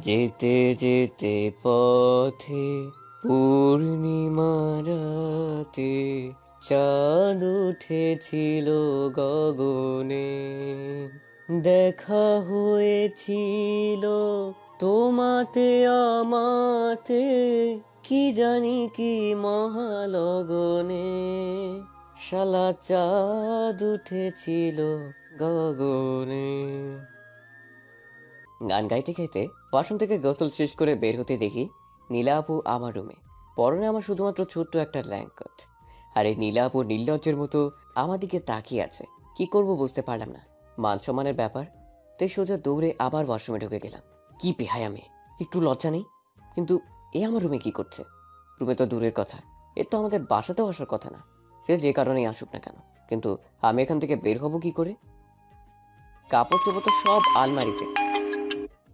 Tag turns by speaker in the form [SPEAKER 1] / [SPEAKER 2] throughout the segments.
[SPEAKER 1] যেতে যেতে পথে পূর্ণিমা রাতে চাঁদ উঠেছিল গগনে, দেখা হয়েছিল তোমাতে আমাতে, কি জানি কি মহালগনে, শালা চাঁদ উঠেছিল গগনে। গান গাইতে গাইতে ওয়াশরুম থেকে গোসল শেষ করে বের হতে দেখি নীলা আপু আমার রুমে। পরনে আমার শুধুমাত্র ছোট্ট একটা ল্যাঙ্কট, আর এই নীলা আপু নির্লজ্জের মতো আমার দিকে তাকিয়ে আছে। কি করব বুঝতে পারলাম না। মান সম্মানের ব্যাপার, তাই সোজা দৌড়ে আবার ওয়াশরুমে ঢুকে গেলাম। কি বেহায়া মেয়ে, একটু লজ্জা নেই? কিন্তু এ আমার রুমে কি করছে? রুমে তো দূরের কথা, এর তো আমাদের বাসাতেও আসার কথা না। সে যে কারণেই আসুক না কেন, কিন্তু আমি এখান থেকে বের হব কি করে? কাপড় চোপড় তো সব আলমারিতে।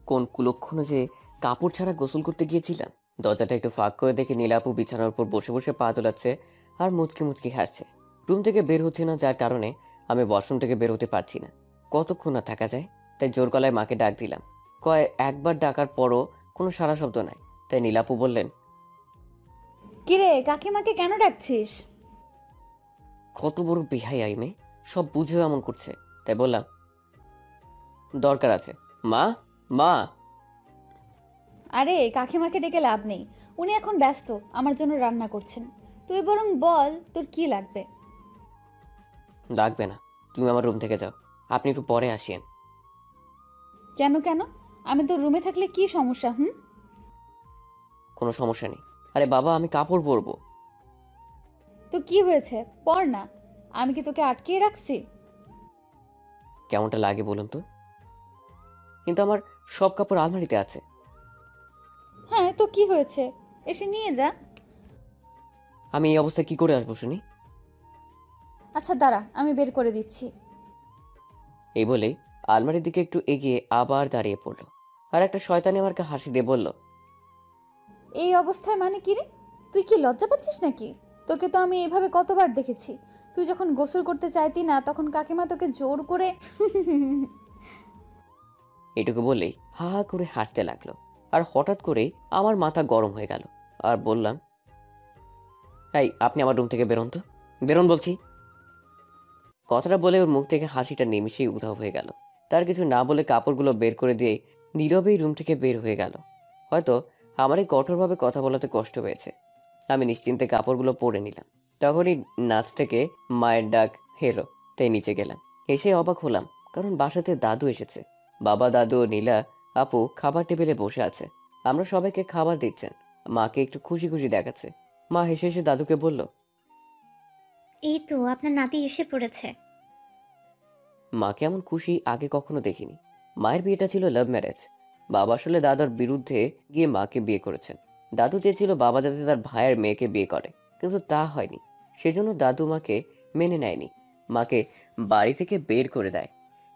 [SPEAKER 1] কোন কুলক্ষণে যে কাপড় ছাড়া গোসল করতে গিয়েছিলাম। দরজাটা একটু ফাঁক করে দেখে নীলা আপু বিছানার উপর বসে বসে পা তোলাচ্ছে আর মুচকি মুচকি হাসছে। রুম থেকে বের হচ্ছে না, যার কারণে আমি ওয়াশরুম থেকে বের হতে পারছি না। কতক্ষণ না থাকা যায়, তাই জোর গলায় মাকে ডাক দিলাম। একবার ডাকার পরও কোনো সারা শব্দ নাই, তাই নীলাপু বললেন,
[SPEAKER 2] কিরে কাকিমাকে কেন ডাকছিস?
[SPEAKER 1] কত বড় বেহাই আই মেয়ে, সব বুঝেও এমন করছে। তাই বললাম, দরকার আছে মা। মা
[SPEAKER 2] আরে কাকিমাকে ডেকে লাভ নেই, উনি এখন ব্যস্ত, আমার জন্য রান্না করছেন। তুই বরং বল তোর কি লাগবে।
[SPEAKER 1] ডাকবে না, তুমি আমার রুম থেকে যাও, আপনি একটু পরে আসিয়েন।
[SPEAKER 2] কেন কেন? আমি তোর রুমে থাকলে কি সমস্যা?
[SPEAKER 1] কোনো সমস্যা নেই। আরে বাবা, আমি কাপড় পরবো।
[SPEAKER 2] তো কি হয়েছে, পর না। আমি কি তোকে আটকিয়ে রাখছি?
[SPEAKER 1] কেমনটা লাগে বলুন তো? কিন্তু আমার সব কাপড় আলমারিতে আছে।
[SPEAKER 2] হ্যাঁ তো কি হয়েছে, এসে নিয়ে যা।
[SPEAKER 1] আমি এই অবস্থায় কি করে আসবো শুনি?
[SPEAKER 2] আচ্ছা দাঁড়া, আমি বের করে দিচ্ছি।
[SPEAKER 1] এই বলেই আলমারির দিকে একটু এগিয়ে আবার দাঁড়িয়ে পড়লো, আর একটা শয়তানি আমাকে হাসি দিয়ে বলল,
[SPEAKER 2] এই অবস্থায় মানে কি রে? তুই কি লজ্জা পাচ্ছিস নাকি? তোকে তো আমি এভাবে কতবার দেখেছি। তুই যখন গোসল করতে চাইতি না, তখন কাকিমা তোকে জোর করে
[SPEAKER 1] এটুকু বলেই হা হা করে হাসতে লাগলো। আর হঠাৎ করেই আমার মাথা গরম হয়ে গেল, আর বললাম, এই আপনি আমার রুম থেকে বেরোন তো, বেরোন বলছি। কথাটা বলে ওর মুখ থেকে হাসিটা নিমিশেই উধাও হয়ে গেল। তার কিছু না বলে কাপড়গুলো বের করে দিয়ে নীরবেই রুম থেকে বের হয়ে গেল। হয়তো আমার এই কঠোরভাবে কথা বলাতে কষ্ট হয়েছে। আমি নিশ্চিন্তে কাপড়গুলো পরে নিলাম। তখনই নাচ থেকে মায়ের ডাক হেলো, তাই নিচে গেলাম। এসে অবাক হলাম, কারণ বাসাতে দাদু এসেছে। বাবা, দাদু ও নীলা আপু খাবার টেবিলে বসে আছে। আমরা সবাইকে খাবার দিচ্ছেন। মাকে একটু খুশি খুশি দেখাচ্ছে। মা হেসে হেসে দাদুকে বলল,
[SPEAKER 3] এই তো আপনার নাতি এসে পড়েছে।
[SPEAKER 1] মাকে এমন খুশি আগে কখনো দেখিনি। মায়ের বিয়েটা ছিল লাভ ম্যারেজ। বাবা আসলে দাদার বিরুদ্ধে গিয়ে মাকে বিয়ে করেছেন। দাদু চেয়েছিল বাবা যাতে তার ভাইয়ের মেয়েকে বিয়ে করে, কিন্তু তা হয়নি। সেজন্য দাদু মাকে মেনে নেয়নি, মাকে বাড়ি থেকে বের করে দেয়।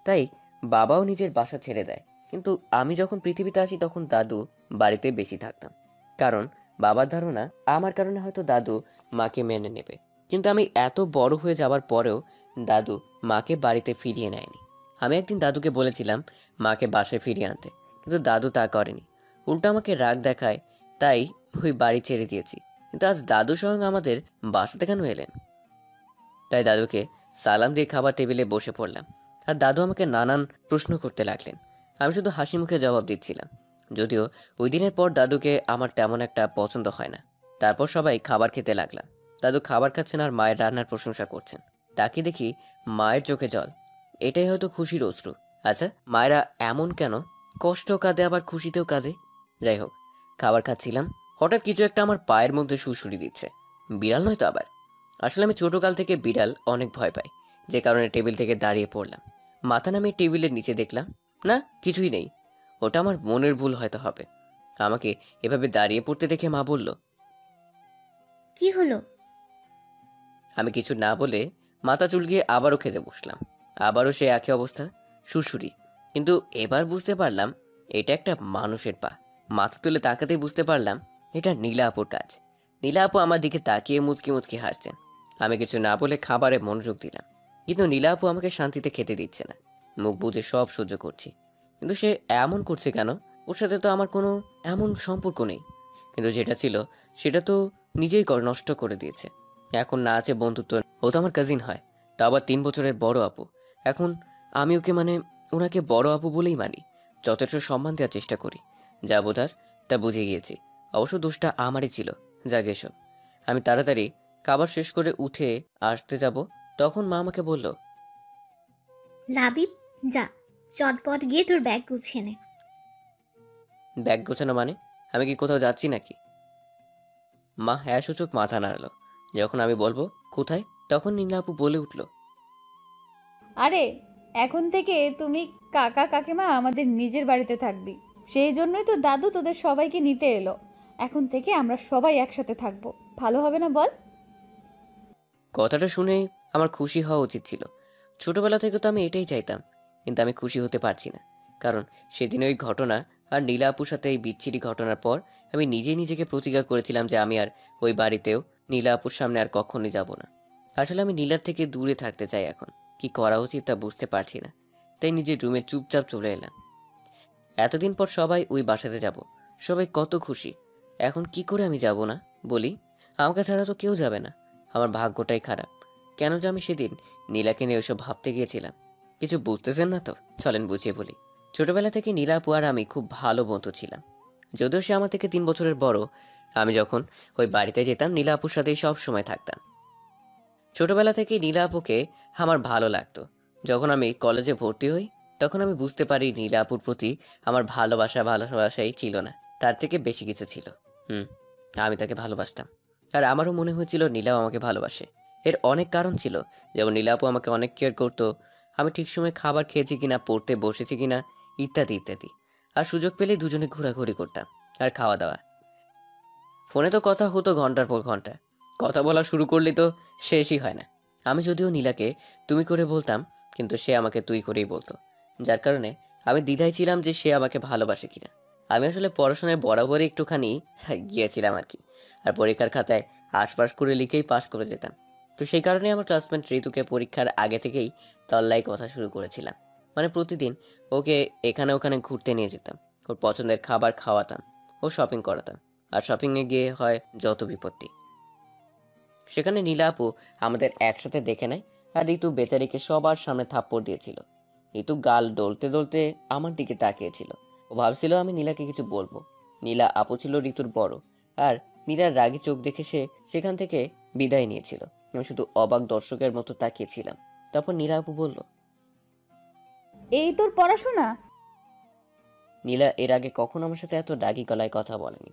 [SPEAKER 1] তাই বাবাও নিজের বাসা ছেড়ে দেয়। কিন্তু আমি যখন পৃথিবীতে আসি তখন দাদু বাড়িতে বেশি থাকতাম, কারণ বাবার ধারণা আমার কারণে হয়তো দাদু মাকে মেনে নেবে। কিন্তু আমি এত বড় হয়ে যাওয়ার পরেও দাদু মাকে বাড়িতে ফিরিয়ে নেয়নি। আমি একদিন দাদুকে বলেছিলাম মাকে বাসায় ফিরিয়ে আনতে, কিন্তু দাদু তা করেনি, উল্টো আমাকে রাগ দেখায়। তাই ওই বাড়ি ছেড়ে দিয়েছি। কিন্তু আজ দাদু স্বয়ং আমাদের বাসাতে কেন এলেন? তাই দাদুকে সালাম দিয়ে খাবার টেবিলে বসে পড়লাম, আর দাদু আমাকে নানান প্রশ্ন করতে লাগলেন। আমি শুধু হাসি মুখে জবাব দিচ্ছিলাম। যদিও ওই দিনের পর দাদুকে আমার তেমন একটা পছন্দ হয় না। তারপর সবাই খাবার খেতে লাগলাম। দাদু খাবার খাচ্ছেন আর মায়ের রান্নার প্রশংসা করছেন। তাকে দেখি মায়ের চোখে জল। এটাই হয়তো খুশির অশ্রু। আচ্ছা, মায়েরা এমন কেন? কষ্টও কাঁদে আবার খুশিতেও কাঁদে। যাই হোক, খাবার খাচ্ছিলাম, হঠাৎ কিছু একটা আমার পায়ের মধ্যে সুড়সুড়ি দিচ্ছে। বিড়াল নয় তো আবার। আসলে আমি ছোটকাল থেকে বিড়াল অনেক ভয় পাই, যে কারণে টেবিল থেকে দাঁড়িয়ে পড়লাম। মাথা নামিয়ে টেবিলের নিচে দেখলাম, না কিছুই নেই। ওটা আমার মনের ভুল হয়তো হবে। আমাকে এভাবে দাঁড়িয়ে পড়তে দেখে মা বলল,
[SPEAKER 3] কি হলো?
[SPEAKER 1] আমি কিছু না বলে মাথা চুলকিয়ে আবারও খেতে বসলাম। আবারও সে একই অবস্থা, সুড়সুড়ি। কিন্তু এবার বুঝতে পারলাম এটা একটা মানুষের পা। মাথা তুলে তাকাতেই বুঝতে পারলাম এটা নীলা আপুর কাজ। নীলা আপু আমার দিকে তাকিয়ে মুচকি মুচকি হাসছেন। আমি কিছু না বলে খাবারে মনোযোগ দিলাম, কিন্তু নীলা আপু আমাকে শান্তিতে খেতে দিচ্ছে না। মুখ বুজে সব সহ্য করছি, কিন্তু সে এমন করছে কেন ওর সাথে তো আমার কোনো এমন সম্পর্ক নেই, কিন্তু যেটা ছিল সেটা তো নিজেই নষ্ট করে দিয়েছে। এখন না আছে বন্ধুত্ব, ও তো আমার কাজিন হয়, তা আবার 3 বছরের বড় আপু। এখন আমি ওকে ওনাকে বড় আপু বলেই মানি, যথেষ্ট সম্মান দেওয়ার চেষ্টা করি। যা বোঝার তা বুঝে গিয়েছি, অবশ্য দোষটা আমারই ছিল। যাক এসব। আমি তাড়াতাড়ি খাবার শেষ করে উঠে আসতে যাব, তখন মা আমাকে বলল,
[SPEAKER 3] লাবিব, যা চটপট গিয়ে তোর ব্যাগ গুছিয়ে নে।
[SPEAKER 1] ব্যাগ গোছানো মানে? আমি কি কোথাও যাচ্ছি নাকি? মা হ্যাঁ সূচক মাথা নাড়ালো। যখন আমি বলবো কোথায়, তখন নীলা আপু বলে উঠল,
[SPEAKER 2] আরে এখন থেকে তুমি কাকা কাকিমা আমাদের নিজের বাড়িতে থাকবি। সেই জন্যই তো দাদু তোদের সবাইকে নিতে এলো। এখন থেকে আমরা সবাই একসাথে থাকবো, ভালো হবে না বল?
[SPEAKER 1] কথাটা শুনে আমার খুশি হওয়া উচিত ছিল। ছোটবেলা থেকে তো আমি এটাই চাইতাম, কিন্তু আমি খুশি হতে পারছি না। কারণ সেদিন ওই ঘটনা আর নীলা আপুর সাথে এই বিচ্ছিরি ঘটনার পর আমি নিজেই নিজেকে প্রতিজ্ঞা করেছিলাম যে আমি আর ওই বাড়িতেও নীলা আপুর সামনে আর কখনোই যাব না। আসলে আমি নীলার থেকে দূরে থাকতে চাই। এখন কি করা উচিত তা বুঝতে পারছি না, তাই নিজের রুমে চুপচাপ চলে এলাম। এতদিন পর সবাই ওই বাসাতে যাব, সবাই কত খুশি। এখন কি করে আমি যাব না বলি? আমাকে ছাড়া তো কেউ যাবে না। আমার ভাগ্যটাই খারাপ। কেন যে আমি সেদিন নীলাকে নিয়ে ওসব ভাবতে গিয়েছিলাম। কিছু বুঝতেছেন না তো, চলেন বুঝিয়ে বলি। ছোটবেলা থেকে নীলা আপু আর আমি খুব ভালো বন্ধু ছিলাম। যদিও সে আমার থেকে 3 বছরের বড়। আমি যখন ওই বাড়িতে যেতাম নীলা আপুর সাথেই সব সময় থাকতাম। ছোটবেলা থেকেই নীলা আপুকে আমার ভালো লাগতো। যখন আমি কলেজে ভর্তি হই, তখন আমি বুঝতে পারি নীলা আপুর প্রতি আমার ভালোবাসাই ছিল না, তার থেকে বেশি কিছু ছিল। আমি তাকে ভালোবাসতাম, আর আমারও মনে হয়েছিল নীলাও আমাকে ভালোবাসে। এর অনেক কারণ ছিল, যেমন নীলা আপু আমাকে অনেক কেয়ার করতো, আমি ঠিক সময় খাবার খেয়েছি কিনা, পড়তে বসেছি কিনা, ইত্যাদি ইত্যাদি। আর সুযোগ পেলেই দুজনে ঘোরাঘুরি করতাম আর খাওয়া দাওয়া। ফোনে তো কথা হতো ঘন্টার পর ঘন্টা। কথা বলা শুরু করলে তো শেষই হয় না। আমি যদিও নীলাকে তুমি করে বলতাম, কিন্তু সে আমাকে তুই করেই বলতো, যার কারণে আমি দ্বিধায় ছিলাম যে সে আমাকে ভালোবাসে কিনা। আমি আসলে পড়াশোনায় বরাবরই একটুখানি গিয়েছিলাম আর কি, আর পরীক্ষার খাতায় আশপাশ করে লিখেই পাশ করে যেতাম। তো সেই কারণে আমার ক্লাসমেট ঋতুকে পরীক্ষার আগে থেকেই তল্লাই কথা শুরু করেছিলাম। প্রতিদিন ওকে এখানে ওখানে ঘুরতে নিয়ে যেতাম, ওর পছন্দের খাবার খাওয়াতাম, ও শপিং করাতাম। আর শপিংয়ে গিয়ে হয় যত বিপত্তি। সেখানে নীলা আপু আমাদের একসাথে দেখে নেয়, আর ঋতু বেচারিকে সবার সামনে থাপ্পড় দিয়েছিল। ঋতু গাল ডলতে ডলতে আমার দিকে তাকিয়েছিল। ও ভাবছিল আমি নীলাকে কিছু বলবো। নীলা আপু ছিল ঋতুর বড়, আর নীলার রাগী চোখ দেখে সে সেখান থেকে বিদায় নিয়েছিল। আমি শুধু অবাক দর্শকের মতো তাকিয়েছিলাম। তারপর নীলা আপু বলল,
[SPEAKER 2] এই তোর পড়াশোনা?
[SPEAKER 1] নীলা এর আগে কখনো আমার সাথে এত রাগী গলায় কথা বলেনি,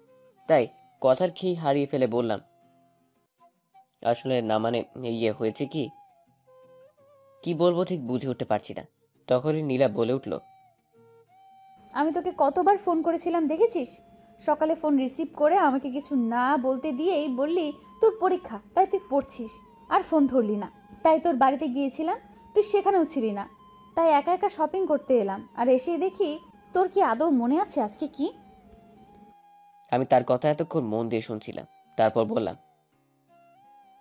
[SPEAKER 1] তাই কথার খেই হারিয়ে ফেলে বললাম, আসলে না হয়েছে কি কি বলবো ঠিক বুঝে উঠতে পারছি না। তখনই নীলা বলে উঠল,
[SPEAKER 2] আমি তোকে কতবার ফোন করেছিলাম দেখেছিস? সকালে ফোন রিসিভ করে আমাকে কিছু না বলতে দিয়েই বললি তোর পরীক্ষা, তাই তুই পড়ছিস, আর ফোন ধরলি না। তাই তোর বাড়িতে গিয়েছিলাম, তুই সেখানেও ছিলি না। তাই একা একা শপিং করতে এলাম, আর এসে দেখি তোর কি আদৌ মনে আছে আজকে কি?
[SPEAKER 1] আমি তার কথা এতক্ষণ মন দিয়ে শুনছিলাম, তারপর বললাম,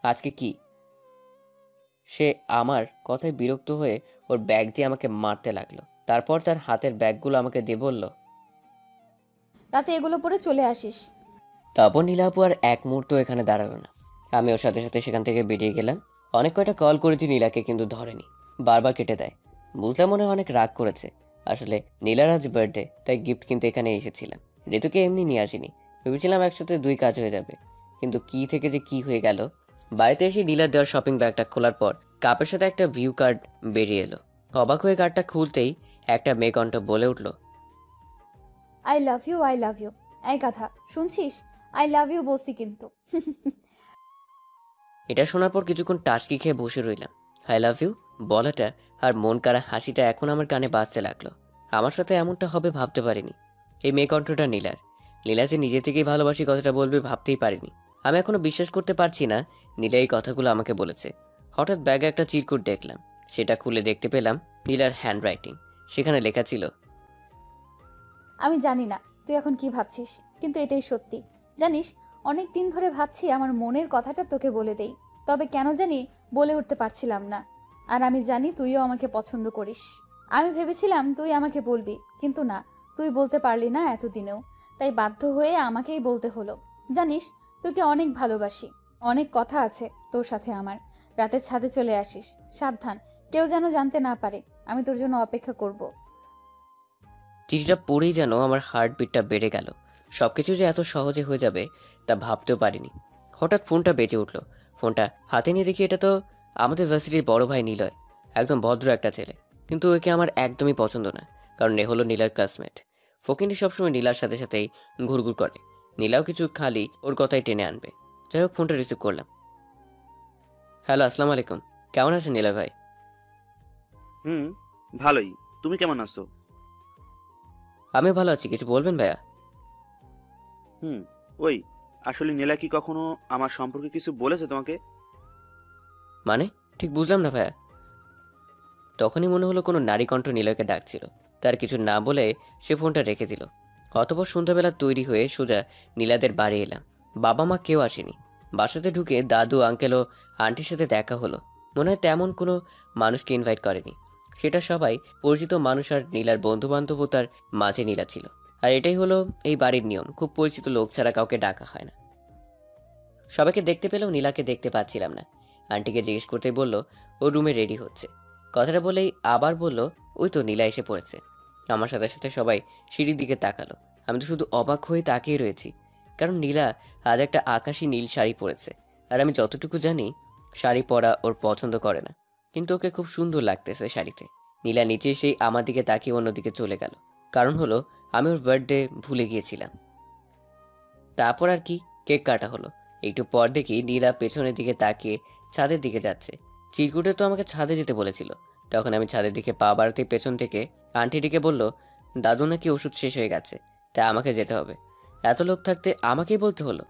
[SPEAKER 1] আজকে কি? সে আমার কথায় বিরক্ত হয়ে ওর ব্যাগ দিয়ে আমাকে মারতে লাগলো। তারপর তার হাতের ব্যাগগুলো আমাকে দিয়ে বলল,
[SPEAKER 2] রাতে এগুলো পরে চলে আসিস।
[SPEAKER 1] তারপর নীলা আপু আর এক মুহূর্ত এখানে দাঁড়ালো না। আমি ওর সাথে সাথে সেখান থেকে বেরিয়ে গেলাম। অনেক কয়টা কল করেছি নীলাকে, কিন্তু ধরেনি, বারবার কেটে দেয়। বুঝলাম মনে হয় অনেক রাগ করেছে। আসলে নীলার আজ বার্থডে, তাই গিফট কিনতে এখানে এসেছিলাম। ঋতুকে এমনি নিয়ে আসিনি, ভেবেছিলাম একসাথে 2 কাজ হয়ে যাবে, কিন্তু কি থেকে যে কি হয়ে গেল। বাড়িতে এসে নীলার দেওয়ার শপিং ব্যাগটা খোলার পর কাপের সাথে একটা ভিউ কার্ড বেরিয়ে এলো। অবাক হয়ে কার্ডটা খুলতেই একটা মেয়ে কণ্ঠ বলে উঠল,
[SPEAKER 2] I love you, I love you. এই কথা শুনছিস? আই লাভ ইউ বলছি কিন্তু।
[SPEAKER 1] এটা শোনার পর কিছুক্ষণ টাসকি খেয়ে বসে রইলাম। আই লাভ ইউ বলাটা আর মন কাড়া হাসিটা এখন আমার কানে বাজতে লাগলো। আমার সাথে এমনটা হবে ভাবতে পারিনি। এই মেয়ে কণ্ঠটা নীলার। নীলা যে নিজে থেকেই ভালোবাসি কথাটা বলবে ভাবতেই পারিনি। আমি এখনো বিশ্বাস করতে পারছি না নীলা এই কথাগুলো আমাকে বলেছে। হঠাৎ ব্যাগে একটা চিরকুট দেখলাম, সেটা খুলে দেখতে পেলাম নীলার হ্যান্ড রাইটিং। সেখানে লেখা ছিল,
[SPEAKER 2] আমি জানি না তুই এখন কি ভাবছিস, কিন্তু এটাই সত্যি। জানিস, অনেক দিন ধরে ভাবছি আমার মনের কথাটা তোকে বলে দেই, তবে কেন জানি বলে উঠতে পারছিলাম না। আর আমি জানি তুইও আমাকে পছন্দ করিস। আমি ভেবেছিলাম তুই আমাকে বলবি, কিন্তু না, তুই তুই বলতে পারলি না এতদিনেও, তাই বাধ্য হয়ে আমাকেই বলতে হলো। জানিস, তোকে অনেক ভালোবাসি, অনেক কথা আছে তোর সাথে আমার। রাতের ছাদে চলে আসিস, সাবধান, কেউ যেন জানতে না পারে। আমি তোর জন্য অপেক্ষা করব।
[SPEAKER 1] চিঠিটা পড়েই যেন আমার হার্টবিটটা বেড়ে গেল। সবকিছু যে এত সহজে হয়ে যাবে তা ভাবতেও পারিনি। হঠাৎ ফোনটা বেজে উঠল। ফোনটা হাতে নিয়ে দেখি এটা তো আমাদের ভার্সিটির বড় ভাই নিলয়। একদম ভদ্র একটা ছেলে, কিন্তু ওকে আমার একদমই পছন্দ না, কারণ এ হলো নীলার ক্লাসমেট। ফকিনি সবসময় নীলার সাথে সাথেই ঘুরঘুর করে। নীলাও কিছু খালি ওর কথাই টেনে আনবে। যাই হোক, ফোনটা রিসিভ করলাম। হ্যালো, আসসালামু আলাইকুম। কেমন আছেন নীলা ভাই?
[SPEAKER 4] হুম, ভালোই। তুমি কেমন আছো?
[SPEAKER 1] আমিও ভালো আছি। কিছু বলবেন ভাইয়া?
[SPEAKER 4] হুম, ওই আসলে নীলা কি কখনো আমার সম্পর্কে কিছু বলেছে তোমাকে?
[SPEAKER 1] মানে ঠিক বুঝলাম না ভাইয়া। তখনই মনে হলো কোনো নারী কণ্ঠ নীলয়কে ডাকছিল। তার কিছু না বলে সে ফোনটা রেখে দিল। অতঃপর সন্ধ্যাবেলা তৈরি হয়ে সোজা নীলাদের বাড়ি এলাম। বাবা মা কেউ আসেনি। বাসাতে ঢুকে দাদু, আঙ্কেল ও আন্টির সাথে দেখা হলো। মনে হয় তেমন কোনো মানুষকে ইনভাইট করেনি। সেটা সবাই পরিচিত মানুষ আর নীলার বন্ধু বান্ধবও তার মাঝে নীলা ছিল। আর এটাই হলো এই বাড়ির নিয়ম, খুব পরিচিত লোক ছাড়া কাউকে ডাকা হয় না। সবাইকে দেখতে পেলেও নীলাকে দেখতে পাচ্ছিলাম না। আন্টিকে জিজ্ঞেস করতেই বলল ও রুমে রেডি হচ্ছে। কথাটা বলেই আবার বলল ওই তো নীলা এসে পড়েছে। আমার সাথে সাথে সবাই সিঁড়ির দিকে তাকালো। আমি তো শুধু অবাক হয়ে তাকিয়ে রয়েছি, কারণ নীলা আজ একটা আকাশি নীল শাড়ি পরেছে। আর আমি যতটুকু জানি শাড়ি পরা ওর পছন্দ করে না, কিন্তু ওকে খুব সুন্দর লাগতেছে শাড়িতে। নীলা নিচে এসেই আমার দিকে তাকিয়ে অন্যদিকে চলে গেল। কারণ হলো আমি ওর বার্থডে ভুলে গিয়েছিলাম। তারপর আর কি, কেক কাটা হলো। একটু পর দেখি নীলা পেছনের দিকে তাকিয়ে ছাদের দিকে যাচ্ছে। চিরকুটে তো আমাকে ছাদে যেতে বলেছিল। তখন আমি ছাদের দিকে পা বাড়াতেই পেছন থেকে আন্টিটিকে বলল দাদু নাকি ওষুধ শেষ হয়ে গেছে, তাই আমাকে যেতে হবে। এত লোক থাকতে আমাকেই বলতে হলো।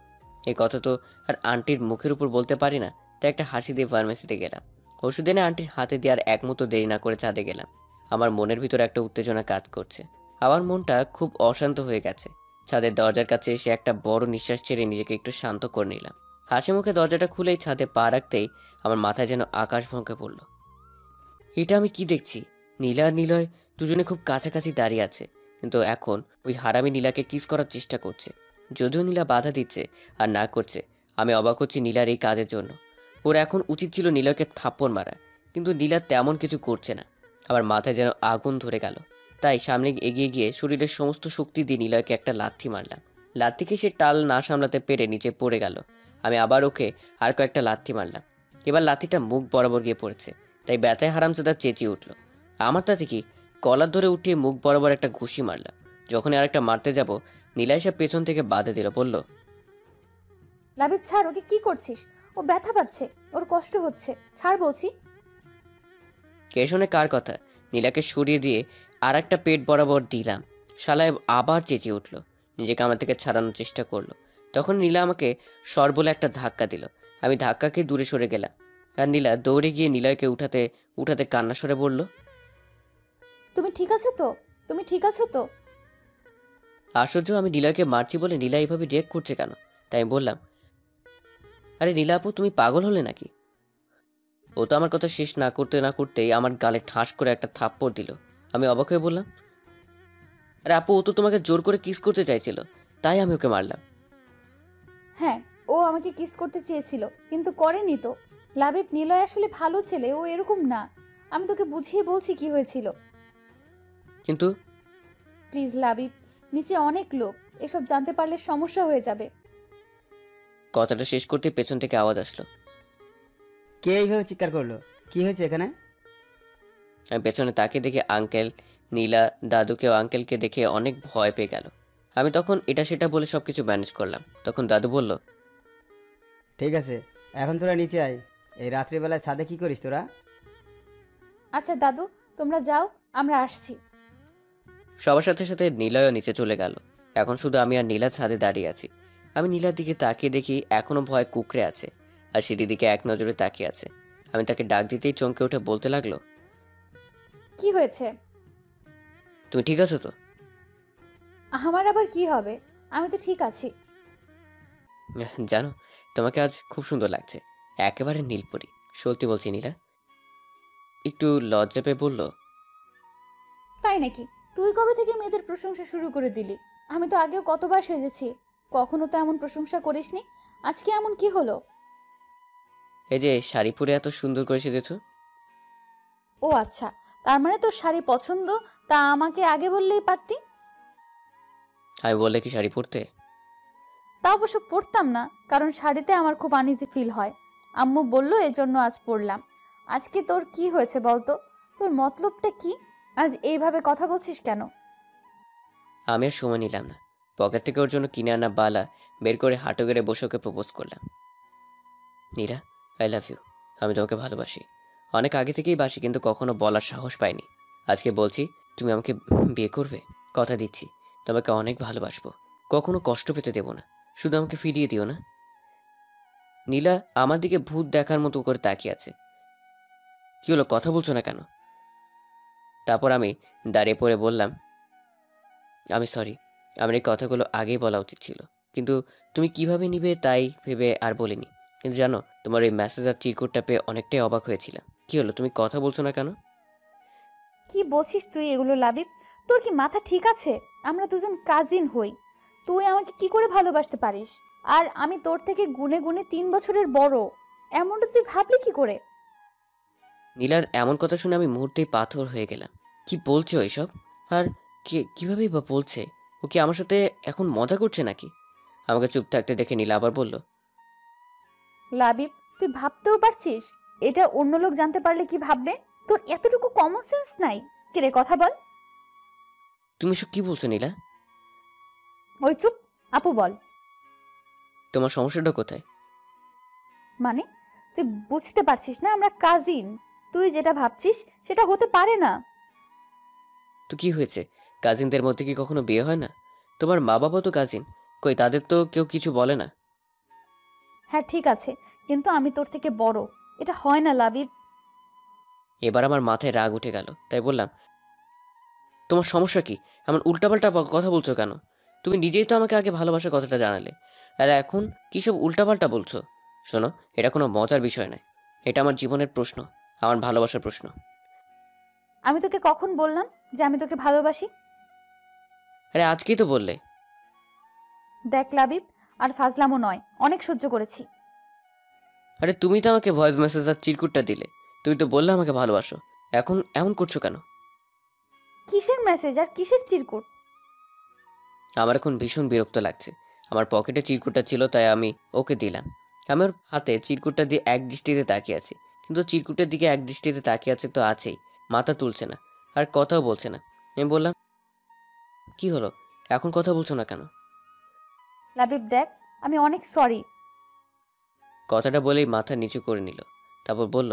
[SPEAKER 1] এই কথা তো আর আন্টির মুখের উপর বলতে পারি না, তাই একটা হাসি দিয়ে ফার্মেসিতে গেলাম। ওষুধ এনে আন্টির হাতে দিয়ে আর এক মুহূর্ত দেরি না করে ছাদে গেলাম। আমার মনের ভিতরে একটা উত্তেজনা কাজ করছে। আমার মনটা খুব অশান্ত হয়ে গেছে। ছাদের দরজার কাছে এসে একটা বড় নিঃশ্বাস ছেড়ে নিজেকে একটু শান্ত করে নিলাম। হাসি মুখে দরজাটা খুলেই ছাদে পা রাখতেই আমার মাথায় যেন আকাশ ভেঙে পড়ল। এটা আমি কি দেখছি? নীলা আর নিলয় দুজনে খুব কাছাকাছি দাঁড়িয়ে আছে, কিন্তু এখন ওই হারামি নীলাকে কিস করার চেষ্টা করছে। যদিও নীলা বাধা দিচ্ছে আর না করছে, আমি অবাক হচ্ছি নীলার এই কাজের জন্য। ওর এখন উচিত ছিল নিলয়কে থাপ্পড় মারা, কিন্তু নীলা তেমন কিছু করছে না। আমার মাথায় যেন আগুন ধরে গেল। তাই সামনে এগিয়ে গিয়ে শরীরের সমস্ত শক্তি দিয়ে নিলয়কে একটা লাথি মারলাম। লাথিকে সে টাল না সামলাতে পেরে নিচে পড়ে গেল। আমি আবার ওকে আর কয়েকটা লাথি মারলাম। এবার লাথিটা মুখ বরাবর গিয়ে পড়েছে, তাই ব্যথায় হারামজাদা চেঁচিয়ে উঠল। আমার তাতে কি, কলার ধরে উঠিয়ে মুখ বরাবর একটা ঘুষি মারলাম। যখন আরেকটা মারতে যাব, নীলা এসে পেছন থেকে বাধা দিল, বলল
[SPEAKER 2] লাবিব ছাড়, ওকে কি করছিস? ও ব্যথা পাচ্ছে, ওর কষ্ট হচ্ছে, ছাড় বলছি।
[SPEAKER 1] কে শোনে কার কথা? নীলাকে সরিয়ে দিয়ে আর একটা পেট বরাবর দিলাম। শালায় আবার চেঁচিয়ে উঠল, নিজেকে আমার থেকে ছাড়ানোর চেষ্টা করলো। তখন নীলা আমাকে সর বলে একটা ধাক্কা দিল। আমি ধাক্কাকে দূরে সরে গেলাম। আর নীলা দৌড়ে গিয়ে নিলয়কে উঠাতে উঠাতে কান্না সরে বলল
[SPEAKER 2] তুমি ঠিক আছো তো? তুমি ঠিক আছো তো?
[SPEAKER 1] আশ্চর্য, আমি নিলয়কে মারছি বলে নীলা এইভাবে রিয়েক্ট করছে কেন? তাই আমি বললাম আরে নীলা আপু, তুমি পাগল হলে নাকি? ও তো আমার কথা শেষ না করতেই আমার গালে ঠাস করে একটা থাপ্পড় দিল। আমি অবাক হয়ে বললাম আরে আপু, ও তো তোমাকে জোর করে কিস করতে চাইছিল, তাই আমি ওকে মারলাম।
[SPEAKER 2] হ্যাঁ, ও আমাকে কিস করতে চেয়েছিল, কিন্তু করেনি তো। লাবিব, নিলয় আসলে ভালো ছেলে, ও এরকম না। আমি তোকে বুঝিয়ে বলছি কি হয়েছিল।
[SPEAKER 1] কিন্তু
[SPEAKER 2] প্লিজ লাবিব, নিচে অনেক লোক, এসব জানতে পারলে সমস্যা হয়ে যাবে।
[SPEAKER 1] কথাটা শেষ করতে পেছন থেকে আওয়াজ আসলো।
[SPEAKER 5] কে এইভাবে চিৎকার করলো? কি হয়েছে এখানে?
[SPEAKER 1] আমি পেছনে তাকিয়ে দেখে আঙ্কেল, নীলা, দাদুকেও আঙ্কেলকে দেখে অনেক ভয় পেয়ে গেল। আমি তখন এটা সেটা বলে সব কিছু ম্যানেজ করলাম। তখন দাদু বলল
[SPEAKER 5] ঠিক আছে, এখন তোরা নিচে আয়। এই রাত্রিবেলায় ছাদে কি করিস তোরা?
[SPEAKER 2] আচ্ছা দাদু, তোমরা যাও, আমরা আসছি।
[SPEAKER 1] সবার সাথে সাথে নীলাও নিচে চলে গেল। এখন শুধু আমি আর নীলা ছাদে দাঁড়িয়ে আছি। আমি নীলার দিকে তাকিয়ে দেখি এখনো ভয় কুকড়ে আছে, আর সিঁড়ির দিকে এক নজরে তাকিয়ে আছে। আমি তাকে ডাক দিতেই চমকে উঠে বলতে লাগলো
[SPEAKER 2] কি হয়েছে?
[SPEAKER 1] তুমি ঠিক আছো তো?
[SPEAKER 2] আমার আবার কি হবে? আমি তো ঠিক আছি।
[SPEAKER 1] জানো, তোমাকে আজ খুব সুন্দর লাগছে, একেবারে নীলপরি। সত্যি বলছি নীলা। একটু লজ্জা পেয়ে বলল
[SPEAKER 2] তাই নাকি? তুই কবে থেকে মেয়েদের প্রশংসা শুরু করে দিলি? আমি তো আগেও কতবার সেজেছি, কখনো তো এমন প্রশংসা করিসনি। আজকে এমন কি হলো?
[SPEAKER 1] এই যে শাড়ি পরে এত সুন্দর করে সেজেছো।
[SPEAKER 2] ও আচ্ছা, তার মানে তোর শাড়ি পছন্দ, তা আমাকে আগে বললেই পারতি।
[SPEAKER 1] আমি বললে কি শাড়ি পরতে?
[SPEAKER 2] তা অবশ্য পরতাম না, কারণ শাড়িতে আমার খুব আনইজি ফিল হয়। আম্মু বললো এজন্য আজ পরলাম। আজকে তোর কি হয়েছে বলতো? তোর মতলবটা কি? আজ এইভাবে কথা বলছিস কেন?
[SPEAKER 1] আমি আর সময় নিলাম না, পকেট থেকে ওর জন্য কিনে আনা বালা বের করে হাঁটু গেড়ে বসে ওকে প্রপোজ করলাম। Nira, I love you. আমি তোমাকে ভালোবাসি, অনেক আগে থেকেই বাসি, কিন্তু কখনো বলার সাহস পাইনি। আজকে বলছি, তুমি আমাকে বিয়ে করবে? কথা দিচ্ছি তোমাকে অনেক ভালোবাসবো, কখনো কষ্ট পেতে দেব না, শুধু আমাকে ফিরিয়ে দিও না। নীলা আমার দিকে ভূত দেখার মতো করে তাকিয়ে আছে। কি হলো, কথা বলছো না কেন? তারপর আমি দাঁড়িয়ে পড়ে বললাম, আমি সরি, আমার এই কথাগুলো আগেই বলা উচিত ছিল, কিন্তু তুমি কিভাবে নিবে তাই ভেবে আর বলিনি। কিন্তু জানো, তোমার এই মেসেজ আর চিরকুটটা পেয়ে অনেকটাই অবাক হয়েছিলাম। কি হলো, তুমি কথা বলছো না কেন?
[SPEAKER 2] কি বলছিস তুই এগুলো লাবিব? তোর কি মাথা ঠিক আছে? আমরা দুজন কাজিন হই, তুই আমাকে কি করে ভালোবাসতে পারিস? আর আমি তোর থেকে গুনে গুনে 3 বছরের বড়, এমনটা তুই ভাবলি কি করে?
[SPEAKER 1] নীলার এমন কথা শুনে আমি মুহূর্তেই পাথর হয়ে গেলাম। কি বলছো এসব? আর কিভাবেই বা বলছে? ও কি আমার সাথে এখন মজা করছে নাকি? আমাকে চুপ থাকতে দেখে নীলা আবার বলল,
[SPEAKER 2] লাবিব, তুই ভাবতেও পারছিস এটা অন্য লোক জানতে পারলে কি ভাববে? তোর এতটুকু কমন সেন্স নাই? কে রে, কথা বল।
[SPEAKER 1] তুমি সব কি বলছো নীলা?
[SPEAKER 2] ওই চুপ, আপু বল।
[SPEAKER 1] তোমার সমস্যাটা কোথায়?
[SPEAKER 2] মানে, তুই বুঝতে পারছিস না আমরা কাজিন? তুই যেটা ভাবছিস সেটা হতে পারে না।
[SPEAKER 1] তো কি হয়েছে, কাজিনদের মধ্যে কি কখনো বিয়ে হয় না? তোমার মা বাবা তো কাজিন, কই তাদের তো কেউ কিছু বলে না।
[SPEAKER 2] হ্যাঁ ঠিক আছে, কিন্তু আমি তোর থেকে বড়, এটা হয় না লাবিব।
[SPEAKER 1] এবার আমার মাথায় রাগ উঠে গেল, তাই বললাম, তোমার সমস্যা কি? আমার উল্টাপাল্টা কথা বলছো কেন? তুমি নিজেই তো আমাকে আগে ভালোবাসার কথাটা জানালে, আর এখন কী সব উল্টাপাল্টা বলছো? শোনো, এটা কোনো মজার বিষয় নয়, এটা আমার জীবনের প্রশ্ন, আমার ভালোবাসার প্রশ্ন।
[SPEAKER 2] আমি তোকে কখন বললাম যে আমি তোকে ভালোবাসি?
[SPEAKER 1] আরে আজকেই তো বললে।
[SPEAKER 2] দেখ লাবিব, আর ফাজলামো নয়, অনেক সহ্য করেছি।
[SPEAKER 1] আরে তুমি তো আমাকে ভয়েস মেসেজ আর চিরকুটটা দিলে, তুমি তো বললে আমাকে ভালোবাসো, এখন এমন করছো কেন?
[SPEAKER 2] কিসের মেসেজ আর কিসের চিরকুট?
[SPEAKER 1] আমার এখন ভীষণ বিরক্ত লাগছে। আমার পকেটে চিরকুটটা ছিল তাই আমি ওকে দিলাম। আমার হাতে চিরকুটটা দিয়ে এক দৃষ্টিতে তাকিয়ে আছি, কিন্তু চিরকুটের দিকে এক দৃষ্টিতে তাকিয়ে আছে তো আছেই, মাথা তুলছে না, আর কথাও বলছে না। আমি বললাম, কি হলো, এখন কথা বলছো না কেন?
[SPEAKER 2] লাবিব দেখ, আমি অনেক সরি।
[SPEAKER 1] কথাটা বলেই মাথা নিচু করে নিল, তারপর বলল,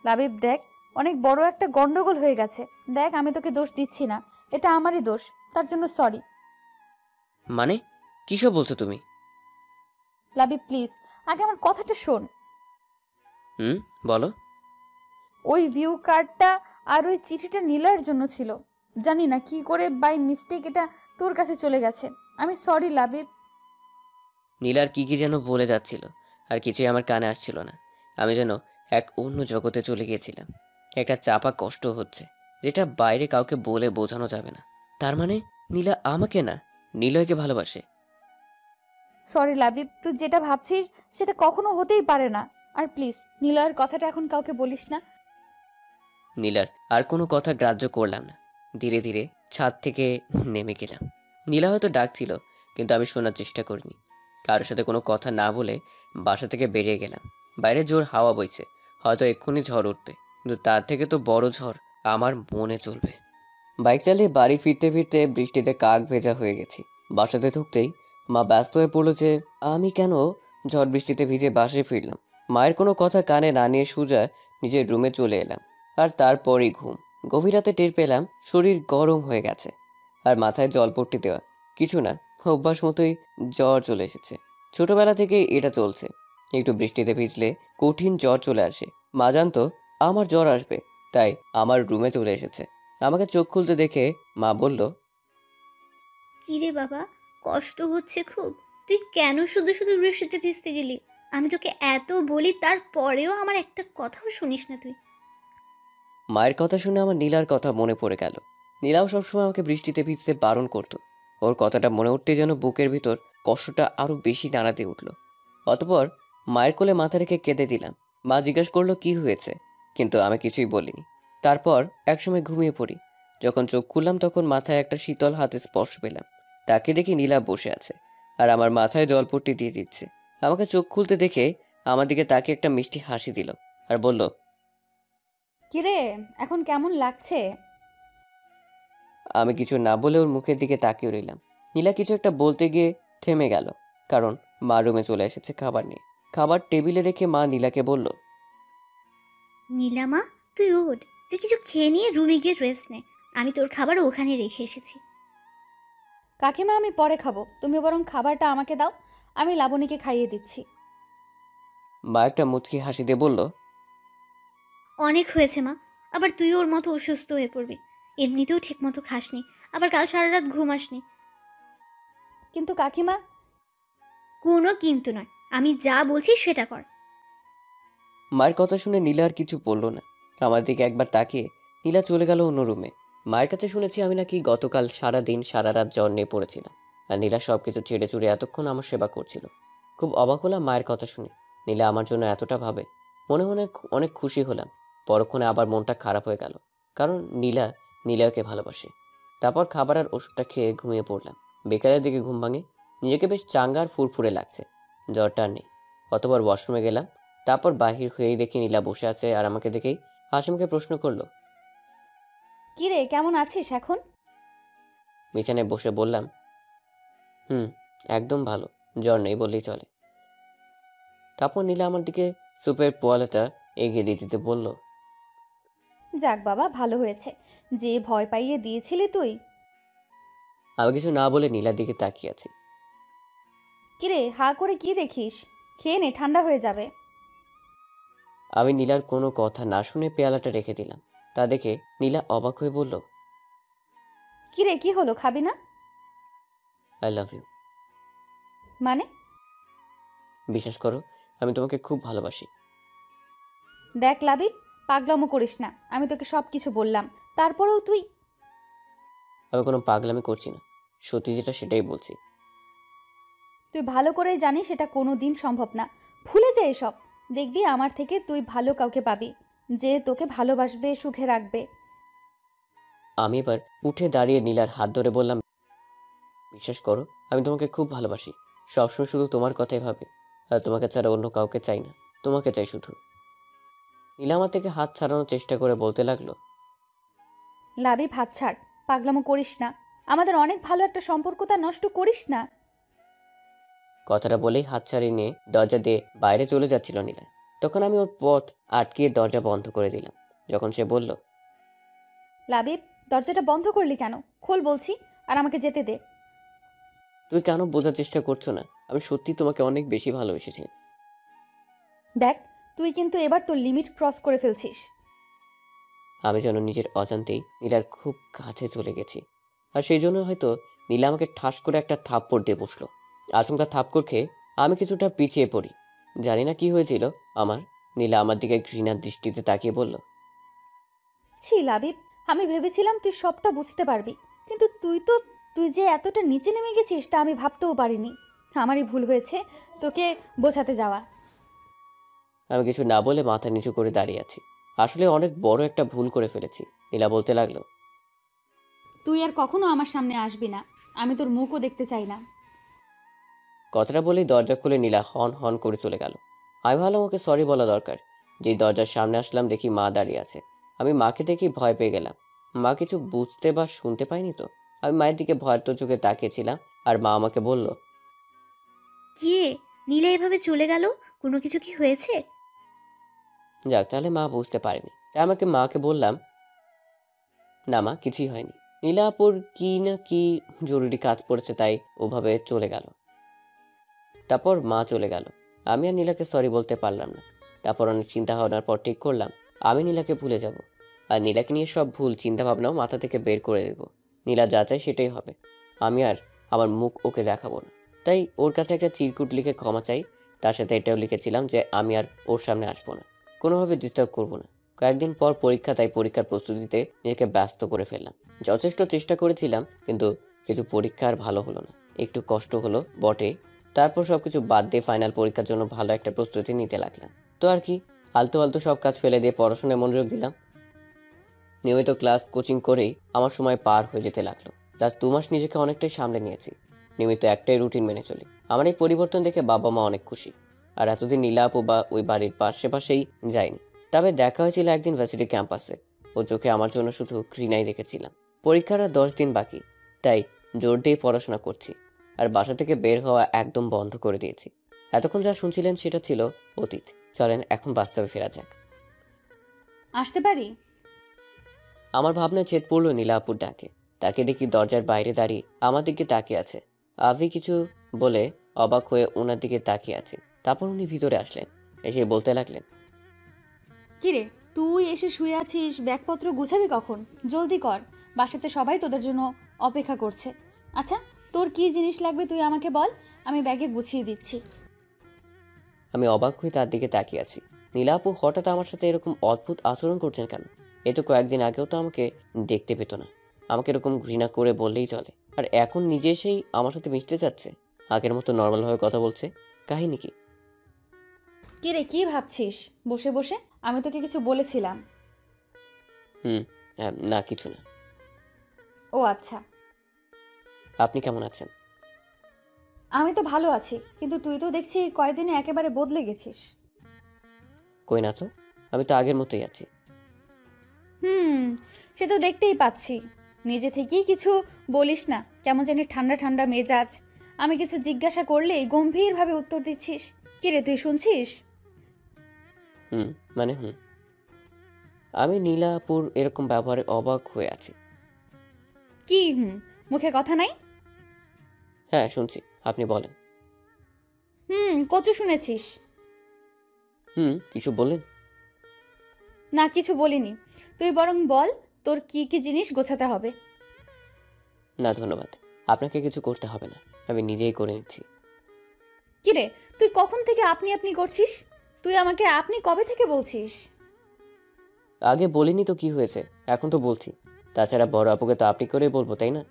[SPEAKER 2] লাবিব দেখ, অনেক বড় একটা গন্ডগোল হয়ে গেছে। দেখ, আমি তোকে দোষ দিচ্ছি না, এটা আমারই দোষ, তার জন্য সরি।
[SPEAKER 1] মানে কী সব বলছো তুমি?
[SPEAKER 2] লাবিব প্লিজ, আগে আমার কথাটা শোন।
[SPEAKER 1] বলো।
[SPEAKER 2] ওই ভিউ কার্ডটা আর ওই চিঠিটা নীলার জন্য ছিল। জানি না কি করে বাই মিস্টেক এটা তোর কাছে চলে গেছে। আমি সরি লাবিব।
[SPEAKER 1] নীলার কি যেন বলে যাচ্ছিল, আর কিছুই আমার কানে আসছিল না। আমি যেন এক অন্য জগতে চলে গিয়েছিলাম। একটা চাপা কষ্ট হচ্ছে, যেটা বাইরে কাউকে বলে বোঝানো যাবে না। তার মানে নীলা আমাকে না, নিলয়কে ভালোবাসে।
[SPEAKER 2] সরি লাবিব, তুই যেটা ভাবছিস সেটা কখনো হতেই পারে না। আর প্লিজ নীলার কথাটা এখন কাউকে বলিস না।
[SPEAKER 1] নীলার আর কোনো কথা গ্রাহ্য করলাম না, ধীরে ধীরে ছাদ থেকে নেমে গেলাম। নীলা হয়তো ডাকছিল, কিন্তু আমি শোনার চেষ্টা করিনি। কারোর সাথে কোনো কথা না বলে বাসা থেকে বেরিয়ে গেলাম। বাইরে জোর হাওয়া বইছে, হয়তো এক্ষুনি ঝড় উঠবে, কিন্তু তার থেকে তো বড় ঝড় আমার মনে চলবে। বাইক চালিয়ে বাড়ি ফিরতে ফিরতে বৃষ্টিতে কাক ভেজা হয়ে গেছি। বাসাতে ঢুকতেই মা ব্যস্ত হয়ে পড়লো যে আমি কেন ঝড় বৃষ্টিতে ভিজে বাসায় ফিরলাম। মায়ের কোনো কথা কানে না নিয়ে সোজা নিজের রুমে চলে এলাম, আর তারপরই ঘুম। গভীর রাতে টের পেলাম শরীর গরম হয়ে গেছে, আর মাথায় জলপট্টি দেওয়া। কিছু না, অভ্যাস মতোই জ্বর চলে এসেছে। ছোটবেলা থেকেই এটা চলছে, একটু বৃষ্টিতে ভিজলে কঠিন জ্বর চলে আসে। মা জানতো আমার জ্বর আসবে, তাই আমার রুমে চলে এসেছে। আমাকে চোখ খুলতে দেখে মা বলল,
[SPEAKER 3] কিরে বাবা, কষ্ট হচ্ছে খুব? তুই কেন শুধু শুধু বৃষ্টিতে ভিজতে গেলি? আমি তোকে এত বলি, তারপরেও আমার একটা কথাও শুনিস না তুই।
[SPEAKER 1] মায়ের কথা শুনে আমার নীলার কথা মনে পড়ে গেল। নীলাও সবসময় আমাকে বৃষ্টিতে ভিজতে বারণ করতো। ওর কথাটা মনে উঠতে যেন বুকের ভিতর কষ্টটা আরো বেশি নাড়াতে উঠল। অতঃপর মায়ের কোলে মাথা রেখে কেঁদে দিলাম। মা জিজ্ঞাসা করলো কি হয়েছে, কিন্তু আমি কিছুই বলিনি। তারপর একসময় ঘুমিয়ে পড়ি। যখন চোখ খুললাম তখন মাথায় একটা শীতল হাতে স্পর্শ পেলাম। তাকে দেখি নীলা বসে আছে আর আমার মাথায় জলপট্টি দিয়ে দিচ্ছে। আমাকে চোখ খুলতে দেখে আমার দিকে তাকে একটা মিষ্টি হাসি দিল আর বলল,
[SPEAKER 2] কিরে, এখন কেমন লাগছে?
[SPEAKER 1] আমি কিছু না বলে ওর মুখের দিকে তাকিয়ে রইলাম। নীলা কিছু একটা বলতে গিয়ে থেমে গেল, কারণ মা রুমে চলে এসেছে খাবার নিয়ে। খাবার টেবিলে রেখে মা নীলাকে বলল,
[SPEAKER 3] নীলামা, তুই ওঠ, তুই কিছু খেয়ে নিয়ে রুমে গিয়ে রেস্ট নে। আমি তোর খাবার ওখানে রেখে এসেছি।
[SPEAKER 2] কাকিমা, আমি পরে খাবো, তুমি বরং খাবারটা আমাকে দাও, আমি লাবণীকে খাইয়ে দিচ্ছি।
[SPEAKER 1] মা একটা মুচকি হাসি দিয়ে বলল,
[SPEAKER 3] অনেক হয়েছে মা, আবার তুই ওর মতো অসুস্থ হয়ে পড়বি। এমনিতেও ঠিক মতো খাসনি, আবার কাল সারা রাত ঘুমাসনি।
[SPEAKER 2] কিন্তু কাকিমা।
[SPEAKER 3] কোনো কিন্তু নয়, আমি যা বলছি সেটা কর।
[SPEAKER 1] মায়ের কথা শুনে নীলা আর কিছু বলল না। আমার দিকে একবার তাকিয়ে নীলা চলে গেল অন্য রুমে। মায়ের কাছে শুনেছি আমি নাকি গতকাল সারা দিন সারা রাত জ্বর নিয়ে পড়েছিলাম, আর নীলা সবকিছু ছেড়ে চুড়ে এতক্ষণ আমার সেবা করছিল। খুব অবাক হলাম মায়ের কথা শুনে। নীলা আমার জন্য এতটা ভাবে, মনে মনে অনেক খুশি হলাম। পরক্ষণে আবার মনটা খারাপ হয়ে গেল, কারণ নীলাকে ভালোবাসে। তারপর খাবার আর ওষুধটা খেয়ে ঘুমিয়ে পড়লাম। বিকালের দিকে ঘুম ভাঙে, নিজেকে বেশ চাঙ্গা আর ফুরফুরে লাগছে, জ্বরটা আর নেই। অতবার ওয়াশরুমে গেলাম। তারপর বাহির হয়েই দেখি নীলা বসে আছে আর আমাকে দেখেই হাসিমুখে প্রশ্ন করলো,
[SPEAKER 2] কিরে, কেমন আছিস এখন?
[SPEAKER 1] বিছানায় বসে বললাম, একদম ভালো, জ্বর নেই বললেই চলে। তারপর নীলা আমার দিকে সুপের পোয়ালাটা এগিয়ে দিতে বলল,
[SPEAKER 2] যাক বাবা, ভালো হয়েছে। যে ভয় পাইয়ে দিয়েছিলি তুই।
[SPEAKER 1] আমি কিছু না বলে নীলার দিকে তাকিয়ে আছি।
[SPEAKER 2] কিরে, হা করে কি দেখিস? খেয়ে নে, ঠান্ডা হয়ে যাবে।
[SPEAKER 1] আমি নীলার কোনো কথা না শুনে পেয়ালাটা রেখে দিলাম। তা দেখে নীলা অবাক হয়ে বলল,
[SPEAKER 2] কিরে, কি হলো, খাবি না?
[SPEAKER 1] I love you.
[SPEAKER 2] মানে?
[SPEAKER 1] বিশ্বাস করো, আমি তোমাকে খুব ভালোবাসি।
[SPEAKER 2] দেখ লাবিব, পাগলামো করিস না। আমি তোকে সব কিছু বললাম, তারপরেও তুই।
[SPEAKER 1] আমি কোনো পাগলামি করছি না, সত্যি যেটা সেটাই বলছি।
[SPEAKER 2] তুই ভালো করেই জানিস এটা কোনো দিন সম্ভব না। ভুলে যা এসব। দেখবি আমার থেকে তুই ভালো কাউকে পাবি, যে তোকে ভালোবাসবে, সুখে রাখবে।
[SPEAKER 1] আমি এবার উঠে দাঁড়িয়ে নীলার হাত ধরে বললাম, বিশ্বাস করো, আমি তোমাকে খুব ভালোবাসি। সবসময় শুধু তোমার কথাই ভাবি, আর তোমাকে ছাড়া অন্য কাউকে চাই না, তোমাকে চাই শুধু। নীলা আমার থেকে হাত ছাড়ানোর চেষ্টা করে বলতে লাগলো,
[SPEAKER 2] লাবিব, হাত ছাড়, পাগলামো করিস না। আমাদের অনেক ভালো একটা সম্পর্ক, তা নষ্ট করিস না।
[SPEAKER 1] কথাটা বলেই হাত ছাড়িয়ে নিয়ে দরজা দিয়ে বাইরে চলে যাচ্ছিল নীলা। তখন আমি ওর পথ আটকিয়ে দরজা বন্ধ করে দিলাম। যখন সে বলল,
[SPEAKER 2] লাবিব, দরজাটা বন্ধ করলি কেন? খোল বলছি, আর আমাকে যেতে দে।
[SPEAKER 1] তুই কেন বোঝার চেষ্টা করছো না? আমি সত্যি তোমাকে অনেক বেশি ভালোবেসেছি।
[SPEAKER 2] দেখ, তুই কিন্তু এবার তোর লিমিট ক্রস করে ফেলছিস।
[SPEAKER 1] আমি যেন নিজের অজান্তেই নীলার খুব কাছে চলে গেছি, আর সেই জন্য হয়তো নীলা আমাকে ঠাস করে একটা থাপ্পড় দিয়ে বসলো। আচমকা থাপ্পড় খেয়ে আমি কিছুটা পিছিয়ে পড়ি। জানি না কি হয়েছিল আমার। নীলা আমার দিকে ঘৃণার দৃষ্টিতে তাকিয়ে বলল,
[SPEAKER 2] ছি লাবিব, আমি ভেবেছিলাম তুই সবটা বুঝতে পারবি, কিন্তু তুই যে এতটা নিচে নেমে গেছিস তা আমি ভাবতেও পারিনি। আমারই ভুল হয়েছে তোকে বোঝাতে যাওয়া।
[SPEAKER 1] আমি কিছু না বলে মাথা নিচু করে দাঁড়িয়ে আছি। আসলে অনেক বড় একটা ভুল করে ফেলেছি। নীলা বলতে লাগলো,
[SPEAKER 2] তুই আর কখনো আমার সামনে আসবি না, আমি তোর মুখও দেখতে চাই না।
[SPEAKER 1] কথাটা বলেই দরজা খুলে নীলা হন হন করে চলে গেল। আমি ভাবলাম ওকে সরি বলা দরকার। যেই দরজার সামনে আসলাম দেখি মা দাঁড়িয়ে আছে। আমি মাকে দেখি ভয় পেয়ে গেলাম। মা কিছু বুঝতে বা শুনতে পাইনি তো। আমি মায়ের দিকে ভয়ার্ত চোখে তাকিয়েছিলাম, আর মা আমাকে বলল,
[SPEAKER 3] কে? নীলা এভাবে চলে গেল? কোনো কিছু কি হয়েছে?
[SPEAKER 1] যাক, তাহলে মা বুঝতে পারেনি। তাই আমাকে মাকে বললাম, না মা, কিছুই হয়নি। নীলাপুর কি না কি জরুরি কাজ পড়েছে, তাই ওভাবে চলে গেল। তারপর মা চলে গেল। আমি আর নীলাকে সরি বলতে পারলাম না। তারপর অনেক চিন্তা ভাবনার পর ঠিক করলাম আমি নীলাকে ভুলে যাব, আর নীলাকে নিয়ে সব ভুল চিন্তা ভাবনাও মাথা থেকে বের করে দেব। নীলা যা চায় সেটাই হবে। আমি আর আমার মুখ ওকে দেখাবো না। তাই ওর কাছে একটা চিরকুট লিখে ক্ষমা চাই। তার সাথে এটাও লিখেছিলাম যে আমি আর ওর সামনে আসবো না, কোনোভাবে ডিস্টার্ব করবো না। কয়েকদিন পর পরীক্ষা, তাই পরীক্ষার প্রস্তুতিতে নিজেকে ব্যস্ত করে ফেললাম। যথেষ্ট চেষ্টা করেছিলাম, কিন্তু কিছু পরীক্ষা আর ভালো হলো না। একটু কষ্ট হলো বটে, তারপর সবকিছু বাদ দিয়ে ফাইনাল পরীক্ষার জন্য ভালো একটা প্রস্তুতি নিতে লাগলাম। তো আর কি, আলতু আলতু সব কাজ ফেলে দিয়ে পড়াশোনায় মনোযোগ দিলাম। নিয়মিত ক্লাস কোচিং করেই আমার সময় পার হয়ে যেতে লাগলো। লাস্ট 2 মাস নিজেকে অনেকটাই সামলে নিয়েছি। নিয়মিত একটাই রুটিন মেনে চলি। আমার এই পরিবর্তন দেখে বাবা মা অনেক খুশি। আর এতদিন নীলা আপু বা ওই বাড়ির পাশেই যায়নি। তবে দেখা হয়েছিল একদিন ভার্সিটি ক্যাম্পাসে। ও চোখে আমার জন্য শুধু ঘৃণাই রেখেছিলাম। পরীক্ষার আর 10 দিন বাকি, তাই জোর দিয়ে পড়াশোনা করছি। আর বাসা থেকে বের হওয়া একদম বন্ধ করে দিয়েছি। এতক্ষণ যা শুনছিলেন সেটা ছিল অতীত। চলেন এখন বাস্তবে ফেরা যাক।
[SPEAKER 2] আসতে পারি?
[SPEAKER 1] আমার ভাবনায় ছেদ পড়লো নীলা আপুর ডাকে। তাকে দেখি দরজার বাইরে দাঁড়িয়ে আমার দিকে তাকিয়ে আছে। আভি কিছু বলে অবাক হয়ে ওনার দিকে তাকিয়ে আছে। তারপর উনি ভিতরে আসলেন, এসে বলতে লাগলেন,
[SPEAKER 2] কিরে, তুই এসে শুয়ে আছিস? ব্যাগপত্র গুছাবি কখন? জলদি কর, বাসাতে সবাই তোদের জন্য অপেক্ষা করছে। আচ্ছা, তোর কি জিনিস লাগবে তুই আমাকে বল, আমি ব্যাগে গুছিয়ে দিচ্ছি।
[SPEAKER 1] আমি অবাক হয়ে তার দিকে তাকিয়ে আছি। নীলা আপু হঠাৎ আমার সাথে এরকম অদ্ভুত আচরণ করছেন কেন? এ তো কয়েকদিন আগেও তো আমাকে দেখতে পেত না। আমাকে এরকম ঘৃণা করে বললেই চলে, আর এখন নিজে এসেই আমার সাথে মিশতে চাচ্ছে। আগের মতো নর্মালভাবে কথা বলছে। কাহিনী কি?
[SPEAKER 2] কিরে, কি ভাবছিস বসে বসে? আমি তোকে কিছু বলেছিলাম?
[SPEAKER 1] না, কিছু না।
[SPEAKER 2] ও আচ্ছা।
[SPEAKER 1] আপনি কেমন আছেন?
[SPEAKER 2] আমি তো ভালো আছি, কিন্তু তুই তো দেখছি কয়েকদিনে একেবারে বদলে গেছিস।
[SPEAKER 1] কই না তো, আমি তো আগের মতোই আছি।
[SPEAKER 2] সে তো দেখতেই পাচ্ছি। নিজে থেকেই কিছু বলিস না, কেমন জানি ঠান্ডা ঠান্ডা মেজাজ। আমি কিছু জিজ্ঞাসা করলেই গম্ভীরভাবে উত্তর দিচ্ছিস। কিরে, তুই শুনছিস?
[SPEAKER 1] মানে আমি নীলা আপুর এরকম ব্যবহারে অবাক হয়ে আছি।
[SPEAKER 2] কি মুখে কথা নাই?
[SPEAKER 1] হ্যাঁ শুনছি, আপনি বলেন।
[SPEAKER 2] কচু শুনেছিস?
[SPEAKER 1] কিছু বললেন?
[SPEAKER 2] না, কিছু বলিনি। তুই বরং বল, তোর কি কি জিনিস গোছাতে হবে।
[SPEAKER 1] না ধন্যবাদ, আপনাকে কিছু করতে হবে না, আমি নিজেই করে নিচ্ছি।
[SPEAKER 2] কিরে, তুই কখন থেকে আপনি আপনি করছিস? তুই আমাকে আপনি কবে থেকে বলছিস?
[SPEAKER 1] আগে বলিনি তো কি হয়েছে, এখন তো বলছি। তাছাড়া বড় আপুকে তো আপনি করেই বলবো, তাই না?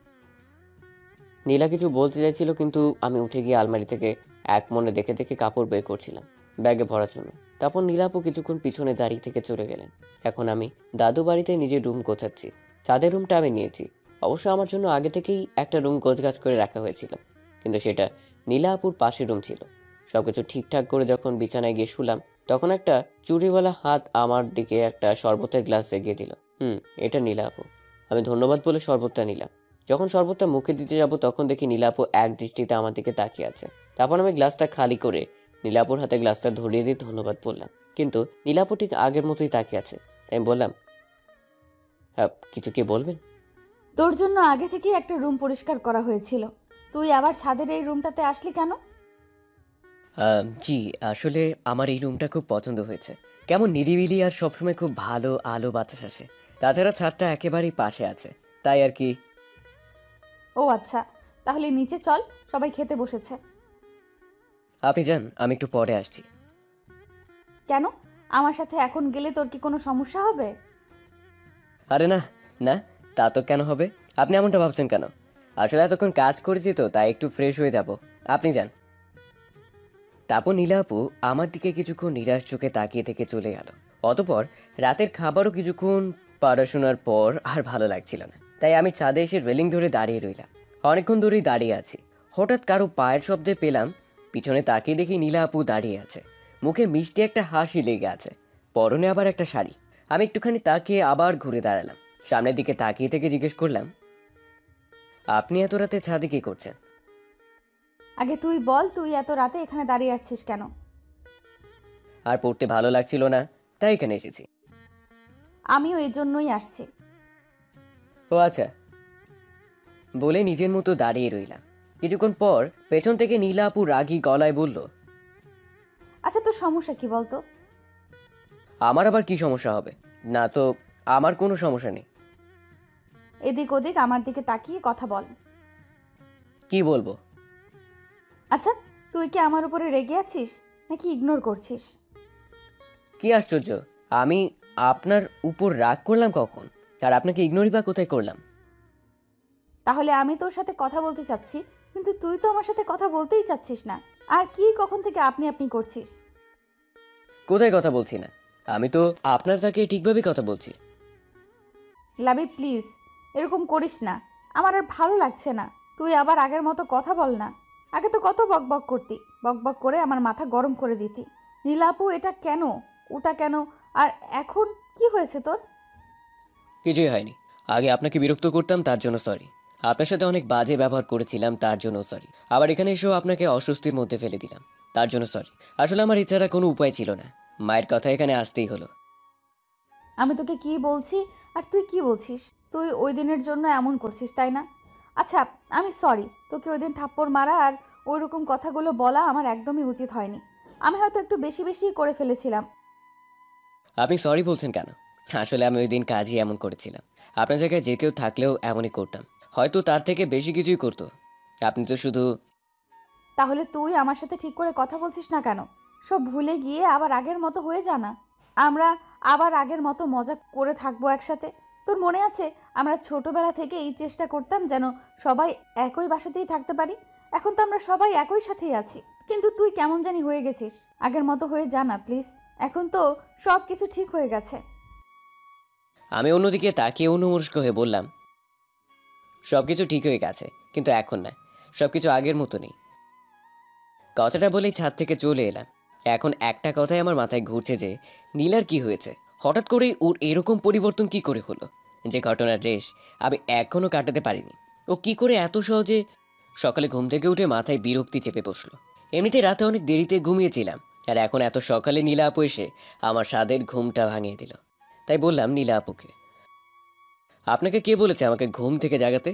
[SPEAKER 1] নীলা কিছু বলতে চাইছিল, কিন্তু আমি উঠে গিয়ে আলমারি থেকে এক মনে দেখে দেখে কাপড় বের করছিলাম ব্যাগে ভরার জন্য। তারপর নীলা আপু কিছুক্ষণ পিছনে দাঁড়িয়ে থেকে চলে গেলেন। এখন আমি দাদু বাড়িতে নিজের রুম গোছাচ্ছি। চাঁদের রুমটা আমি নিয়েছি। অবশ্য আমার জন্য আগে থেকেই একটা রুম গোছগাছ করে রাখা হয়েছিল, কিন্তু সেটা নীলা আপুর পাশের রুম ছিল। সবকিছু ঠিকঠাক করে যখন বিছানায় গিয়ে শুলাম, তখন একটা চুড়িওয়ালা হাত আমার দিকে একটা শরবতের গ্লাস এগিয়ে দিল। এটা নীলা আপু। আমি ধন্যবাদ বলে শরবতটা নিলাম। যখন শরবতটা মুখে দিতে যাব, তখন দেখি নীলা আপু এক দৃষ্টিতে আমার দিকে তাকিয়ে আছে। তারপর আমি গ্লাসটা খালি করে নীলা আপুর হাতে গ্লাসটা ধরিয়ে দিয়ে ধন্যবাদ বললাম, কিন্তু নীলা আপু ঠিক আগের মতোই তাকিয়ে আছে। তাই আমি বললাম, হ্যাঁ কিছু কি বলবেন?
[SPEAKER 2] তোর জন্য আগে থেকেই একটা রুম পরিষ্কার করা হয়েছিল, তুই আবার ছাদের এই রুমটাতে আসলি কেন?
[SPEAKER 1] জি, আসলে আমার এই রুমটা খুব পছন্দ হয়েছে। কেমন নিরিবিলি, আর সবসময় খুব ভালো আলো বাতাস আসে। তাছাড়া ছাদটা একেবারেই পাশে আছে, তাই আর কি।
[SPEAKER 2] ও আচ্ছা, তাহলে নিচে চল, সবাই খেতে বসেছে।
[SPEAKER 1] আপনি যান, আমি একটু পরে আসছি।
[SPEAKER 2] কেন? আমার সাথে এখন গেলে তোর কি কোনো সমস্যা হবে?
[SPEAKER 1] আরে না না, তা তো কেন হবে? আপনি এমনটা ভাবছেন কেন? আসলে এতক্ষণ কাজ করেছি তো, তাই একটু ফ্রেশ হয়ে যাব। আপনি যান। তারপর নীলা আপু আমার দিকে কিছুক্ষণ নিরাশ চোখে তাকিয়ে থেকে চলে গেল। অতপর রাতের খাবারও কিছুক্ষণ পড়াশোনার পর আর ভালো লাগছিল না, তাই আমি ছাদে এসে রেলিং ধরে দাঁড়িয়ে রইলাম। অনেকক্ষণ ধরেই দাঁড়িয়ে আছি। হঠাৎ কারো পায়ের শব্দে পেলাম, পিছনে তাকিয়ে দেখি নীলা আপু দাঁড়িয়ে আছে। মুখে মিষ্টি একটা হাসি লেগে আছে, পরনে আবার একটা শাড়ি। আমি একটুখানি তাকিয়ে আবার ঘুরে দাঁড়ালাম। সামনের দিকে তাকিয়ে থেকে জিজ্ঞেস করলাম, আপনি এত রাতে ছাদে কি করছেন?
[SPEAKER 2] আগে তুই বল, তুই এত রাতে এখানে দাঁড়িয়ে আছিস কেন?
[SPEAKER 1] আর পড়তে ভালো লাগছিল না, তাই এখানে এসেছি।
[SPEAKER 2] আমিও এই জন্যই আসছি।
[SPEAKER 1] ও আচ্ছা, বলে নিজের মতো দাঁড়িয়ে রইলাম। কিছুক্ষণ পর পেছন থেকে নীলা আপু রাগী গলায় বলল,
[SPEAKER 2] আচ্ছা, তোর সমস্যা কি বলতো?
[SPEAKER 1] আমার আবার কি সমস্যা হবে? না তো, আমার কোনো সমস্যা নেই।
[SPEAKER 2] এদিক ওদিক আমার দিকে তাকিয়ে কথা বল।
[SPEAKER 1] কি বলবো?
[SPEAKER 2] আচ্ছা, তুই কি আমার উপরে রেগে আছিস নাকি ইগনোর করছিস?
[SPEAKER 1] কি আশ্চর্য, আমি আপনার উপর রাগ করলাম কখন? আর আপনাকে ইগনোরই বা কোথায় করলাম?
[SPEAKER 2] তাহলে আমি তোর সাথে কথা বলতে চাচ্ছি, কিন্তু তুই তো আমার সাথে কথা বলতেই চাচ্ছিস না। আর কি কখন থেকে আপনি আপনি করছিস?
[SPEAKER 1] কোথায় কথা বলছি না? আমি তো আপনার তাকে ঠিকভাবে কথা বলছি।
[SPEAKER 2] লাবি প্লিজ এরকম করিস না, আমার আর ভালো লাগছে না। তুই আবার আগের মতো কথা বল না। আগে তো কত বকবক করতি, বকবক করে আমার মাথা গরম করে দিতি। নীলাপু এটা কেন, ওটা কেন, আর এখন কি হয়েছে তোর?
[SPEAKER 1] কিছুই হয়নি। আগে আপনাকে বিরক্ত করতাম, তার জন্য সরি। আপনার সাথে অনেক বাজে ব্যবহার করেছিলাম, তার জন্য সরি। আবার এখানে এসেও আপনাকে অস্বস্তির মধ্যে ফেলে দিলাম, তার জন্য সরি। আসলে আমার এছাড়া কোনো উপায় ছিল না, মায়ের কথা এখানে আসতেই হলো।
[SPEAKER 2] আমি তোকে কি বলছি আর তুই কি বলছিস? তুই ওই দিনের জন্য এমন করছিস তাই না? আচ্ছা, আমি সরি। তোকে ওই দিন থাপ্পড় মারা আর ওই রকম কথাগুলো বলা আমার একদমই উচিত হয়নি। আমি হয়তো একটু বেশি বেশি করে ফেলেছিলাম।
[SPEAKER 1] আপনি সরি বলছেন কেন? আসলে আমি ওই দিন কাজই এমন করেছিলাম। আপনার জায়গায় যে কেউ থাকলেও এমনই করতাম, হয়তো তার থেকে বেশি কিছুই করতো। আপনি তো শুধু...
[SPEAKER 2] তাহলে তুই আমার সাথে ঠিক করে কথা বলছিস না কেন? সব ভুলে গিয়ে আবার আগের মতো হয়ে জানা। আমরা আবার আগের মতো মজা করে থাকবো একসাথে। তোর মনে আছে আমরা ছোটবেলা থেকে এই চেষ্টা করতাম যেন সবাই একই বাসাতেই থাকতে পারি? এখন তো আমরা সবাই একই সাথেই আছি, কিন্তু তুই কেমন জানি হয়ে গেছিস। আগের মতো হয়ে জানা প্লিজ। এখন তো সব কিছু ঠিক হয়ে গেছে।
[SPEAKER 1] আমি অন্যদিকে তাকিয়ে অন্যমনস্ক হয়ে বললাম, সব কিছু ঠিক হয়ে গেছে, কিন্তু এখন না, সব কিছু আগের মতো নেই। কথাটা বলেই ছাদ থেকে চলে এলাম। এখন একটা কথাই আমার মাথায় ঘুরছে যে নীলার কি হয়েছে, হঠাৎ করেই ওর এরকম পরিবর্তন কি করে হলো? যে ঘটনার রেশ আমি এখনো কাটাতে পারিনি। ও কি করে এত সহজে... সকালে ঘুম থেকে উঠে মাথায় বিরক্তি চেপে বসলো। এমনিতে রাতে অনেক দেরিতে ঘুমিয়েছিলাম, আর এখন এত সকালে নীলা আপু এসে আমার স্বাদের ঘুমটা ভাঙিয়ে দিল। তাই বললাম নীলা আপুকে, আপনাকে কে বলেছে আমাকে ঘুম থেকে জাগাতে?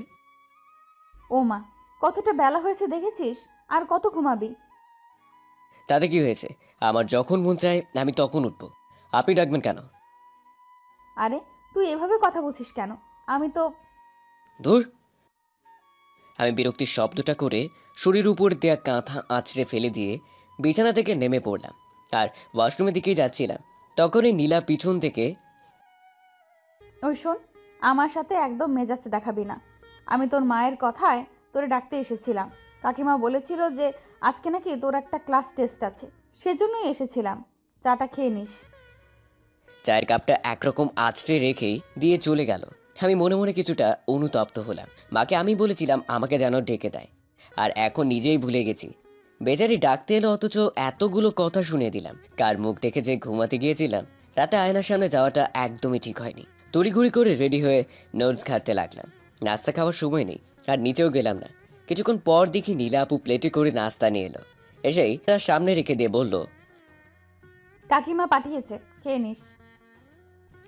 [SPEAKER 2] ও মা, কতটা বেলা হয়েছে দেখেছিস? আর কত ঘুমাবি?
[SPEAKER 1] তাতে কি হয়েছে? আমার যখন মন চায় আমি তখন উঠবো। আপনি ডাকবেন কেন?
[SPEAKER 2] আরে তুই এভাবে কথা বলছিস কেন? আমি তো...
[SPEAKER 1] ধুর! আমি বিরক্তির শব্দটা করে শরীর উপর দেয়া কাঁথা আঁচড়ে ফেলে দিয়ে বিছানা থেকে নেমে পড়লাম, আর ওয়াশরুমের দিকেই যাচ্ছিলাম। তখনই নীলা পিছন থেকে...
[SPEAKER 2] ওই শোন, আমার সাথে একদম মেজাজ দেখাবি না। আমি তোর মায়ের কথায় তোরে ডাকতে এসেছিলাম। কাকিমা বলেছিল যে আজকে নাকি তোর একটা ক্লাস টেস্ট আছে, সেজন্যই এসেছিলাম। চাটা খেয়ে নিস।
[SPEAKER 1] চায়ের কাপটা একরকম আঁচড়ে রেখেই দিয়ে চলে গেল। আমি মনে মনে কিছুটা অনুতপ্ত হলাম। মাকে আমি বলেছিলাম আমাকে যেন ডেকে দেয়, আর এখন নিজেই ভুলে গেছি। বেচারি ডাকতে এলো, অথচ এতগুলো কথা শুনিয়ে দিলাম। কার মুখ দেখে যে ঘুমাতে গিয়েছিলাম। রাতে আয়নার সামনে যাওয়াটা একদমই ঠিক হয়নি। তড়িঘড়ি করে রেডি হয়ে নোটস ঘাঁটতে লাগলাম। নাস্তা খাওয়ার সময় নেই, আর নিচেও গেলাম না। কিছুক্ষণ পর দেখি নীলা আপু প্লেটে করে নাস্তা নিয়ে এলো। এসেই তার সামনে রেখে দিয়ে বলল,
[SPEAKER 2] কাকিমা পাঠিয়েছে, খেয়ে নিস।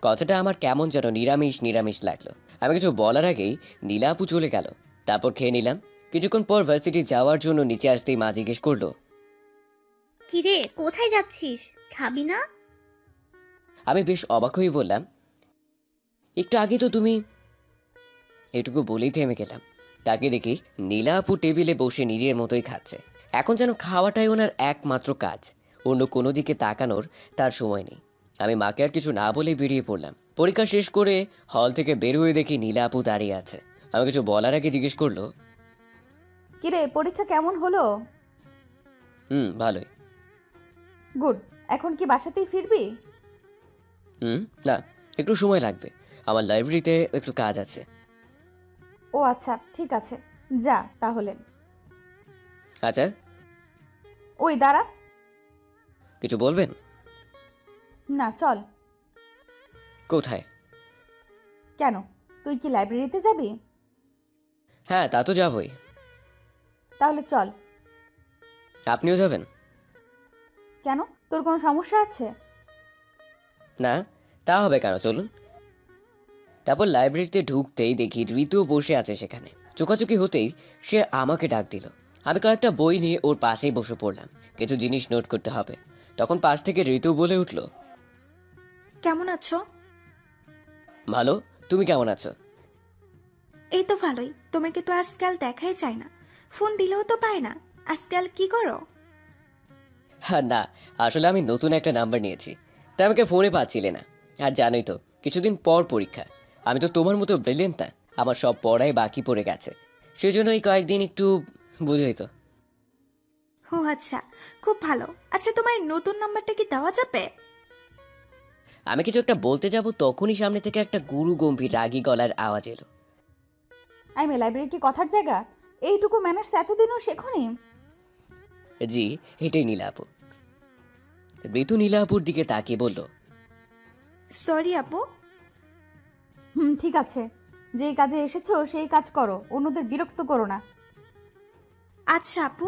[SPEAKER 1] কথাটা আমার কেমন যেন নিরামিষ নিরামিষ লাগলো। আমি কিছু বলার আগেই নীলা আপু চলে গেল। তারপর খেয়ে নিলাম। কিছুক্ষণ পর ভার্সিটি যাওয়ার জন্য নিচে আসতেই মা জিজ্ঞেস করলো,
[SPEAKER 3] কিরে কোথায় যাচ্ছিস? খাবি না?
[SPEAKER 1] আমি বেশ অবাক হয়ে বললাম, একটু আগে তো তুমি... এটুকু বলেই থেমে গেলাম। তাকে দেখি নীলা আপু টেবিলে বসে নিজের মতোই খাচ্ছে। এখন যেন খাওয়াটাই ওনার একমাত্র কাজ, অন্য কোনো দিকে তাকানোর তার সময় নেই। আমি মাকে আর কিছু না বলে বেরিয়ে পড়লাম। পরীক্ষা শেষ করে হল থেকে বের হয়ে দেখি নীলা আপু দাঁড়িয়ে আছে। আমি কিছু বলার আগে জিজ্ঞেস করলো,
[SPEAKER 2] কিরে পরীক্ষা কেমন হলো?
[SPEAKER 1] ভালোই।
[SPEAKER 2] গুড। এখন কি বাসাতেই ফিরবি?
[SPEAKER 1] না, একটু সময় লাগবে। আমার লাইব্রেরিতে একটু কাজ আছে।
[SPEAKER 2] ও আচ্ছা, ঠিক আছে, যা তাহলে।
[SPEAKER 1] আচ্ছা,
[SPEAKER 2] ওই দাঁড়া।
[SPEAKER 1] কিছু বলবেন?
[SPEAKER 2] না, চল।
[SPEAKER 1] কোথায়?
[SPEAKER 2] কেন, তুই কি লাইব্রেরিতে যাবি?
[SPEAKER 1] হ্যাঁ, তা তো যাবই।
[SPEAKER 2] তাহলে চল।
[SPEAKER 1] আপনিও যাবেন?
[SPEAKER 2] কেন, তোর কোনো সমস্যা আছে?
[SPEAKER 1] না, তা হবে কেন, চলুন। তারপর লাইব্রেরিতে ঢুকতেই দেখি ঋতুও বসে আছে সেখানে। চোখাচোখি হতেই সে আমাকে ডাক দিল। আমি কয়েকটা বই নিয়ে ওর পাশেই বসে পড়লাম। কিছু জিনিস নোট করতে হবে। তখন পাশ থেকে ঋতু বলে উঠল,
[SPEAKER 6] কেমন আছো?
[SPEAKER 1] ভালো, তুমি কেমন আছো?
[SPEAKER 6] এই তো ভালোই। তোমাকে তো আজকাল দেখাই যায় না, ফোন দিলেও তো পায় না। আজকাল কি করো?
[SPEAKER 1] হ্যাঁ না, আসলে আমি নতুন একটা নাম্বার নিয়েছি, তাই আমাকে ফোনে পাচ্ছিলে না। আর জানোই তো কিছুদিন পর পরীক্ষা। আমি তো তোমার মতো ব্রিলিয়েন্ট না, আমার সব পড়াই বাকি পড়ে গেছে, সেজন্য এই কয়েকদিন একটু বুঝেই তো।
[SPEAKER 6] ও আচ্ছা, খুব ভালো। আচ্ছা, তোমার নতুন নাম্বারটা কি দেওয়া যাবে?
[SPEAKER 1] আমি কিছু একটা বলতে যাব, তখনই সামনে থেকে একটা গুরু গম্ভীর রাগী গলার আওয়াজ এলো।
[SPEAKER 2] আই মে লাইব্রেরি কি কথার জায়গা? এইটুকু ম্যানার্স এতদিনও শেখনি?
[SPEAKER 1] জি, এটাই নীলা আপু। ঋতু নীলা আপুর দিকে তাকিয়ে বলল,
[SPEAKER 6] সরি আপু।
[SPEAKER 2] ঠিক আছে, যেই কাজে এসেছো সেই কাজ করো, অন্যদের বিরক্ত করো না।
[SPEAKER 6] আচ্ছা আপু।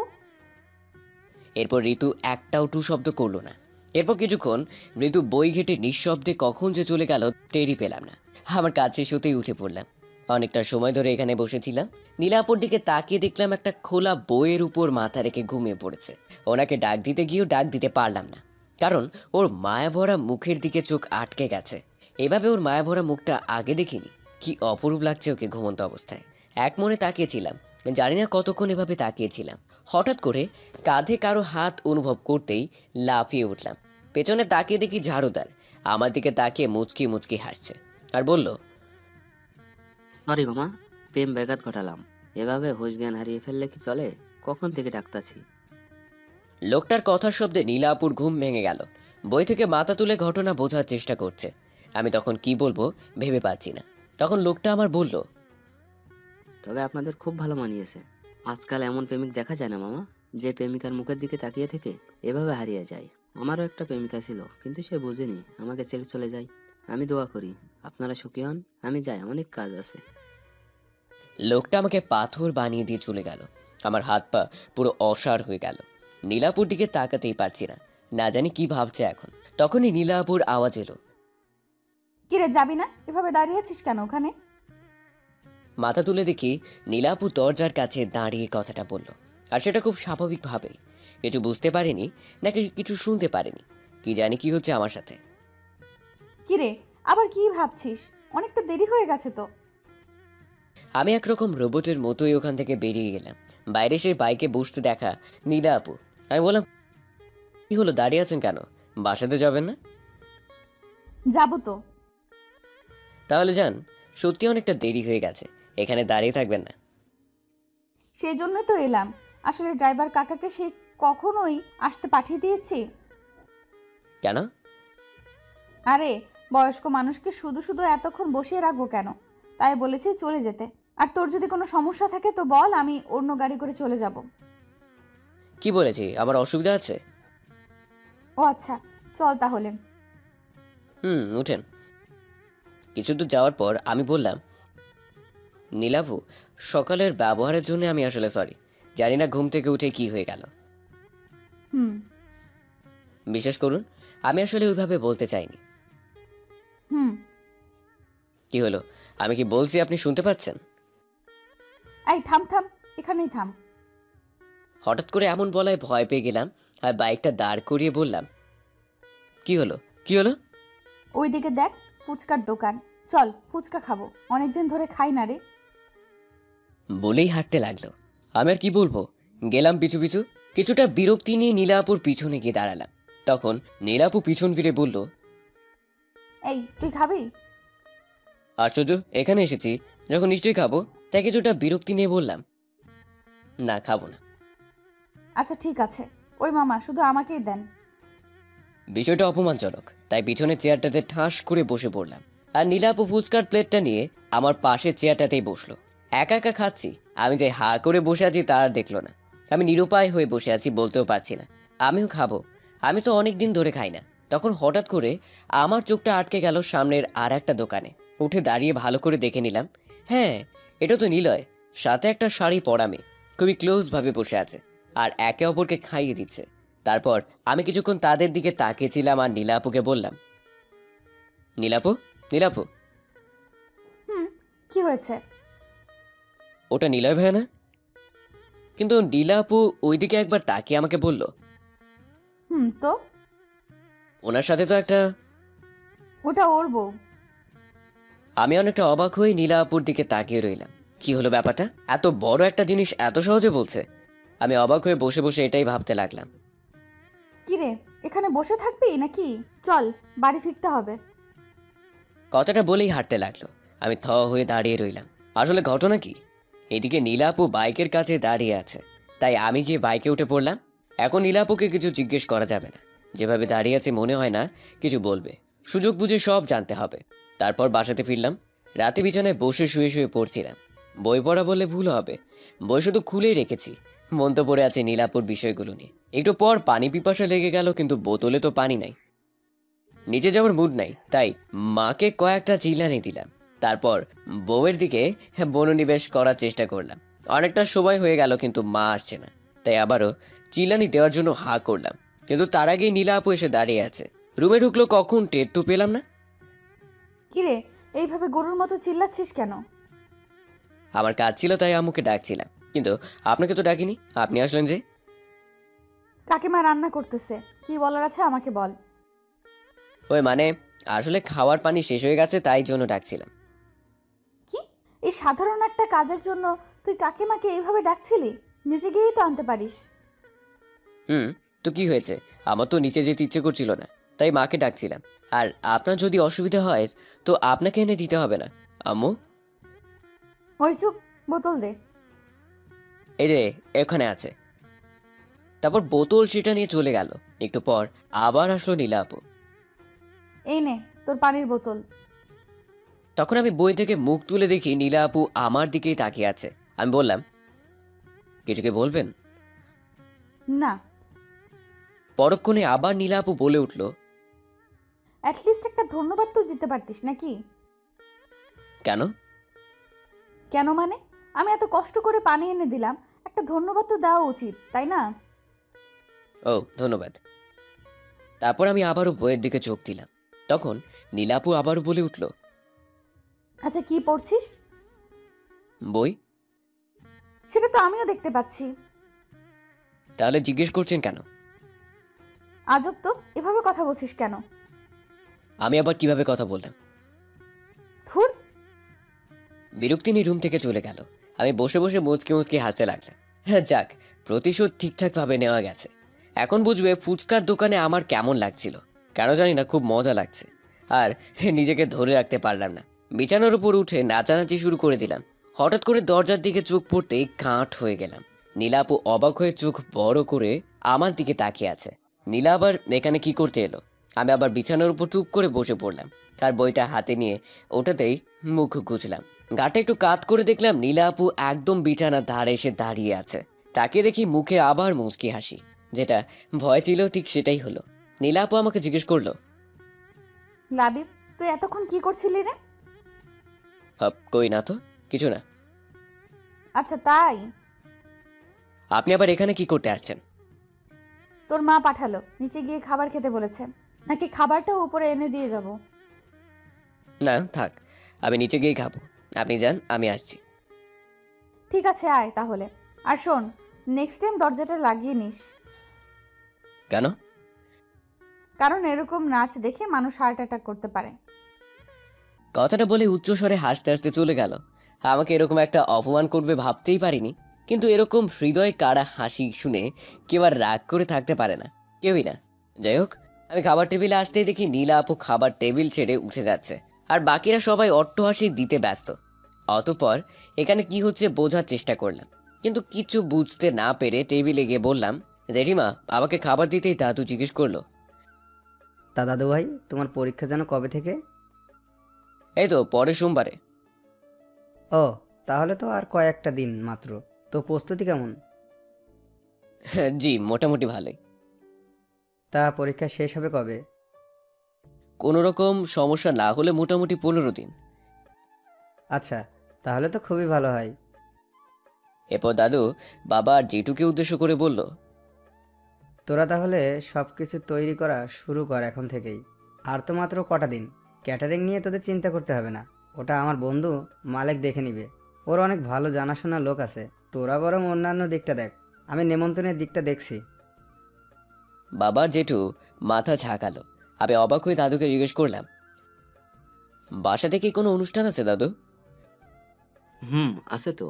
[SPEAKER 1] এরপর ঋতু একটাও টু শব্দ করলো না। এরপর কিছুক্ষণ ঋতু বই ঘেটে নিঃশব্দে কখন যে চলে গেল টেরই পেলাম না। আমার কাজ শেষ হতেই উঠে পড়লাম। অনেকটা সময় ধরে এখানে বসেছিলাম। নীলাপুর দিকে তাকিয়ে দেখলাম একটা খোলা বইয়ের উপর মাথা রেখে ঘুমিয়ে পড়েছে। ওনাকে ডাক দিতে গিয়েও ডাক দিতে পারলাম না, কারণ ওর মায়াভরা মুখের দিকে চোখ আটকে গেছে। এভাবে ওর মায়াভরা মুখটা আগে দেখিনি। কি অপরূপ লাগছে ওকে ঘুমন্ত অবস্থায়। এক মনে তাকিয়েছিলাম, জানি না কতক্ষণ এভাবে তাকিয়েছিলাম। হঠাৎ করে কাঁধে কারো হাত অনুভব করতেই লাফিয়ে উঠলাম। পেছনে তাকিয়ে দেখি ঝাড়ুদার আমার দিকে তাকিয়ে মুচকি মুচকি হাসছে আর বলল,
[SPEAKER 7] সরি মামা, প্রেম ব্যাঘাত ঘটালাম। এভাবে হুঁশ জ্ঞান হারিয়ে ফেললে কি চলে? কখন থেকে ডাকতাছি।
[SPEAKER 1] লোকটার কথার শব্দে নীলাপুর ঘুম ভেঙে গেল। বই থেকে মাথা তুলে ঘটনা বোঝার চেষ্টা করছে। আমি তখন কি বলবো ভেবে পাচ্ছি না। তখন লোকটা আমার বলল,
[SPEAKER 7] তবে আপনাদের খুব ভালো মানিয়েছে। আজকাল এমন প্রেমিক দেখা যায় না মামা, যে প্রেমিকার মুখের দিকে তাকিয়ে থেকে এভাবে হারিয়ে যায়। আমারও একটা প্রেমিকা ছিল, কিন্তু সে বুঝেনি, আমাকে ছেড়ে চলে যায়। আমি দোয়া করি আপনারা সুখী হন। আমি যাই, অনেক কাজ আছে।
[SPEAKER 1] লোকটা আমাকে পাথর বানিয়ে দিয়ে চলে গেল। আমার হাত পা পুরো অসাড় হয়ে গেল। নীলাপুর দিকে তাকাতেই পারছি না, না জানি কি ভাবছে এখন। তখনই নীলাপুর আওয়াজ এলো।
[SPEAKER 2] কিরে, যাবি না? এভাবে দাঁড়িয়ে আছিস কেন ওখানে?
[SPEAKER 1] মাথা তুলে দেখি নীলাপু দরজার কাছে দাঁড়িয়ে কথাটা বলল, আর সেটা খুব স্বাভাবিকভাবেই। কিছু বুঝতে পারেনি নাকি কিছু শুনতে পারেনি, কি জানি কি হচ্ছে আমার সাথে।
[SPEAKER 2] কিরে, আবার কি ভাবছিস? অনেকটা দেরি হয়ে গেছে তো।
[SPEAKER 1] আমি একরকম রোবটের মতোই ওখান থেকে বেরিয়ে গেলাম। বাইরে সেই বাইকে বসতে দেখা নীলা আপু। আমি বললাম, কি হলো, দাঁড়িয়ে আছেন কেন? বাসাতে যাবেন না?
[SPEAKER 2] যাবো তো।
[SPEAKER 1] তাহলে যান, সত্যি অনেকটা দেরি হয়ে গেছে, এখানে দাঁড়িয়ে থাকবেন না।
[SPEAKER 2] সেই জন্য তো এলাম। আসলে ড্রাইভার কাকাকে সে কখনোই আসতে পাঠিয়ে দিয়েছি।
[SPEAKER 1] কেন?
[SPEAKER 2] আরে, বয়স্ক মানুষকে শুধু শুধু এতক্ষণ বসিয়ে রাখবো কেন, তাই বলেছি চলে যেতে। আর তোর যদি কোনো সমস্যা থাকে তো বল, আমি অন্য গাড়ি করে চলে যাব।
[SPEAKER 1] কি বলেছি, আমার অসুবিধা আছে?
[SPEAKER 2] ও আচ্ছা, চল তাহলে।
[SPEAKER 1] উঠেন। কিছু দূর যাওয়ার পর আমি বললাম, নীলাভু, সকালের ব্যবহারের জন্য আমি আসলে সরি। জানি না ঘুম থেকে উঠে কি হয়ে গেল।
[SPEAKER 2] হুম
[SPEAKER 1] বিশ্বাস করুন, আমি আসলে ওইভাবে বলতে চাইনি।
[SPEAKER 2] হুম
[SPEAKER 1] কি হলো, আমি কি বলছি আপনি শুনতে পাচ্ছেন?
[SPEAKER 2] এই থাম থাম, এখানেই থাম।
[SPEAKER 1] হঠাৎ করে এমন বলায় ভয় পেয়ে গেলাম আর বাইকটা দাঁড় করিয়ে বললাম, কি হলো কি হলো?
[SPEAKER 2] ওইদিকে দেখ, ফুচকার দোকান। চল ফুচকা খাবো, অনেকদিন ধরে খাই না রে।
[SPEAKER 1] বলেই হাঁটতে লাগলো। আমি আর কি বলবো, গেলাম পিছু পিছু। কিছুটা বিরক্তি নিয়ে নীলাপুর পিছনে গিয়ে দাঁড়ালাম। তখন নীলাপু পিছন ফিরে বলল,
[SPEAKER 2] এই তুই খাবি?
[SPEAKER 1] আশ্চর্য, এখানে এসেছি যখন নিশ্চয়ই খাবো। তাই কিছুটা বিরক্তি নিয়ে বললাম, না খাবো না।
[SPEAKER 2] আচ্ছা ঠিক আছে, ওই মামা শুধু আমাকেই দেন।
[SPEAKER 1] বিষয়টা অপমানজনক, তাই পিছনের চেয়ারটাতে ঠাস করে বসে পড়লাম। আর নীলাপু ফুচকার প্লেটটা নিয়ে আমার পাশের চেয়ারটাতেই বসলো। একা একা খাচ্ছি, আমি যে হা করে বসে আছি তা আর দেখলো না। আমি নিরুপায় হয়ে বসে আছি, বলতেও পারছি না আমিও খাবো। আমি তো অনেক দিন ধরে খাই না। তখন হঠাৎ করে আমার চোখটা আটকে গেল সামনের আর একটা দোকানে। উঠে দাঁড়িয়ে ভালো করে দেখে নিলাম, হ্যাঁ, এটা তো নিলয়। সাথে একটা শাড়ি পরা মেয়ে খুবই ক্লোজভাবে বসে আছে আর একে অপরকে খাইয়ে দিচ্ছে। তারপর আমি কিছুক্ষণ তাদের দিকে তাকিয়েছিলাম আর নীলাপুকে বললাম, নীলাপু, নীলাপু।
[SPEAKER 2] কি হয়েছে?
[SPEAKER 1] ওটা নিলয় ভাই না? কিন্তু নীলাপু ওইদিকে একবার তাকিয়ে আমাকে বলল,
[SPEAKER 2] তো
[SPEAKER 1] ওনার সাথে তো একটা।
[SPEAKER 2] ওটা ওর বউ।
[SPEAKER 1] আমি অনেকটা অবাক হয়ে নীলাপুর দিকে তাকিয়ে রইলাম। কি হলো ব্যাপারটা, এত বড় একটা জিনিস এত সহজে বলছে। আমি অবাক হয়ে বসে বসে এটাই ভাবতে লাগলাম।
[SPEAKER 2] কিরে, এখানে বসে থাকবি নাকি? চল, বাড়ি ফিরতে হবে।
[SPEAKER 1] কথাটা বলেই হাঁটতে লাগলো। আমি থ হয়ে দাঁড়িয়ে রইলাম। আসলে ঘটনা কি, এদিকে নীলাপু বাইকের কাছে দাঁড়িয়ে আছে, তাই আমি গিয়ে বাইকে উঠে পড়লাম। এখন নীলাপুকে কিছু জিজ্ঞেস করা যাবে না, যেভাবে দাঁড়িয়ে আছে মনে হয় না কিছু বলবে। সুযোগ বুঝে সব জানতে হবে। তারপর বাসাতে ফিরলাম। রাতে বিছানায় বসে শুয়ে শুয়ে পড়ছিলাম। বই পড়া বললে ভুল হবে, বই শুধু খুলেই রেখেছি। মন তো পড়ে আছে নীলাপুর বিষয়গুলো নিয়ে। একটু পর পানি পিপাসা লেগে গেল, কিন্তু বোতলে তো পানি নাই। নিচে যাওয়ার মুড নাই, তাই মাকে কয়েকটা চিল্লানি দিলাম। তারপর বউয়ের দিকে মনোনিবেশ করার চেষ্টা করলাম। অনেকটা সময় হয়ে গেল কিন্তু মা আসছে না, তাই আবারও চিল্লানি দেওয়ার জন্য হা করলাম। কিন্তু তার আগেই নীলা আপু এসে দাঁড়িয়ে আছে। রুমে ঢুকলো কখন টের তো পেলাম না।
[SPEAKER 2] কিরে, এইভাবে গরুর মতো চিল্লাচ্ছিস কেন?
[SPEAKER 1] আমার কাজ ছিল তাই আম্মুকে ডাকছিলাম, কিন্তু আপনাকে তো ডাকিনি। আপনি আসলেন যে?
[SPEAKER 2] কাকিমা রান্না করতেছে, কি বলার আছে আমাকে বল।
[SPEAKER 1] ওই মানে, আসলে খাওয়ার পানি শেষ হয়ে গেছে, তাই জন্য ডাকছিলাম।
[SPEAKER 2] কি, এই সাধারণ একটা কাজের জন্য তুই কাকিমাকে এইভাবে ডাকছিলি? নিজে গিয়েই তো আনতে পারিস।
[SPEAKER 1] তো কি হয়েছে, আমার তো নিচে যেতে ইচ্ছে করছিল না, তাই মাকে ডাকছিলাম। আর আপনার যদি অসুবিধা হয় তো আপনাকে এনে দিতে হবে না আম্মু।
[SPEAKER 2] ওই চুপ, বোতল দে।
[SPEAKER 1] এই যে এখানে আছে। তারপর বোতল সেটা নিয়ে চলে গেল। একটু পর আবার আসলো নীলা আপু।
[SPEAKER 2] এই নে তোর পানির বোতল।
[SPEAKER 1] তখন আমি বই থেকে মুখ তুলে দেখি নীলা আপু আমার দিকেই তাকিয়ে আছে। আমি বললাম, কিছু কি বলবেন?
[SPEAKER 2] না।
[SPEAKER 1] পরক্ষণে আবার নীলা আপু বলে উঠল,
[SPEAKER 2] অ্যাটলিস্ট একটা ধন্যবাদ তো দিতে পারতিস নাকি?
[SPEAKER 1] কেন?
[SPEAKER 2] কেন মানে, আমি এত কষ্ট করে পানি এনে দিলাম, একটা ধন্যবাদ তো দেওয়া উচিত, তাই না?
[SPEAKER 1] ও ধন্যবাদ। তারপর আমি আবারও বইয়ের দিকে চোখ দিলাম। তখন নীলা আপু আবারও বলে উঠল,
[SPEAKER 2] আচ্ছা কি পড়ছিস?
[SPEAKER 1] বই।
[SPEAKER 2] সেটা তো আমিও দেখতে পাচ্ছি।
[SPEAKER 1] তাহলে জিজ্ঞেস করছেন কেন?
[SPEAKER 2] আজব তো, এভাবে কথা বলছিস কেন?
[SPEAKER 1] আমি আবার কিভাবে কথা বললাম?
[SPEAKER 2] ধুর।
[SPEAKER 1] বিরক্তি নিয়ে রুম থেকে চলে গেল। আমি বসে বসে মুচকি মুচকি হাসতে লাগলাম। হ্যাঁ যাক, প্রতিশোধ ঠিকঠাকভাবে নেওয়া গেছে। এখন বুঝবে ফুচকার দোকানে আমার কেমন লাগছিল। কেন জানি না, খুব মজা লাগছে। আর নিজেকে ধরে রাখতে পারলাম না। বিছানার উপর উঠে নাচানাচি শুরু করে দিলাম। হঠাৎ করে দরজার দিকে চোখ পড়তেই কাঠ হয়ে গেলাম। নীলা আপু অবাক হয়ে চোখ বড় করে আমার দিকে তাকিয়ে আছে। নীলা আবার এখানে কি করতে এলো? আমি আবার বিছানার উপর চুপ করে বসে পড়লাম। তার বইটা হাতে নিয়ে ওটাতেই মুখ গুজলাম। গাটা একটু কাত করে দেখলাম নীলা আপু একদম বিছানার ধারে এসে দাঁড়িয়ে আছে। তাকে দেখি মুখে আবার মুচকি হাসি। যেটা ভয় ছিল ঠিক সেটাই হলো। নীলা আপু আমাকে জিজ্ঞেস করলো,
[SPEAKER 2] লাবিব, তুই এতক্ষণ কি করছিলি রে?
[SPEAKER 1] কই না তো, কিছু না।
[SPEAKER 2] আচ্ছা তাই?
[SPEAKER 1] আপনি আবার এখানে কি করতে আসছেন?
[SPEAKER 2] তোর মা পাঠালো, নিচে গিয়ে খাবার খেতে বলেছে, নাকি খাবারটাও উপরে এনে দিয়ে যাব?
[SPEAKER 1] না থাক, আমি নিচে গিয়েই খাবো। আপনি যান, আমি আসছি।
[SPEAKER 2] ঠিক আছে আয় তাহলে। আর শোন, নেক্সট টাইম দরজাটা লাগিয়ে নিস,
[SPEAKER 1] কেন?
[SPEAKER 2] কারণ এরকম নাচ দেখে মানুষ হার্ট অ্যাটাক করতে পারে।
[SPEAKER 1] কথাটা বলে উচ্চস্বরে হাসতে হাসতে চলে গেল। আমাকে এরকম একটা অপমান করবে ভাবতেই পারিনি। কিন্তু এরকম হৃদয় কাড়া হাসি শুনে কেউ আর রাগ করে থাকতে পারে না, কেউই না। যাই হোক, আমি খাবার টেবিলে আসতেই দেখি নীলা আপু খাবার টেবিল ছেড়ে উঠে যাচ্ছে, আর বাকিরা সবাই অট্টহাসি দিতে ব্যস্ত। অতঃপর এখানে কি হচ্ছে বোঝার চেষ্টা করলাম, কিন্তু কিছু বুঝতে না পেরে টেবিলে গিয়ে বললাম, জেঠিমা, আমাকে খাবার দিতেই দাদু জিজ্ঞেস করলো,
[SPEAKER 5] তা দাদু ভাই, তোমার পরীক্ষা যেন কবে থেকে?
[SPEAKER 1] এই তো পরের সোমবারে।
[SPEAKER 5] ও, তাহলে তো আর কয়েকটা দিন মাত্র। তো প্রস্তুতি কেমন?
[SPEAKER 1] জি মোটামুটি ভালোই।
[SPEAKER 5] তা পরীক্ষা শেষ হবে কবে?
[SPEAKER 1] কোনো রকম সমস্যা না হলে মোটামুটি 15 দিন।
[SPEAKER 5] আচ্ছা, তাহলে তো খুবই ভালো হয়।
[SPEAKER 1] এরপর দাদু বাবা আর জেঠুকে উদ্দেশ্য করে বলল,
[SPEAKER 5] তোরা তাহলে সব কিছু তৈরি করা শুরু কর এখন থেকেই। আর তো মাত্র কটা দিন। ক্যাটারিং নিয়ে তোদের চিন্তা করতে হবে না, ওটা আমার বন্ধু মালেক দেখে নিবে। ওর অনেক ভালো জানাশোনা লোক আছে। তোরা বরং অন্যান্য দিকটা দেখ, আমি নেমন্তন্নের দিকটা দেখছি।
[SPEAKER 1] বাবা আর জেঠু মাথা ঝাঁকালো। আমি অবাক হয়ে দাদুকে জিজ্ঞেস করলাম, বাসা থেকে কোনো অনুষ্ঠান আছে দাদু?
[SPEAKER 7] আছে তো।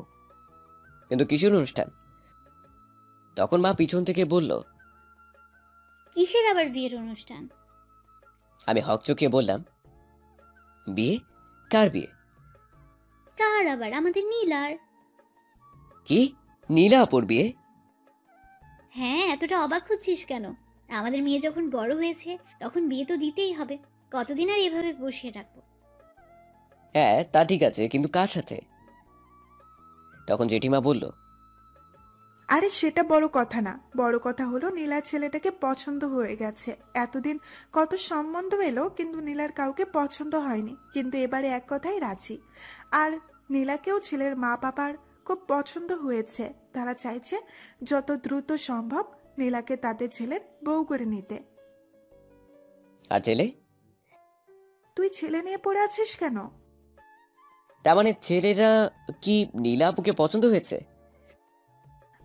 [SPEAKER 1] কিন্তু কিসের অনুষ্ঠান? তখন মা পিছন থেকে বলল,
[SPEAKER 3] কিসের আবার বিয়ের অনুষ্ঠান?
[SPEAKER 1] আমি হকচকিয়ে বললাম, বিয়ে? কার বিয়ে?
[SPEAKER 3] কার আবার? আমাদের নীলার।
[SPEAKER 1] কি? নীলা আপুর বিয়ে?
[SPEAKER 3] হ্যাঁ, এতটা অবাক হচ্ছিস কেন? আমাদের মেয়ে যখন বড় হয়েছে তখন বিয়ে তো দিতেই হবে। কতদিন আর এভাবে বসিয়ে রাখবো?
[SPEAKER 1] হ্যাঁ তা ঠিক আছে, কিন্তু কার সাথে? তখন জেঠিমা বলল,
[SPEAKER 6] আরে সেটা বড় কথা না, বড় কথা হলো নীলার ছেলেটাকে পছন্দ হয়ে গেছে। এতদিন কত সম্বন্ধ এলো কিন্তু নীলার কাউকে পছন্দ হয়নি, কিন্তু এবারে এক কথায় রাজি। আর নীলাকেও ছেলের মা বাবার খুব পছন্দ হয়েছে। তারা চাইছে যত দ্রুত সম্ভব নীলাকে তাদের ছেলের বউ করে নিতে।
[SPEAKER 1] আর ছেলে?
[SPEAKER 6] তুই ছেলে নিয়ে পড়ে আছিস কেন?
[SPEAKER 1] তার মানে ছেলেরা কি নীলা আপুকে পছন্দ হয়েছে?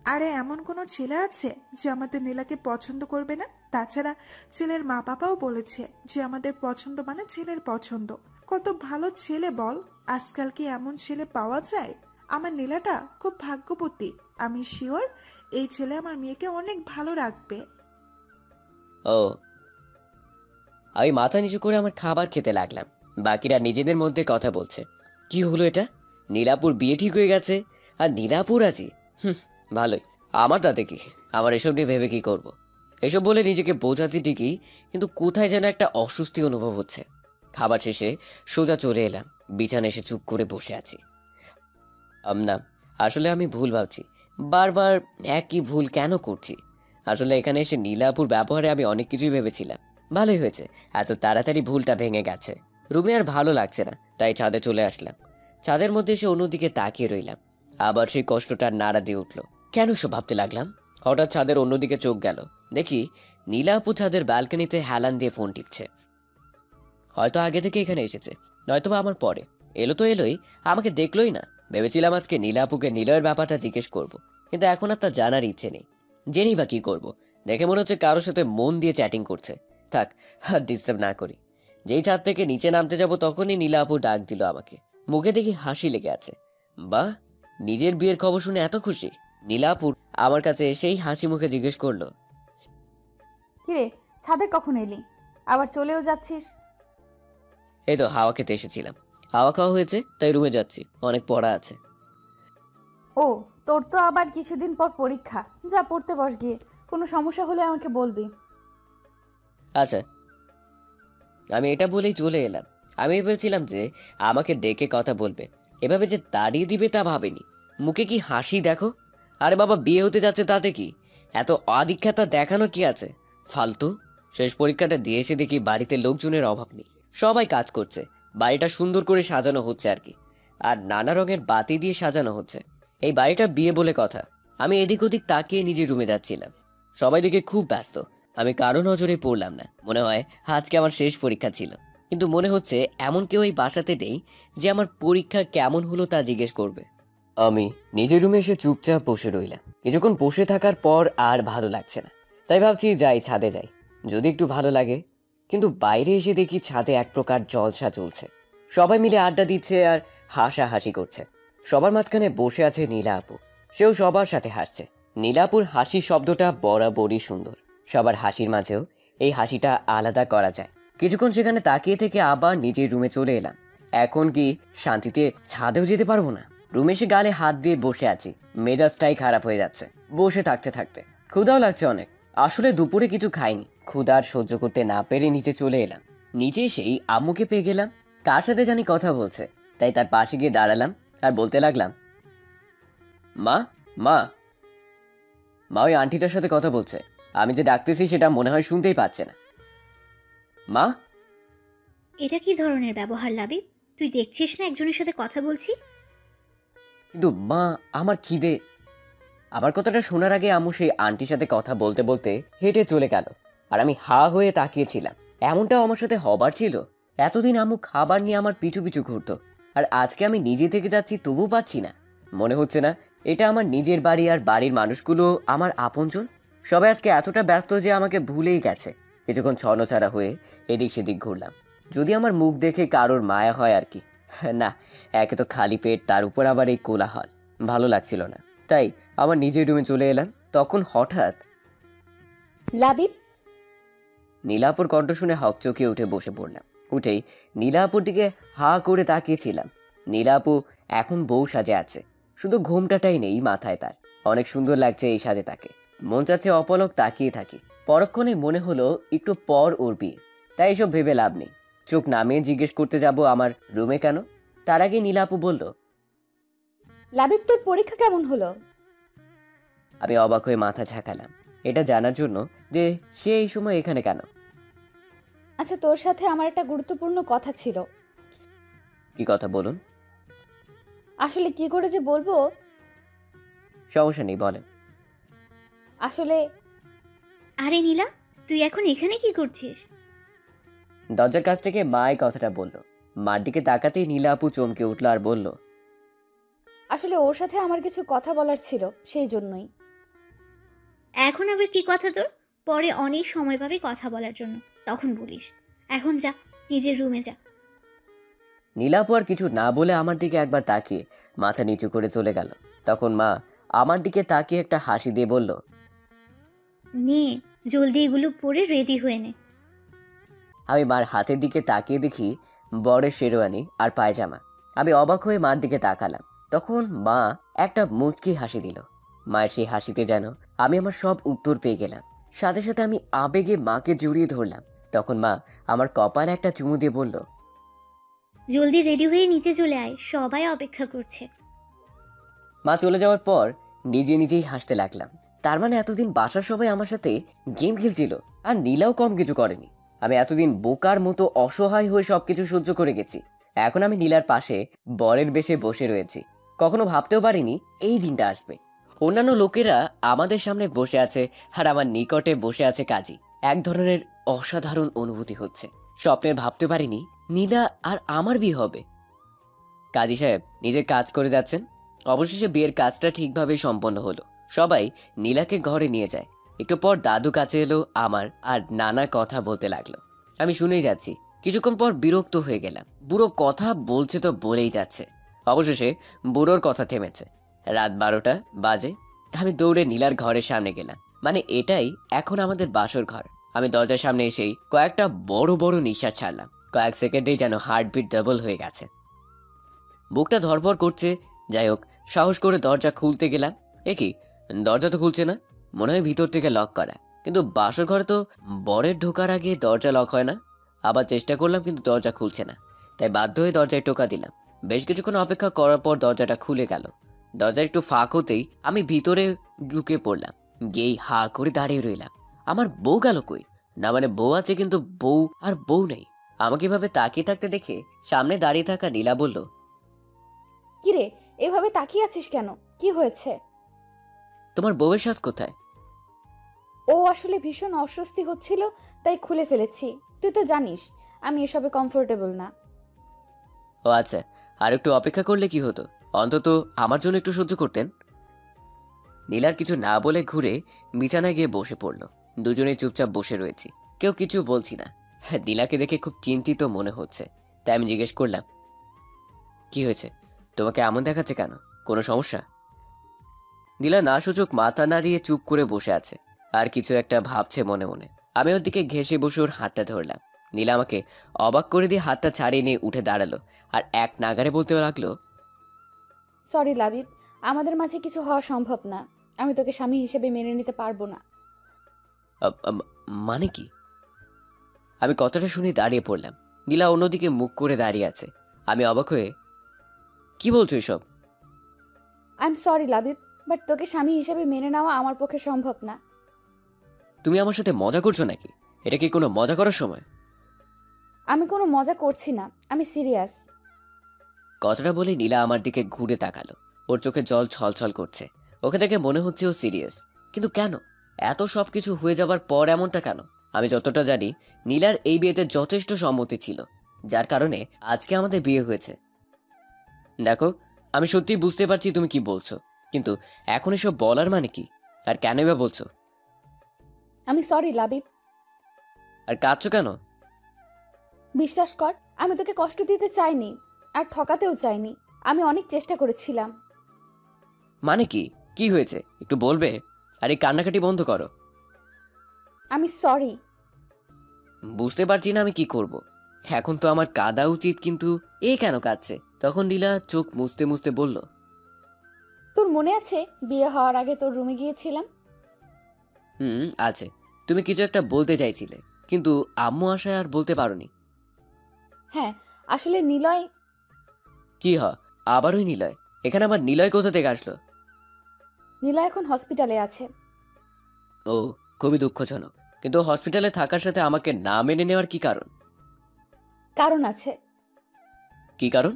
[SPEAKER 6] আরে এমন কোনো ছেলে আছে যে আমাদের নীলাকে পছন্দ করবে না? তাছাড়া ছেলের মা বাবাও বলেছে যে আমাদের পছন্দ মানে ছেলের পছন্দ। কত ভালো ছেলে বল! আজকাল কি এমন ছেলে পাওয়া যায়? আমার নীলাটা খুব ভাগ্যবতী। আমি শিওর এই ছেলে আমার মেয়েকে অনেক ভালো রাখবে।
[SPEAKER 1] ও। আমি মাথা নিচু করে আমার খাবার খেতে লাগলাম। বাকিরা নিজেদের মধ্যে কথা বলছে। কি হলো এটা? নীলাপুর বিয়ে ঠিক হয়ে গেছে আর নীলাপুর আছি। ভালোই। আমার তাতে কি? আমার এসব নিয়ে ভেবে কি করব? এসব বলে নিজেকে বোঝাচ্ছি ঠিকই, কিন্তু কোথায় যেন একটা অস্বস্তি অনুভব হচ্ছে। খাবার শেষে সোজা চলে এলাম, বিছানায় এসে চুপ করে বসে আছি। না, আসলে আমি ভুল ভাবছি। বারবার একই ভুল কেন করছি? আসলে এখানে এসে নীলাপুর ব্যবহারে আমি অনেক কিছুই ভেবেছিলাম। ভালোই হয়েছে, এত তাড়াতাড়ি ভুলটা ভেঙে গেছে। রুমে আর ভালো লাগছে না, তাই ছাদে চলে আসলাম। ছাদের মধ্যে এসে অন্যদিকে তাকিয়ে রইলাম। আবার সেই কষ্টটা নাড়া দিয়ে উঠল। কেন সব ভাবতে লাগলাম? হঠাৎ ছাদের অন্যদিকে চোখ গেল। দেখি নীলা আপু ছাদের ব্যালকনিতে হেলান দিয়ে ফোন টিপছে। হয়তো আগে থেকে এখানে এসেছে, নয়তোবা আমার পরে। এলো তো এলোই, আমাকে দেখলোই না। ভেবেছিলাম আজকে নীলা আপুকে নিলয়ের ব্যাপারটা জিজ্ঞেস করব, কিন্তু এখন আর তা জানার ইচ্ছে নেই। জেনি বা কি করব? দেখে মনে হচ্ছে কারোর সাথে মন দিয়ে চ্যাটিং করছে। থাক, আর ডিস্টার্ব না করি। যেই ছাদ থেকে নিচে নামতে যাব তখনই নীলা আপু ডাক দিল আমাকে। মুখে দেখি হাসি লেগে আছে। বাহ, নিজের বিয়ের খবর শুনে এত খুশি। নীলা আপু আমার কাছে এসেই হাসি মুখে জিজ্ঞেস করলো,
[SPEAKER 2] কিরে, ছাদে কখন এলি? আবার চলেও যাচ্ছিস?
[SPEAKER 1] এই তো হাওয়া খেতে এসেছিলাম। হাওয়া খাওয়া হয়েছে তাই রুমে যাচ্ছি, অনেক পড়া আছে।
[SPEAKER 2] ও, তোর তো আবার কিছুদিন পর পরীক্ষা। যা পড়তে বস গিয়ে। কোনো সমস্যা হলে আমাকে বলবি।
[SPEAKER 1] আচ্ছা। আমি এটা বলেই চলে এলাম। আমি ভেবেছিলাম যে আমাকে ডেকে কথা বলবে, এভাবে যে তাড়িয়ে দিবে তা ভাবেনি। মুখে কি হাসি দেখো! আরে বাবা, বিয়ে হতে যাচ্ছে তাতে কি? এত আদিক্ষেতা দেখানোর কি আছে? ফালতু। শেষ পরীক্ষাটা দিয়ে এসে দেখি বাড়িতে লোকজনের অভাব নেই, সবাই কাজ করছে। বাড়িটা সুন্দর করে সাজানো হচ্ছে আর কি, আর নানা রঙের বাতি দিয়ে সাজানো হচ্ছে। এই বাড়িটা বিয়ে বলে কথা। আমি এদিক ওদিক তাকিয়ে নিজের রুমে যাচ্ছিলাম। সবাই দেখে খুব ব্যস্ত। আমি কারো নজরে পড়লাম না। মনে হয় আজকে আমার শেষ পরীক্ষা ছিল, কিন্তু মনে হচ্ছে এমন কেউ এই বাসাতে নেই যে আমার পরীক্ষা কেমন হলো তা জিজ্ঞেস করবে। আমি নিজের রুমে এসে চুপচাপ বসে রইলাম। কিছুক্ষণ বসে থাকার পর আর ভালো লাগছে না, তাই ভাবছি যাই, ছাদে যাই, যদি একটু ভালো লাগে। কিন্তু বাইরে এসে দেখি ছাদে এক প্রকার জলসা চলছে। সবাই মিলে আড্ডা দিচ্ছে আর হাসাহাসি করছে। সবার মাঝখানে বসে আছে নীলা আপু, সেও সবার সাথে হাসছে। নীলা আপুর হাসির শব্দটা বরাবরই সুন্দর। সবার হাসির মাঝেও এই হাসিটা আলাদা করা যায়। কিছুক্ষণ সেখানে তাকিয়ে থেকে আবার নিজের রুমে চলে এলাম। এখন কি শান্তিতে ছাদেও যেতে পারবো না? রুমে এসে গালে হাত দিয়ে বসে আছি, মেজাজটাই খারাপ হয়ে যাচ্ছে বসে থাকতে থাকতে। ক্ষুধাও লাগছে অনেক। আসলে দুপুরে কিছু খাইনি। ক্ষুধা আর সহ্য করতে না পেরে নিচে চলে এলাম। নিচে এসেই আম্মুকে পেয়ে গেলাম। কার সাথে জানি কথা বলছে, তাই তার পাশে গিয়ে দাঁড়ালাম আর বলতে লাগলাম, মা মা মা, ওই আন্টিটার সাথে কথা বলছে। আমি যে ডাকতেছি সেটা মনে হয় শুনতেই পাচ্ছে না। মা।
[SPEAKER 3] এটা কি ধরনের ব্যবহার লাবিব? তুই দেখছিস না একজনের সাথে কথা বলছি?
[SPEAKER 1] কিন্তু মা, আমার খিদে। আমার কথাটা শোনার আগে আম্মু সেই আন্টির সাথে কথা বলতে বলতে হেঁটে চলে গেল, আর আমি হা হয়ে তাকিয়েছিলাম। এমনটাও আমার সাথে হবার ছিল? এতদিন আম্মু খাবার নিয়ে আমার পিছু পিছু ঘুরতো, আর আজকে আমি নিজে থেকে যাচ্ছি তবু পাচ্ছি না। মনে হচ্ছে না এটা আমার নিজের বাড়ি, আর বাড়ির মানুষগুলো আমার আপনজন। সবাই আজকে এতটা ব্যস্ত যে আমাকে ভুলেই গেছে। কিছুক্ষণ ছন্নছাড়া হয়ে এদিক সেদিক ঘুরলাম, যদি আমার মুখ দেখে কারোর মায়া হয় আর কি। না, একে তো খালি পেট, তার উপর আবার এই কোলাহল, ভালো লাগছিল না। তাই আমার নিজের রুমে চলে এলাম। তখন হঠাৎ
[SPEAKER 2] লাবিব,
[SPEAKER 1] নীলাপুর কণ্ঠ শুনে হকচকিয়ে উঠে বসে পড়লাম। উঠেই নীলাপুর দিকে হা করে তাকিয়েছিলাম। নীলাপু এখন বউ সাজে আছে, শুধু ঘোমটাটাই নেই মাথায় তার। অনেক সুন্দর লাগছে এই সাজে তাকে। মন চাচ্ছে অপলক তাকিয়ে থাকি। পরক্ষণে মনে হলো একটু পর ওর বিয়ে, তাই এসব ভেবে লাভ নেই। চোখ নামিয়ে জিজ্ঞেস করতে যাব আমার রুমে কেন। তার আগে নীলাপু বলল,
[SPEAKER 2] লাবিব, তোর পরীক্ষা কেমন হলো?
[SPEAKER 1] আমি অবাক হয়ে মাথা ঝাঁকালাম, এটা জানার জন্য যে সে এই সময় এখানে কেন।
[SPEAKER 2] আচ্ছা, তোর সাথে আমার একটা গুরুত্বপূর্ণ কথা ছিল।
[SPEAKER 1] কি কথা বলুন।
[SPEAKER 2] আসলে কি করে যে বলবো।
[SPEAKER 1] সমস্যা নেই, বলেন।
[SPEAKER 2] আসলে
[SPEAKER 3] আরে নীলা, তুই এখন এখানে কি করছিস?
[SPEAKER 1] দরজার কাছ থেকে মা এই কথাটা বলল। মার দিকে তাকাতেই নীলা আপু চমকে উঠল আর বলল,
[SPEAKER 2] আসলে ওর সাথে আমার কিছু কথা বলার ছিল, সেই জন্যই।
[SPEAKER 3] এখন আবার কি কথা তোর? পরে অনেক সময় পাবি কথা বলার জন্য, তখন বলিস। এখন যা, নিজের রুমে যা।
[SPEAKER 1] নীলাপু আর কিছু না বলে আমার দিকে একবার তাকিয়ে মাথা নিচু করে চলে গেল। তখন মা আমার দিকে তাকিয়ে একটা হাসি দিয়ে বলল,
[SPEAKER 3] নে, জলদি এগুলো পরে রেডি হয়ে নে।
[SPEAKER 1] আমি মার হাতের দিকে তাকিয়ে দেখি বড়ের শেরওয়ানি আর পায়জামা। আমি অবাক হয়ে মার দিকে তাকালাম। তখন মা একটা মুচকি হাসি দিল। মায়ের সেই হাসিতে যেন আমি আমার সব উত্তর পেয়ে গেলাম। সাথে সাথে আমি আবেগে মাকে জড়িয়ে ধরলাম। তখন মা আমার কপালে একটা চুমু দিয়ে বলল,
[SPEAKER 3] জলদি রেডি হয়ে নিচে চলে আয়, সবাই অপেক্ষা করছে।
[SPEAKER 1] মা চলে যাওয়ার পর নিজে নিজেই হাসতে লাগলাম। তার মানে এতদিন বাসার সবাই আমার সাথে গেম খেলছিল, আর নীলাও কম কিছু করেনি। আমি এতদিন বোকার মতো অসহায় হয়ে সবকিছু সহ্য করে গেছি। এখন আমি নীলার পাশে বরের বেশে বসে রয়েছি। কখনো ভাবতেও পারিনি এই দিনটা আসবে। অন্যান্য লোকেরা আমাদের সামনে বসে আছে আর আমার নিকটে বসে আছে কাজী। এক ধরনের অসাধারণ অনুভূতি হচ্ছে। স্বপ্নে ভাবতে পারিনি নীলা আর আমার বিয়ে হবে। কাজী সাহেব নিজের কাজ করে যাচ্ছেন। অবশেষে বিয়ের কাজটা ঠিকভাবে সম্পন্ন হলো। সবাই নীলাকে ঘরে নিয়ে যায়। একটু পর দাদু কাছে এলো আমার, আর নানা কথা বলতে লাগলো। আমি শুনেই যাচ্ছি। কিছুক্ষণ পর বিরক্ত হয়ে গেলাম। বুড়ো কথা বলছে তো বলেই যাচ্ছে। অবশেষে বুড়োর কথা থেমেছে। রাত 12টা বাজে। আমি দৌড়ে নীলার ঘরের সামনে গেলাম। মানে এটাই এখন আমাদের বাসর ঘর। আমি দরজার সামনে এসেই কয়েকটা বড় বড় নিঃশ্বাস ছাড়লাম। কয়েক সেকেন্ডেই যেন হার্টবিট ডাবল হয়ে গেছে। বুকটা ধড়ফড় করছে। যাই হোক, সাহস করে দরজা খুলতে গেলাম। কি, দরজা তো খুলছে না। মনে হয় ভিতর থেকে লক করা। কিন্তু বাসর ঘরে তো বরের ঢোকার আগে দরজা লক হয় না। আবার চেষ্টা করলাম, কিন্তু দরজা খুলছে না। তাই বাধ্য হয়ে দরজায় টোকা দিলাম। বেশ কিছুক্ষণ অপেক্ষা করার পর দরজাটা খুলে গেল। দরজা একটু ফাঁক হতেই আমি ভিতরে ঢুকে পড়লাম। গিয়েই হা করে দাঁড়িয়ে রইলাম। আমার বউ গেল কই? না মানে বউ আছে, কিন্তু বউ আর বউ নেই। আমাকে এভাবে তাকিয়ে থাকতে দেখে সামনে দাঁড়িয়ে থাকা নীলা বলল,
[SPEAKER 2] কিরে, এভাবে তাকিয়ে আছিস কেন? কি হয়েছে?
[SPEAKER 1] তোমার বউয়ের সাজ কোথায়?
[SPEAKER 2] ও আসলে ভীষণ অস্বস্তি হচ্ছিল, তাই খুলে ফেলেছি। তুই তো জানিস আমি এসবে কমফোর্টেবল না।
[SPEAKER 1] ও আচ্ছা, আর একটু অপেক্ষা করলে কি হতো? অন্তত আমার জন্য একটু সহ্য করতেন। নীলার কিছু না বলে ঘুরে বিছানায় গিয়ে বসে পড়ল। দুজনেই চুপচাপ বসে রয়েছি, কেউ কিছু বলছি না। নীলাকে দেখে খুব চিন্তিত মনে হচ্ছে। তাই আমি জিজ্ঞেস করলাম, কি হয়েছে? তোমাকে এমন দেখাচ্ছে কেন? কোনো সমস্যা? নীলা না সূচক মাথা নাড়িয়ে চুপ করে বসে আছে, আর কিছু একটা ভাবছে মনে মনে। আমি ওর দিকে ঘেঁষে বসে ওর হাতটা ধরলাম। নীলা আমাকে অবাক করে দিয়ে হাতটা ছাড়িয়ে নিয়ে উঠে দাঁড়ালো, আর এক নাগারে বলতে লাগলো,
[SPEAKER 2] সরি লাবিব, আমাদের মাঝে কিছু হওয়া সম্ভব না। আমি তোকে স্বামী হিসেবে মেনে নিতে পারবো না।
[SPEAKER 1] মানে কি? আমি কথাটা শুনে দাঁড়িয়ে পড়লাম। নীলা অন্যদিকে মুখ করে দাঁড়িয়ে আছে। আমি অবাক হয়ে, কি বলছো এসব?
[SPEAKER 2] I am sorry Labib, but তোকে স্বামী হিসেবে মেনে নেওয়া আমার পক্ষে সম্ভব না।
[SPEAKER 1] তুমি আমার সাথে মজা করছো নাকি? এটা কি কোনো মজা করার সময়?
[SPEAKER 2] আমি কোনো মজা করছি না, আমি সিরিয়াস।
[SPEAKER 1] কথাটা বলে নীলা আমার দিকে ঘুরে তাকালো। ওর চোখে জল ছলছল করছে। ওকে দেখে মনে হচ্ছে ও সিরিয়াস। কিন্তু কেন? এত সব কিছু হয়ে যাবার পর এমনটা কেন? আমি যতটা জানি নীলার এই বিয়েতে যথেষ্ট সম্মতি ছিল, যার কারণে আজকে আমাদের বিয়ে হয়েছে। দেখো, আমি সত্যিই বুঝতে পারছি তুমি কি বলছো, কিন্তু এখন এসব বলার মানে কি? আর কেনই বা বলছো?
[SPEAKER 2] আমি সরি লাবিব।
[SPEAKER 1] আর কাঁদছো কেন?
[SPEAKER 2] বিশ্বাস কর, আমি তোকে কষ্ট দিতে চাইনি, আর ঠকাতেও চাইনি। আমি অনেক চেষ্টা করেছিলাম।
[SPEAKER 1] মানে কি? কি হয়েছে একটু বলবে? আর এই কান্নাকাটি বন্ধ করো।
[SPEAKER 2] আমি সরি।
[SPEAKER 1] বুঝতে পারছি না আমি কি করব। এখন তো আমার কাঁদা উচিত, কিন্তু এ কেন কাঁদছে? তখন নীলা চোখ মুছতে মুছতে বলল,
[SPEAKER 2] তোর মনে আছে বিয়ে হওয়ার আগে তোর রুমে গিয়েছিলাম?
[SPEAKER 1] আছে। তুমি কিছু একটা বলতে চাইছিলে, কিন্তু আম্মু আশায় আর বলতে পারোনি।
[SPEAKER 2] হ্যাঁ, আসলে নিলয়।
[SPEAKER 1] কি আবার ওই নিলয়? এখানে আবার নিলয় কোথা থেকে আসলো?
[SPEAKER 2] নিলয় এখন হসপিটালে আছে।
[SPEAKER 1] ও, খুবই দুঃখজনক। কিন্তু হসপিটালে থাকার সাথে আমাকে না মেনে নেওয়ার কি কারণ?
[SPEAKER 2] কারণ আছে।
[SPEAKER 1] কি কারণ?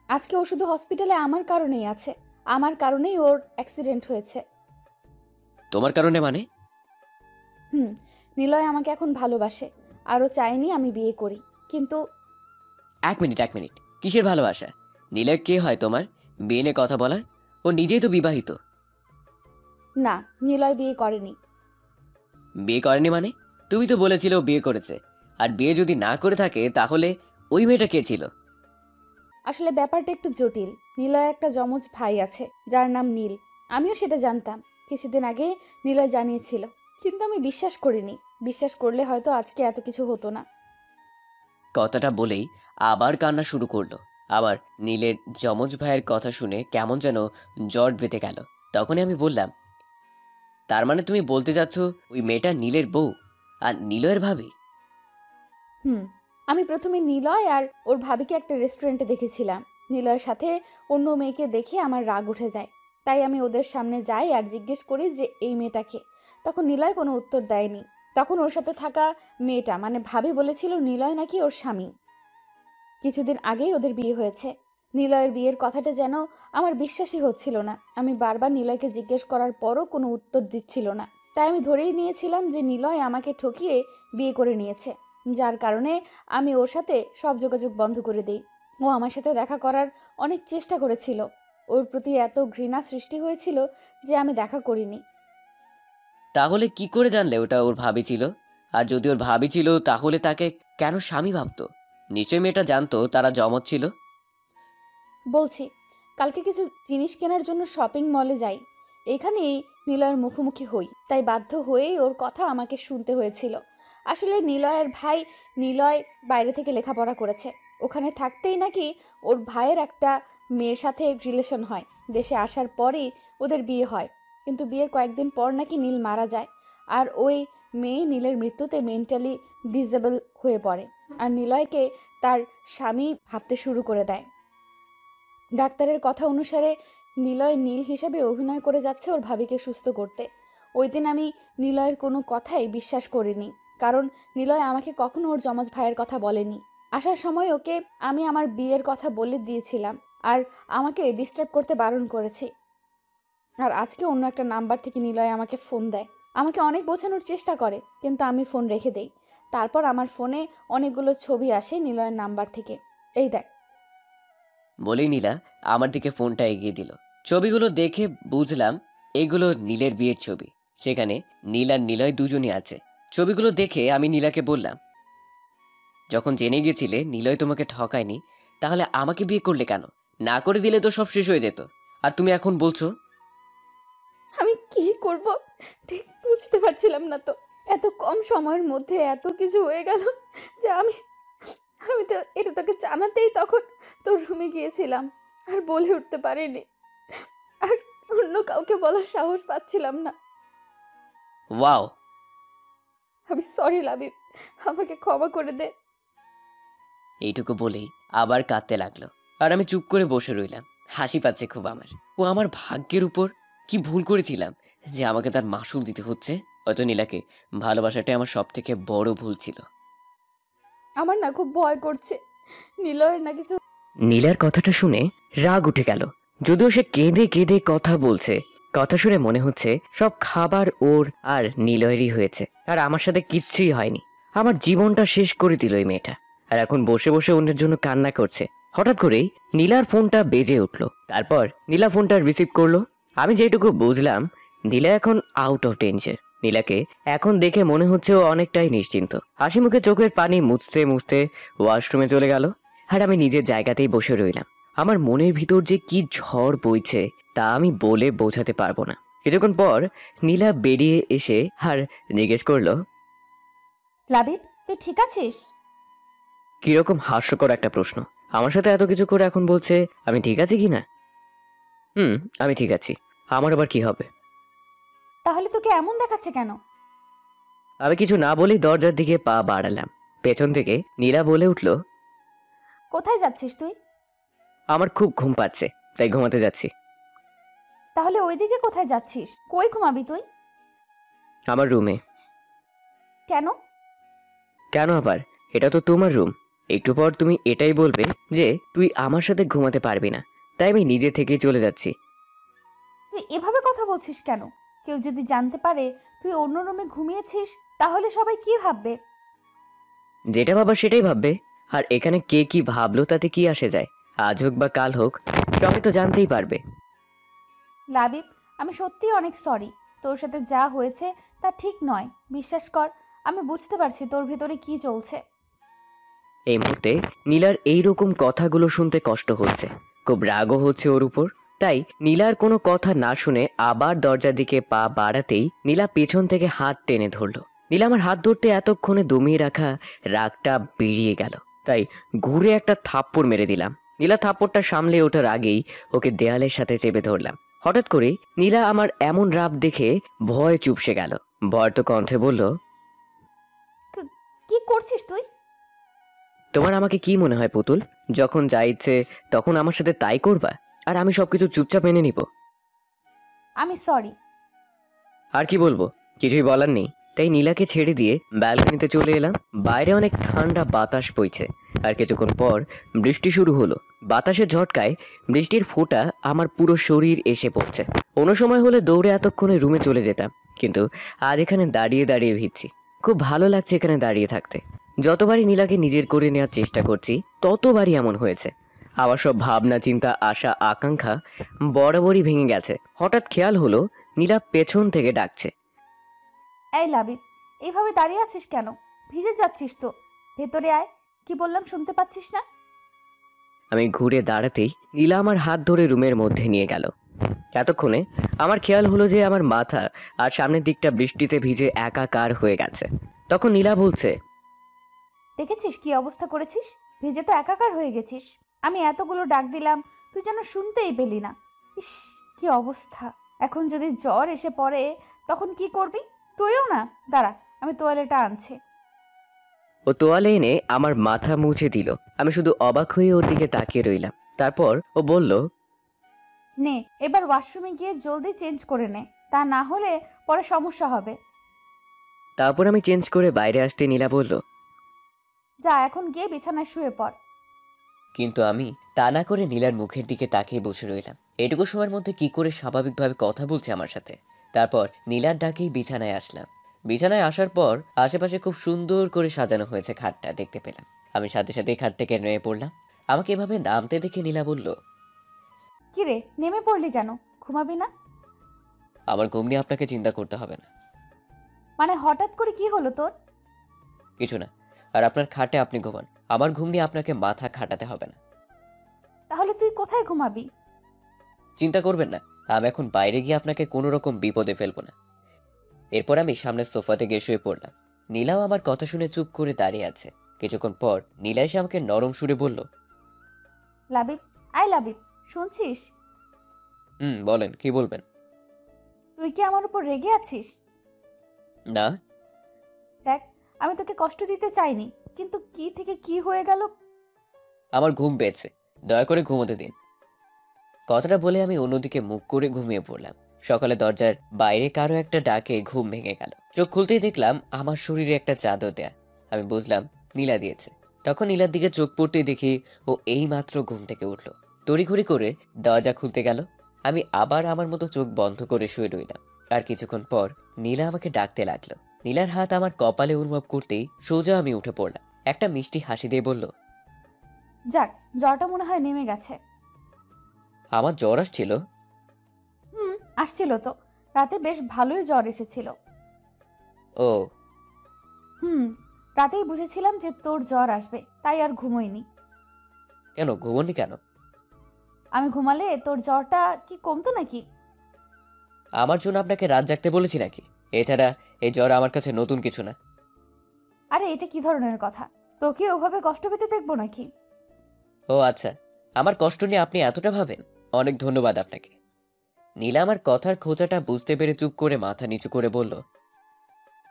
[SPEAKER 2] আজকে ও শুধু হসপিটালে আমার কারণেই আছে। আমার কারণেই ওর অ্যাক্সিডেন্ট হয়েছে।
[SPEAKER 1] তোমার কারণে মানে?
[SPEAKER 2] নিলয় আমাকে এখন ভালোবাসে, আরও চাইনি আমি বিয়ে করি। কিন্তু
[SPEAKER 1] এক মিনিট, কিসের ভালোবাসা? নিলয় কে হয় তোমার বিয়ে নিয়ে কথা বলার? ও নিজেই তো বিবাহিত।
[SPEAKER 2] না, নিলয় বিয়ে করেনি।
[SPEAKER 1] বিয়ে করেনি মানে? তুমি তো বলেছিলে ও বিয়ে করেছে। আর বিয়ে যদি না করে থাকে তাহলে ওই মেয়েটা কে ছিল?
[SPEAKER 2] আসলে ব্যাপারটা একটু জটিল। নিলয়ের একটা যমজ ভাই আছে যার নাম নীল। আমিও সেটা জানতাম। কিছুদিন আগে নিলয় জানিয়েছিল, কিন্তু আমি বিশ্বাস করিনি। বিশ্বাস করলে হয়তো আজকে এত কিছু হতো না।
[SPEAKER 1] কথাটা বলেই আবার কান্না শুরু করলো। আবার নীলের যমজ ভাইয়ের কথা শুনে কেমন যেন জট বেঁধে গেল। তখনই আমি বললাম, তার মানে তুমি বলতে যাচ্ছ ওই মেয়েটা নীলের বউ আর নিলয়ের ভাবি?
[SPEAKER 2] আমি প্রথমে নিলয় আর ওর ভাবিকে একটা রেস্টুরেন্টে দেখেছিলাম। নিলয়ের সাথে অন্য মেয়েকে দেখে আমার রাগ উঠে যায়। তাই আমি ওদের সামনে যাই আর জিজ্ঞেস করি যে এই মেয়েটাকে। তখন নিলয় কোনো উত্তর দেয়নি। তখন ওর সাথে থাকা মেয়েটা মানে ভাবি বলেছিল নিলয় নাকি ওর স্বামী। কিছুদিন আগেই ওদের বিয়ে হয়েছে। নিলয়ের বিয়ের কথাটা যেন আমার বিশ্বাসই হচ্ছিল না। আমি বারবার নিলয়কে জিজ্ঞেস করার পরও কোনো উত্তর দিচ্ছিল না। তাই আমি ধরেই নিয়েছিলাম যে নিলয় আমাকে ঠকিয়ে বিয়ে করে নিয়েছে, যার কারণে আমি ওর সাথে সব যোগাযোগ বন্ধ করে দিই। ও আমার সাথে দেখা করার অনেক চেষ্টা করেছিল। ওর প্রতি এত ঘৃণা সৃষ্টি হয়েছিল যে আমি দেখা করিনি।
[SPEAKER 1] তাহলে কি করে জানলে ওটা ওর ভাবি ছিল? আর যদি ওর ভাবি ছিল তাহলে তাকে কেন স্বামী ভাবতো? নিশ্চয়ই মেয়েটা জানতো তারা জমজ ছিল।
[SPEAKER 2] বলছি, কালকে কিছু জিনিস কেনার জন্য শপিং মলে যাই। এখানেই নিলয়ের মুখোমুখি হই, তাই বাধ্য হয়েই ওর কথা আমাকে শুনতে হয়েছিল। আসলে নিলয়ের ভাই নিলয় বাইরে থেকে লেখাপড়া করেছে। ওখানে থাকতেই নাকি ওর ভাইয়ের একটা মেয়ের সাথে রিলেশন হয়। দেশে আসার পরেই ওদের বিয়ে হয়, কিন্তু বিয়ের কয়েকদিন পর নাকি নীল মারা যায়। আর ওই মেয়ে নীলের মৃত্যুতে মেন্টালি ডিসেবল হয়ে পড়ে আর নিলয়কে তার স্বামী ভাবতে শুরু করে দেয়। ডাক্তারের কথা অনুসারে নিলয় নীল হিসাবে অভিনয় করে যাচ্ছে ওর ভাবিকে সুস্থ করতে। ওই দিন আমি নিলয়ের কোনো কথাই বিশ্বাস করিনি, কারণ নিলয় আমাকে কখনো ওর যমজ ভাইয়ের কথা বলেনি। আসার সময় ওকে আমি আমার বিয়ের কথা বলে দিয়েছিলাম আর আমাকে ডিস্টার্ব করতে বারণ করেছি। আর আজকে অন্য একটা নাম্বার থেকে নিলয় আমাকে ফোন দেয়। আমাকে অনেক বোঝানোর চেষ্টা করে, কিন্তু আমি ফোন রেখে দেই। তারপর আমার ফোনে অনেকগুলো ছবি আসে নিলয়ের নাম্বার থেকে। এই দেখ।
[SPEAKER 1] বলেই নীলা আমার দিকে ফোনটা এগিয়ে দিল। ছবিগুলো দেখে বুঝলাম এগুলো নীলের বিয়ের ছবি। সেখানে নীল আর নিলয় দুজনই আছে। ছবিগুলো দেখে আমি নীলাকে বললাম, যখন জেনে গেছিলে নিলয় তোমাকে ঠকায়নি, তাহলে আমাকে বিয়ে করলে কেন? না করে দিলে তো সব শেষ হয়ে যেত। আর তুমি এখন বলছো?
[SPEAKER 2] আমি কি করব ঠিক বুঝতে পারছিলাম না। তো এত কম সময়ের মধ্যে এত কিছু হয়ে গেল যে আমি তো এটা তোকে জানাতেই তখন তোর রুমে গিয়েছিলাম আর বলে উঠতে পারিনি। আর অন্য কাউকে বলার সাহস পাচ্ছিলাম না।
[SPEAKER 1] ওয়াও,
[SPEAKER 2] আমি সরি লাবিব, আমাকে ক্ষমা করে দে।
[SPEAKER 1] এইটুকু বলেই আবার কাঁদতে লাগলো। আর আমি চুপ করে বসে রইলাম। হাসি পাচ্ছে খুব আমার। ও আমার ভাগ্যের উপর কি ভুল করেছিলাম যে আমাকে তার মাসুল দিতে হচ্ছে? হয়তো নীলাকে ভালোবাসাটাই আমার সব থেকে বড় ভুল ছিল।
[SPEAKER 2] আমার না খুব ভয় করছে, নিলয়ের না কিছু।
[SPEAKER 1] নীলার কথাটা শুনে রাগ উঠে গেল। যদিও সে কেঁদে কেঁদে কথা বলছে, কথা শুনে মনে হচ্ছে সব খাবার ওর আর নিলয়েরই হয়েছে, আর আমার সাথে কিচ্ছুই হয়নি। আমার জীবনটা শেষ করে দিল এই মেয়েটা, আর এখন বসে বসে অন্যের জন্য কান্না করছে। হঠাৎ করেই নীলার ফোনটা বেজে উঠলো। তারপর নীলা ফোনটা রিসিভ করলো। আমি যেটুকু বুঝলাম, নীলা এখন আউট অফ ডেঞ্জার। নীলাকে এখন দেখে মনে হচ্ছে ও অনেকটাই নিশ্চিন্ত। হাসি মুখে চোখের পানি মুছতে মুছতে ওয়াশরুমে চলে গেল। আর আমি নিজের জায়গাতেই বসে রইলাম। আমার মনের ভিতর যে কি ঝড় বইছে তা আমি বলে বোঝাতে পারবো না। কিছুক্ষণ পর নীলা বেরিয়ে এসে আর জিজ্ঞেস করলো,
[SPEAKER 2] লাবিব, তুই ঠিক আছিস?
[SPEAKER 1] কিরকম হাস্যকর একটা প্রশ্ন।
[SPEAKER 8] আমার সাথে এত কিছু করে এখন বলছে আমি ঠিক আছি কি না। আমি ঠিক আছি। আমার আবার কি হবে?
[SPEAKER 2] তাহলে তোকে এমন দেখাচ্ছে কেন?
[SPEAKER 8] আমি কিছু না বলেই দরজার দিকে পা বাড়ালাম। পেছন থেকে নীলা বলে উঠল,
[SPEAKER 2] কোথায় যাচ্ছিস তুই?
[SPEAKER 8] আমার খুব ঘুম পাচ্ছে, তাই ঘুমাতে যাচ্ছি।
[SPEAKER 2] তাহলে ওইদিকে কোথায় যাচ্ছিস? কই ঘুমাবি তুই?
[SPEAKER 8] আমার রুমে।
[SPEAKER 2] কেন?
[SPEAKER 8] কেন আবার? এটা তো তোমার রুম। একটু পর তুমি এটাই বলবে যে তুই আমার সাথে ঘুমাতে পারবি না, তাই আমি নিজে থেকেই চলে যাচ্ছি।
[SPEAKER 2] তুই এভাবে কথা বলছিস কেন? কেউ যদি জানতে পারে তুই অন্য রুমে ঘুমিয়েছিস তাহলে সবাই কি ভাববে?
[SPEAKER 8] যেটা ভাবার সেটাই ভাববে। আর এখানে কে কি ভাবলো তাতে কি আসে যায়? আজ হোক বা কাল হোক, সবাই তো জানতেই পারবে।
[SPEAKER 2] লাবিব, আমি সত্যিই অনেক সরি। তোর সাথে যা হয়েছে তা ঠিক নয়, বিশ্বাস কর। আমি বুঝতে পারছি তোর ভেতরে কি চলছে।
[SPEAKER 8] এই মুহূর্তে নীলার এইরকম কথাগুলো শুনতে কষ্ট হচ্ছে, খুব রাগও হচ্ছে ওর উপর। তাই নীলার কোনো কথা না শুনে আবার দরজার দিকে পা বাড়াতেই নীলা পেছন থেকে হাত টেনে ধরলো। নীলা আমার হাত ধরতে এতক্ষণে দমিয়ে রাখা রাগটা বেরিয়ে গেল, তাই ঘুরে একটা থাপ্পড় মেরে দিলাম। নীলা থাপ্পড়টা সামলে ওঠার আগেই ওকে দেয়ালের সাথে চেপে ধরলাম। হঠাৎ করে নীলা আমার এমন রাগ দেখে ভয় চুপসে গেল। ভয়তো কণ্ঠে বলল,
[SPEAKER 2] কি করছিস তুই?
[SPEAKER 8] তোমার আমাকে কি মনে হয় পুতুল? যখন যা ইচ্ছে তখন আমার সাথে তাই করবা, আর আমি সবকিছু চুপচাপ মেনে নিব?
[SPEAKER 2] আমি সরি।
[SPEAKER 8] আর কি বলবো, কিছুই বলার নেই। তাই নীলাকে ছেড়ে দিয়ে ব্যালকনিতে চলে এলাম। বাইরে অনেক ঠান্ডা বাতাস বইছে, আর কিছুক্ষণ পর বৃষ্টি শুরু হলো। বাতাসের ঝটকায় বৃষ্টির ফোঁটা আমার পুরো শরীর এসে পড়ছে। অন্য সময় হলে দৌড়ে এতক্ষণে রুমে চলে যেতাম, কিন্তু আজ এখানে দাঁড়িয়ে দাঁড়িয়ে ভিজছি। খুব ভালো লাগছে এখানে দাঁড়িয়ে থাকতে। যতবারই নীলাকে নিজের করে নেওয়ার চেষ্টা করছি ততবারই এমন হয়েছে। আমার সব ভাবনা চিন্তা আশা আকাঙ্ক্ষা বরাবরই ভেঙে গেছে। হঠাৎ খেয়াল হলো নীলা পেছন থেকে ডাকছে।
[SPEAKER 2] এই লাবিব, এইভাবে দাঁড়িয়ে আছিস কেন? ভিজে যাচ্ছিস তো। ভেতরে আয়। কি বললাম শুনতে পাচ্ছিস না?
[SPEAKER 8] আমি ঘুরে দাঁড়াতেই নীলা আমার হাত ধরে রুমের মধ্যে নিয়ে গেল। এতক্ষণে আমার খেয়াল হলো যে আমার মাথা আর সামনের দিকটা বৃষ্টিতে ভিজে একাকার হয়ে গেছে। তখন নীলা বলছে,
[SPEAKER 2] দেখেছিস কি অবস্থা করেছিস? ভিজে তো একাকার হয়ে গেছিস। আমি এতগুলো ডাক দিলাম, তুই যেন শুনতেই পেলি না। ইস, কি অবস্থা! এখন যদি জ্বর এসে পড়ে তখন কি করবি? তুইও না। দাঁড়া, আমি তোয়ালেটা আনছি।
[SPEAKER 8] ও তোয়ালে এনে আমার মাথা মুছে দিল। আমি শুধু অবাক হয়ে ওর দিকে তাকিয়ে রইলাম। তারপর ও বলল,
[SPEAKER 2] নে, এবার ওয়াশরুমে গিয়ে জলদি চেঞ্জ করে নে, তা না হলে পরে সমস্যা হবে।
[SPEAKER 8] তারপর আমি চেঞ্জ করে বাইরে আসতে নীলা বলল,
[SPEAKER 2] যা, এখন গিয়ে বিছানায় শুয়ে পড়।
[SPEAKER 1] কিন্তু আমি তা না করে নীলার মুখের দিকে তাকিয়ে বসে রইলাম। এটুকু সময়ের মধ্যে কি করে স্বাভাবিকভাবে কথা বলছে আমার সাথে। তারপর নীলার ডাকেই বিছানায় আসলাম। বিছানায় আসার পর আশেপাশে খুব সুন্দর করে সাজানো হয়েছে খাটটা দেখতে পেলাম। আমি সাথে সাথেই খাট থেকে নেমে পড়লাম। আমাকে এভাবে নামতে দেখে নীলা বলল,
[SPEAKER 2] কি রে, নেমে পড়লি কেন? ঘুমাবি না?
[SPEAKER 1] আমার ঘুম নিয়ে আপনাকে চিন্তা করতে হবে না।
[SPEAKER 2] মানে হঠাৎ করে কি হলো তোর?
[SPEAKER 1] কিছু না। আর আপনার খাটে আপনি ঘুমান, আমার ঘুম নিয়ে আপনাকে মাথা খাটাতে হবে না।
[SPEAKER 2] তাহলে তুই কোথায় ঘুমাবি?
[SPEAKER 1] চিন্তা করবেন না, আমি এখন বাইরে গিয়ে আপনাকে কোনো রকম বিপদে ফেলবো না। এরপর আমি সামনের সোফাতে গিয়ে শুয়ে পড়লাম। নীলাও আমার কথা শুনে চুপ করে দাঁড়িয়ে আছে। কিছুক্ষণ পর নীলা এসে আমাকে নরম সুরে বলল,
[SPEAKER 2] লাবিব, আই লাবিব, শুনছিস?
[SPEAKER 1] বলেন, কি বলবেন?
[SPEAKER 2] তুই কি আমার উপর রেগে আছিস?
[SPEAKER 1] না।
[SPEAKER 2] দেখ, আমি তোকে কষ্ট দিতে চাইনি, কিন্তু কি থেকে কি হয়ে গেল।
[SPEAKER 1] আমার ঘুম পেয়েছে, দয়া করে ঘুমোতে দিন। কথাটা বলে আমি অন্যদিকে মুখ করে ঘুমিয়ে পড়লাম। সকালে দরজার বাইরে কারো একটা ডাকে ঘুম ভেঙে গেল। চোখ খুলতেই দেখলাম আমার শরীরে একটা চাদর দেয়া। আমি বুঝলাম নীলা দিয়েছে। তখন নীলার দিকে চোখ পড়তেই দেখি ও এই মাত্র ঘুম থেকে উঠল। তড়িঘড়ি করে দরজা খুলতে গেল। আমি আবার আমার মতো চোখ বন্ধ করে শুয়ে রইলাম। আর কিছুক্ষণ পর নীলা আমাকে ডাকতে লাগলো। নীলার হাত আমার কপালে অনুভব করতেই সোজা আমি উঠে পড়লাম। একটা মিষ্টি হাসি দিয়ে বলল,
[SPEAKER 2] যাক, জ্বরটা মনে হয় নেমে গেছে।
[SPEAKER 1] আমার জ্বর আসছিল?
[SPEAKER 2] আসছিল তো। রাতে বেশ ভালোই জ্বর এসেছিল।
[SPEAKER 1] ও।
[SPEAKER 2] রাতেই বুঝেছিলাম যে তোর জ্বর আসবে, তাই আর ঘুমোইনি।
[SPEAKER 1] কেন ঘুমোনি কেন?
[SPEAKER 2] আমি ঘুমালে তোর জ্বরটা কি কমতো নাকি?
[SPEAKER 1] আমার জন্য আপনাকে রাত জাগতে বলেছি নাকি? এছাড়া এই জ্বর আমার কাছে নতুন কিছু না।
[SPEAKER 2] আরে, এটা কি ধরনের কথা? তোকে ওভাবে কষ্ট পেতে দেখবো নাকি?
[SPEAKER 1] ও আচ্ছা, আমার কষ্ট নিয়ে আপনি এতটা ভাবেন, অনেক ধন্যবাদ আপনাকে। নীলা আমার কথার খোঁচাটা বুঝতে পেরে চুপ করে মাথা নিচু করে বলল,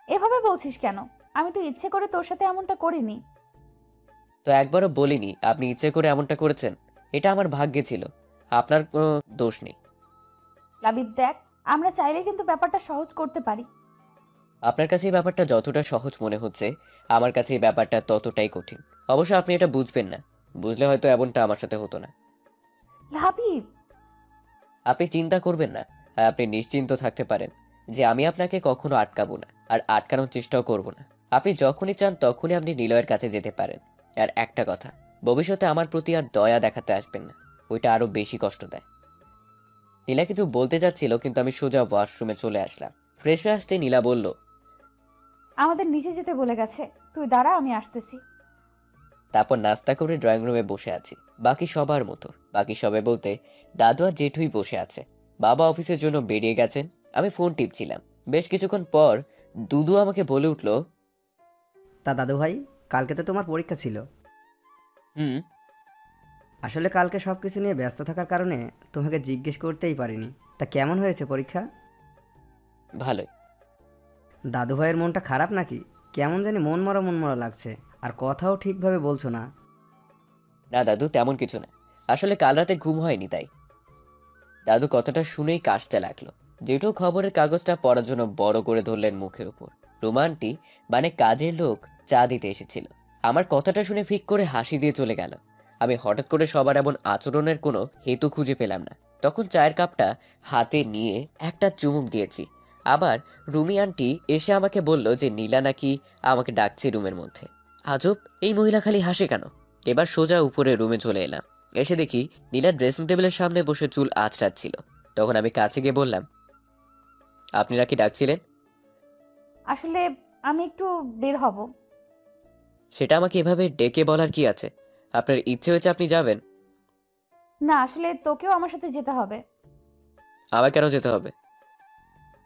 [SPEAKER 2] এভাবে বলছিস কেন? আমি তো ইচ্ছে করে তোর সাথে এমনটা করিনি।
[SPEAKER 1] তো একবারও বলিনি আপনি ইচ্ছে করে এমনটা করেছেন। এটা আমার ভাগ্যে ছিল, আপনার কোনো দোষ নেই।
[SPEAKER 2] লাবিব দেখ, আমরা চাইলে কিন্তু ব্যাপারটা সহজ করতে পারি।
[SPEAKER 1] আপনার কাছে এই ব্যাপারটা যতটা সহজ মনে হচ্ছে, আমার কাছে এই ব্যাপারটা ততটাই কঠিন। অবশ্য আপনি এটা বুঝবেন না, বুঝলে হয়তো এমনটা আমার সাথে হতো না।
[SPEAKER 2] লাবিব,
[SPEAKER 1] আপনি চিন্তা করবেন না, আর আপনি নিশ্চিন্ত থাকতে পারেন যে আমি আপনাকে কখনো আটকাবো না, আর আটকানোর চেষ্টাও করব না। আপনি যখনই চান তখনই আপনি নিলয়ের কাছে যেতে পারেন। আর একটা কথা, ভবিষ্যতে আমার প্রতি আর দয়া দেখাতে আসবেন না, ওইটা আরো বেশি কষ্ট দেয়। নীলা কিছু বলতে যাচ্ছিল, কিন্তু আমি সোজা ওয়াশরুমে চলে আসলাম। ফ্রেশ হয়ে আসতে নীলা বলল,
[SPEAKER 2] আমাদের নিচে যেতে বলে গেছে, তুই দাঁড়া, আমি আসতেছি।
[SPEAKER 1] তারপর নাস্তা করে ড্রয়িং রুমে বসে আছি, বাকি সবার মতো। বাকি সবে বলতে দাদু আর জেঠুই বসে আছে। বাবা অফিসের জন্য বেরিয়ে গেছেন, আমি ফোন টিপছিলাম। বেশ কিছুক্ষণ পর দুদু আমাকে বলে উঠল,
[SPEAKER 5] তা দাদু ভাই, কালকে তো তোমার পরীক্ষা ছিল।
[SPEAKER 1] হুম।
[SPEAKER 5] আসলে কালকে সব কিছু নিয়ে ব্যস্ত থাকার কারণে তোমাকে জিজ্ঞেস করতেই পারিনি। তা কেমন হয়েছে পরীক্ষা?
[SPEAKER 1] ভালোই।
[SPEAKER 5] দাদু ভাইয়ের মনটা খারাপ নাকি? কেমন জানি মনমরা মনমরা লাগছে, আর কথাও ঠিকভাবে বলছো না।
[SPEAKER 1] না দাদু, তেমন কিছু না, আসলে কাল রাতে ঘুম হয়নি তাই। দাদু কথাটা শুনেই কাশতে লাগলো। জেঠু খবরের কাগজটা পড়ার জন্য বড় করে ধরলেন মুখের উপর। রোমানটি মানে কাজের লোক চা দিতে এসেছিল। আমার কথাটা শুনে ফিক করে হাসি দিয়ে চলে গেল। আমি হঠাৎ করে সবার এমন আচরণের কোনো হেতু খুঁজে পেলাম না। তখন চায়ের কাপটা হাতে নিয়ে একটা চুমুক দিয়েছি। আবার রুমি আন্টি এসে আমাকে বলল যে নীলা নাকি আমাকে ডাকছে রুমের মধ্যে। আজব, এই মহিলা খালি হাসে কেন? এবার সোজা উপরে রুমে চলে এলাম। এসে দেখি নীলা ড্রেসিং টেবিলের সামনে বসে চুল আঁচড়াচ্ছিল। তখন আমি কাছে গিয়ে বললাম, আপনারা কি ডাকছিলেন?
[SPEAKER 2] আসলে আমি একটু বের হব।
[SPEAKER 1] সেটা আমাকে এভাবে ডেকে বলার কি আছে? আপনার ইচ্ছে হয়েছে আপনি যাবেন।
[SPEAKER 2] না, আসলে তোকেও আমার সাথে যেতে হবে।
[SPEAKER 1] আবার কেন যেতে হবে?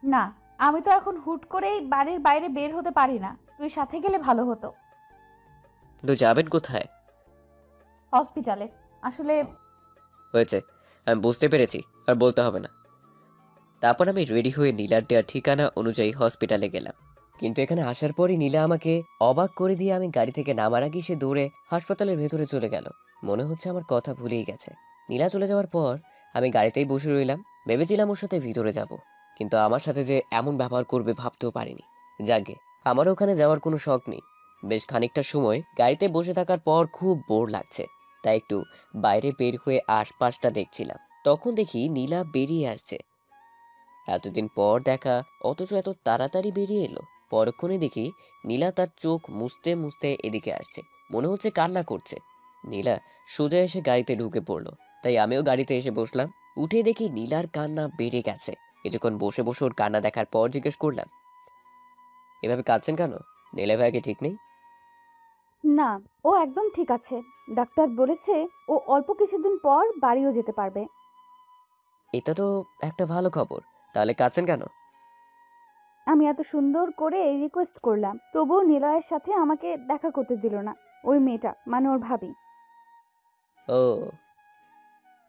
[SPEAKER 2] না, আমি তো এখন হুট করেই বাড়ির বাইরে বের হতে পারি না, তুই সাথে গেলে ভালো হতো।
[SPEAKER 1] কিন্তু যাবেন কোথায়?
[SPEAKER 2] হসপিটালে। আসলে
[SPEAKER 1] হয়েছে, আমি বুঝতে পেরেছি, আর বলতে হবে না। তারপর আমি রেডি হয়ে নীলার দেওয়ার ঠিকানা অনুযায়ী হসপিটালে গেলাম। কিন্তু এখানে আসার পরই নীলা আমাকে অবাক করে দিয়ে আমি গাড়ি থেকে নামার আগে সে দৌড়ে হাসপাতালের ভেতরে চলে গেল। মনে হচ্ছে আমার কথা ভুলেই গেছে। নীলা চলে যাওয়ার পর আমি গাড়িতেই বসে রইলাম। ভেবেছিলাম ওর সাথে ভিতরে যাব, কিন্তু আমার সাথে যে এমন ব্যবহার করবে ভাবতেও পারিনি। যাকে আমার ওখানে যাওয়ার কোনো শখ নেই। বেশ খানিকটা সময় গাড়িতে বসে থাকার পর খুব বোর লাগছে, তাই একটু বাইরে বের হয়ে আশপাশটা দেখছিলাম। তখন দেখি নীলা বেরিয়ে আসছে। এতদিন পর দেখা, অথচ এত তাড়াতাড়ি বেরিয়ে এলো। পরক্ষণে দেখি নীলা তার চোখ মুছতে মুছতে এদিকে আসছে, মনে হচ্ছে কান্না করছে। নীলা সোজা এসে গাড়িতে ঢুকে পড়লো, তাই আমিও গাড়িতে এসে বসলাম। উঠে দেখি নীলার কান্না বেড়ে গেছে। কিছুক্ষণ বসে বসে ওর কান্না দেখার পর জিজ্ঞেস করলাম, এভাবে কাঁদছেন কেন? নীলা ভাইকে ঠিক নেই?
[SPEAKER 2] না, ও একদম ঠিক আছে। ডাক্তার বলেছে ও অল্প কিছুদিন পর বাড়িও যেতে পারবে।
[SPEAKER 1] এটা তো একটা ভালো খবর, তাহলে কাঁদছেন কেন?
[SPEAKER 2] আমি এত সুন্দর করে রিকোয়েস্ট করলাম, তবুও নিলয়ের সাথে আমাকে দেখা করতে দিল না। ওই মেয়েটা মানে ওর ভাবি
[SPEAKER 1] ও,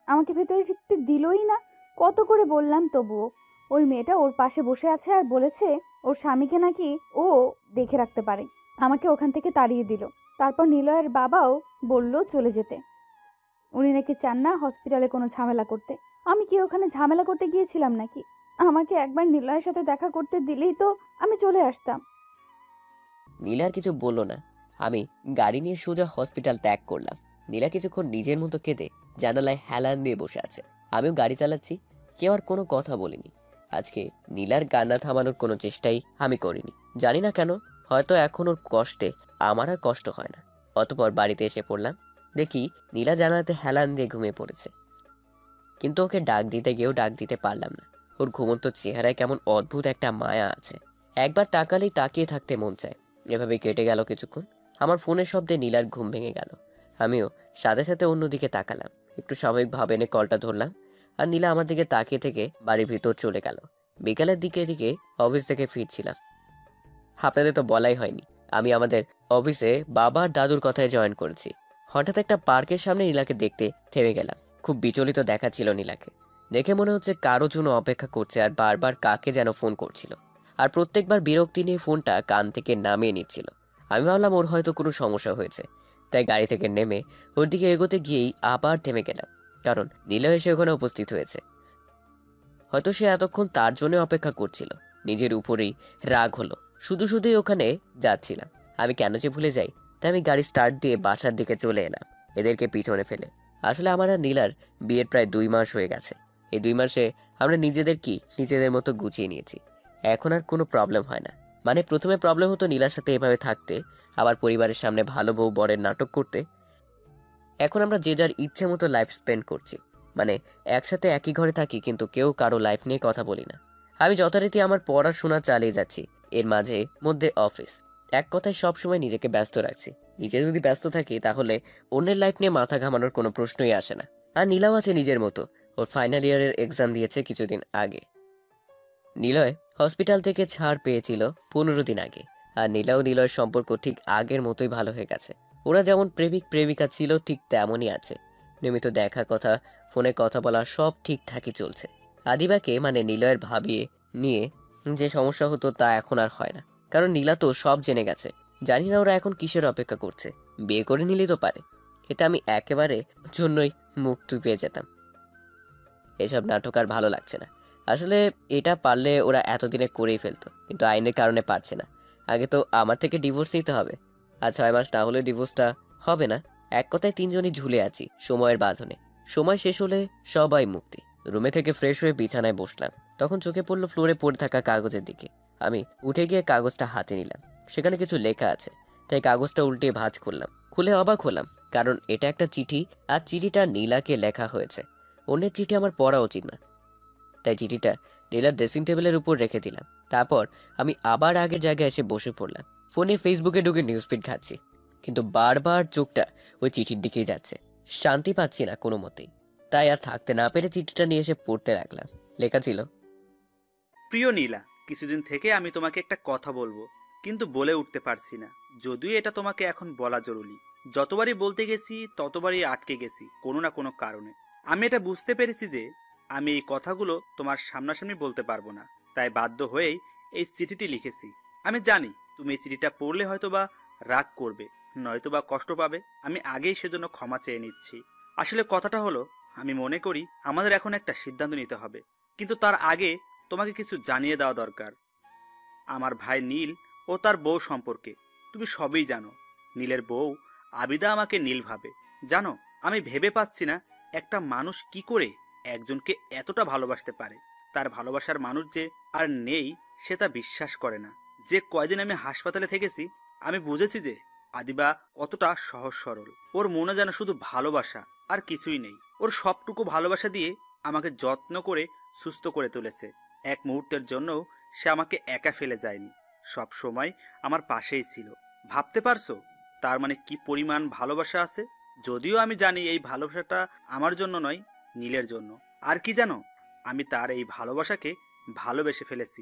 [SPEAKER 2] আমাকে ভেতরে ঢুকতে দিলই না। কত করে বললাম তবুও। ওই মেয়েটা ওর পাশে বসে আছে আর বলেছে ওর স্বামীকে নাকি ও দেখে রাখতে পারে। আমাকে ওখান থেকে তাড়িয়ে দিল। তারপর নিলয়ের বাবাও বলল চলে যেতে। উনি নাকি চান না হসপিটালে কোনো ঝামেলা করতে। আমি কি ওখানে ঝামেলা করতে গিয়েছিলাম নাকি? আমাকে একবার নিলয়ের সাথে দেখা করতে দিলেই তো আমি চলে আসতাম।
[SPEAKER 1] নীলার কিছু বললো না। আমি গাড়ি নিয়ে সোজা হসপিটাল ত্যাগ করলাম। নীলা কিছুক্ষণ নিজের মতো কেঁদে জানালায় হেলান দিয়ে বসে আছে। আমিও গাড়ি চালাচ্ছি, কেউ আর কোনো কথা বলিনি। আজকে নীলার কান্না থামানোর কোনো চেষ্টাই আমি করিনি। জানি না কেন, হয়তো এখন ওর কষ্টে আমার আর কষ্ট হয় না। অতপর বাড়িতে এসে পড়লাম, দেখি নীলা জানালাতে হেলান দিয়ে ঘুমিয়ে পড়েছে। কিন্তু ওকে ডাক দিতে গিয়েও ডাক দিতে পারলাম না। ওর ঘুমন্ত চেহারায় কেমন অদ্ভুত একটা মায়া আছে, একবার তাকালেই তাকিয়ে থাকতে মন চায়। এভাবে কেটে গেল কিছুক্ষণ। আমার ফোনের শব্দে নীলার ঘুম ভেঙে গেল। আমিও সাথে সাথে অন্যদিকে তাকালাম। একটু স্বাভাবিকভাবে এনে কলটা ধরলাম, আর নীলা আমার দিকে তাকিয়ে থেকে বাড়ির ভিতর চলে গেল। বিকালের দিকে অফিস থেকে ফিরছিলাম। আপনাদের তো বলাই হয়নি, আমি আমাদের অফিসে বাবার দাদুর কথায় জয়েন করেছি। হঠাৎ একটা পার্কের সামনে নীলাকে দেখতে থেমে গেলাম। খুব বিচলিত দেখাচ্ছিল নীলাকে। দেখে মনে হচ্ছে কারো জন্য অপেক্ষা করছে আর বারবার কাকে যেন ফোন করছিল, আর প্রত্যেকবার বিরক্তি নিয়ে ফোনটা কান থেকে নামিয়ে নিচ্ছিল। আমি ভাবলাম ওর হয়তো কোনো সমস্যা হয়েছে, তাই গাড়ি থেকে নেমে ওর দিকে এগোতে গিয়েই আবার থেমে গেলাম, কারণ নীলা এসে ওখানে উপস্থিত হয়েছে। হয়তো সে এতক্ষণ তার জন্য অপেক্ষা করছিল। নিজের উপরেই রাগ হলো, শুধু শুধুই ওখানে যাচ্ছিলাম। আমি কেন যে ভুলে যাই, তাই আমি গাড়ি স্টার্ট দিয়ে বাসার দিকে চলে এলাম, এদেরকে পিছনে ফেলে। আসলে আমার আর নীলার বিয়ের প্রায় 2 মাস হয়ে গেছে। এই 2 মাসে আমরা নিজেদের মতো গুছিয়ে নিয়েছি। এখন আর কোনো প্রবলেম হয় না। মানে প্রথমে প্রবলেম হতো নীলার সাথে এভাবে থাকতে, আবার পরিবারের সামনে ভালো বউ বরের নাটক করতে। এখন আমরা যে যার ইচ্ছে মতো লাইফ স্পেন্ড করছি, মানে একসাথে একই ঘরে থাকি, কিন্তু কেউ কারো লাইফ নিয়ে কথা বলি না। আমি যথারীতি আমার পড়াশোনা চালিয়ে যাচ্ছি, এর মাঝে মধ্যে অফিস। এক কথায় সবসময় নিজেকে ব্যস্ত রাখছি। নিজে যদি ব্যস্ত থাকি তাহলে অন্যের লাইফ নিয়ে মাথা ঘামানোর কোনো প্রশ্নই আসে না। আর নীলাও আছে নিজের মতো, ওর ফাইনাল ইয়ারের এক্সাম দিয়েছে কিছুদিন আগে। নিলয় হসপিটাল থেকে ছাড় পেয়েছিল 15 দিন আগে, আর নিলয়ের সম্পর্ক ঠিক আগের মতোই ভালো হয়ে গেছে। ওরা যেমন প্রেমিক প্রেমিকা ছিল ঠিক তেমনই আছে। নিয়মিত দেখা, কথা, ফোনে কথা বলা সব ঠিকঠাকই চলছে। আদিবাকে মানে নিলয়ের ভাবিয়ে নিয়ে যে সমস্যা হতো তা এখন আর হয় না, কারণ নীলা তো সব জেনে গেছে। জানি না ওরা এখন কিসের অপেক্ষা করছে, বিয়ে করে নিলেই তো পারে। এতে আমি একেবারে জন্যই মুখ টুপিয়ে যেতাম। এসব নাটক আর ভালো লাগছে না। আসলে এটা পারলে ওরা এতদিনে করেই ফেলতো, কিন্তু আইনের কারণে পারছে না। আগে তো আমার থেকে ডিভোর্স নিতে হবে, আর 6 মাস না হলে ডিভোর্সটা হবে না। এক কথায় 3 জনই ঝুলে আছি সময়ের বাঁধনে। সময় শেষ হলে সবাই মুক্তি। রুমে থেকে ফ্রেশ হয়ে বিছানায় বসলাম, তখন চোখে পড়লো ফ্লোরে পড়ে থাকা কাগজের দিকে। আমি উঠে গিয়ে কাগজটা হাতে নিলাম। সেখানে কিছু লেখা আছে, তাই কাগজটা উল্টে ভাঁজ করলাম। খুলে অবাক হলাম, কারণ এটা একটা চিঠি, আর চিঠিটা নীলাকে লেখা হয়েছে। অন্যের চিঠি আমার পড়া উচিত না, তাই চিঠিটা নীলার ড্রেসিং টেবিলের উপর রেখে দিলাম। তারপর আমি আবার আগের জায়গায় এসে বসে পড়লাম। ফোনে ফেসবুকে ঢুকে নিউজ ফিড ঘাটছি, কিন্তু বারবার চোখটা ওই চিঠির দিকেই যাচ্ছে। শান্তি পাচ্ছি না কোনো মতেই, তাই আর থাকতে না পেরে চিঠিটা নিয়ে এসে পড়তে লাগলাম। লেখা ছিল,
[SPEAKER 4] প্রিয় নীলা, কিছুদিন থেকে আমি তোমাকে একটা কথা বলবো, কিন্তু বলে উঠতে পারছি না। যদিও এটা তোমাকে এখন বলা জরুরি। যতবারই বলতে গেছি ততবারই আটকে গেছি কোনো না কোনো কারণে। আমি এটা বুঝতে পেরেছি যে আমি এই কথাগুলো তোমার সামনাসামনি বলতে পারবো না, তাই বাধ্য হয়েই এই চিঠিটি লিখেছি। আমি জানি তুমি এই চিঠিটা পড়লে হয়তোবা রাগ করবে, নয়তোবা কষ্ট পাবে। আমি আগেই সেজন্য ক্ষমা চেয়ে নিচ্ছি। আসলে কথাটা হলো, আমি মনে করি আমাদের এখন একটা সিদ্ধান্ত নিতে হবে, কিন্তু তার আগে তোমাকে কিছু জানিয়ে দেওয়া দরকার। আমার ভাই নীল ও তার বউ সম্পর্কে তুমি সবই জানো। নীলের বউ আবিদা আমাকে নীল ভাবে। জানো, আমি ভেবে পাচ্ছি না একটা মানুষ কি করে একজনকে এতটা ভালোবাসতে পারে। তার ভালোবাসার মানুষ যে আর নেই সে তা বিশ্বাস করে না। যে কয়দিন আমি হাসপাতালে থেকেছি আমি বুঝেছি যে আদিবা কতটা সহজ সরল। ওর মনে যেন শুধু ভালোবাসা আর কিছুই নেই। ওর সবটুকু ভালোবাসা দিয়ে আমাকে যত্ন করে সুস্থ করে তুলেছে। এক মুহূর্তের জন্যও সে আমাকে একা ফেলে যায়নি, সব সময় আমার পাশেই ছিল। ভাবতে পারছো তার মানে কি পরিমাণ ভালোবাসা আছে? যদিও আমি জানি এই ভালোবাসাটা আমার জন্য নয়, নীলের জন্য। আর কি জানো, আমি তার এই ভালোবাসাকে ভালোবেসে ফেলেছি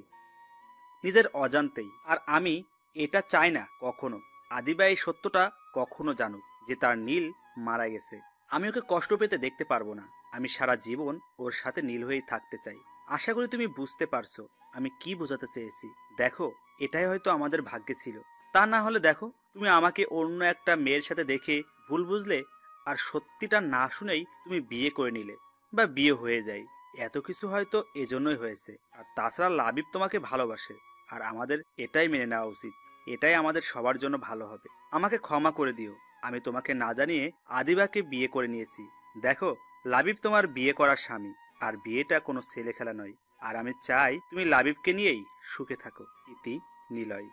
[SPEAKER 4] নিজের অজান্তেই। আর আমি এটা চাই না কখনো আদিবা এই সত্যটা কখনো জানুক যে তার নীল মারা গেছে। আমি ওকে কষ্ট পেতে দেখতে পারবো না। আমি সারা জীবন ওর সাথে নীল হয়েই থাকতে চাই। আশা করি তুমি বুঝতে পারছো আমি কি বোঝাতে চেয়েছি। দেখো, এটাই হয়তো আমাদের ভাগ্যে ছিল। তা না হলে দেখো, তুমি আমাকে অন্য একটা মেয়ের সাথে দেখে ভুল বুঝলে, আর সত্যিটা না শুনেই তুমি বিয়ে করে নিলে, বা বিয়ে হয়ে যায়। এত কিছু হয়তো এজন্যই হয়েছে। আর তাছাড়া লাবিব তোমাকে ভালোবাসে, আর আমাদের এটাই মেনে নেওয়া উচিত। এটাই আমাদের সবার জন্য ভালো হবে। আমাকে ক্ষমা করে দিও, আমি তোমাকে না জানিয়ে আদিবাকে বিয়ে করে নিয়েছি। দেখো, লাবিব তোমার বিয়ে করার স্বামী, আর বিয়েটা কোনো ছেলে খেলা নয়। আর আমি চাই তুমি লাবিবকে নিয়েই সুখে থাকো। ইতি, নিলয়।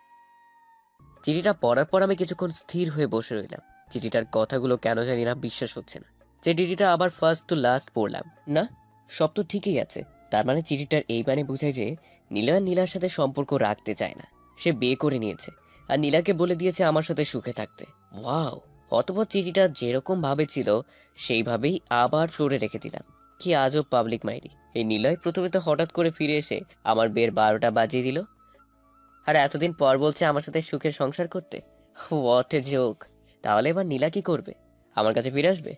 [SPEAKER 1] চিঠিটা পড়ার পর আমি কিছুক্ষণ স্থির হয়ে বসে রইলাম। চিঠিটার কথাগুলো কেন জানি না বিশ্বাস হচ্ছে না। যে চিঠিটা আবার ফার্স্ট টু লাস্ট পড়লাম, না সব তো ঠিকই আছে। তার মানে চিঠিটার এই মানে বোঝায় যে নীলা নীলার সাথে সম্পর্ক রাখতে চায় না, সে বিয়ে করে নিয়েছে আর নীলাকে বলে দিয়েছে আমার সাথে সুখে থাকতে। ওয়াও! অতঃপর চিঠিটা যেরকম ভাবে ছিল সেইভাবেই আবার ফ্লোরে রেখে দিলাম। কি আজব পাবলিক মাইরি। এই নিলয় প্রথমে তো হঠাৎ করে ফিরে এসে আমার বিয়ের 12টা বাজিয়ে দিল, আর এতদিন পর বলছে আমার সাথে সুখে সংসার করতে। What a joke! তাহলে এবার নীলা কি করবে? আমার কাছে ফিরে আসবে?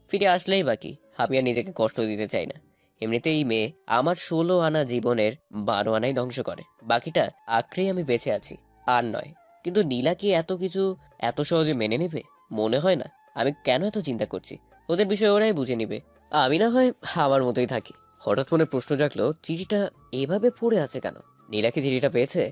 [SPEAKER 1] ফিরে আসলেই বাকি, আমি আর নিজেকে কষ্ট দিতে চাই না। এমনিতেই এই মেয়ে আমার 16 আনা জীবনের 12 আনাই ধ্বংস করে, বাকিটা আঁকড়েই আমি বেঁচে আছি, আর নয়। কিন্তু নীলা কি এত কিছু এত সহজে মেনে নেবে? মনে হয় না। আমি কেন এত চিন্তা করছি? ওদের বিষয় ওরাই বুঝে নিবে, আমি না হয় আমার মতোই থাকি। হঠাৎ মনে প্রশ্ন জাগলো, চিঠিটা এভাবে পড়ে আছে কেন? নীলা কি চিঠিটা পেয়েছে?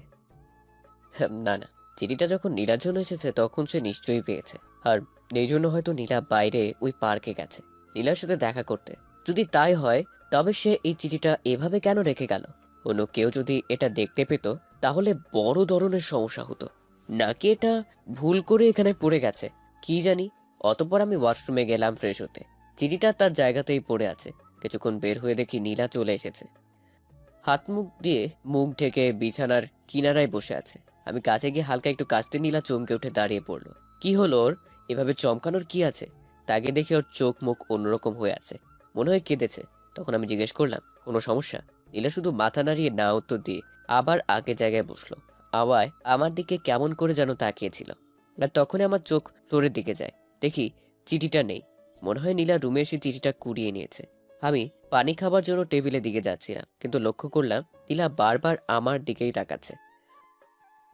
[SPEAKER 1] না না, চিঠিটা যখন নীলার জন্য এসেছে তখন সে নিশ্চয়ই পেয়েছে। আর এই জন্য হয়তো নীলা বাইরে ওই পার্কে গেছে নীলার সাথে দেখা করতে। যদি তাই হয় তবে সে এই চিঠিটা এভাবে কেন রেখে গেল? অন্য কেউ যদি এটা দেখতে পেত তাহলে বড় ধরনের সমস্যা হতো। নাকি এটা ভুল করে এখানে পড়ে গেছে, কি জানি। অতঃপর আমি ওয়াশরুমে গেলাম ফ্রেশ হতে। চিঠিটা তার জায়গাতেই পড়ে আছে। কিছুক্ষণ বের হয়ে দেখি নীলা চলে এসেছে। হাত মুখ দিয়ে মুখ ঢেকে বিছানার কিনারায় বসে আছে। আমি কাছে গিয়ে হালকা একটু কাশতে নীলা চমকে উঠে দাঁড়িয়ে পড়লো। কি হলো ওর? এভাবে চমকানোর কি আছে? তাকে দেখে ওর চোখ মুখ অন্যরকম হয়ে আছে, মনে হয় কেঁদেছে। তখন আমি জিজ্ঞেস করলাম, কোনো সমস্যা? নীলা শুধু মাথা নাড়িয়ে না উত্তর দিয়ে আবার আগের জায়গায় বসলো। আওয়ায় আমার দিকে কেমন করে যেন তাকিয়েছিল। আর তখনই আমার চোখ ফ্লোরের দিকে যায়, দেখি চিঠিটা নেই। মনে হয় নীলা রুমে এসে চিঠিটা কুড়িয়ে নিয়েছে। আমি পানি খাবার জন্য টেবিলের দিকে যাচ্ছিলাম, কিন্তু লক্ষ্য করলাম নীলা বারবার আমার দিকেই তাকাচ্ছে।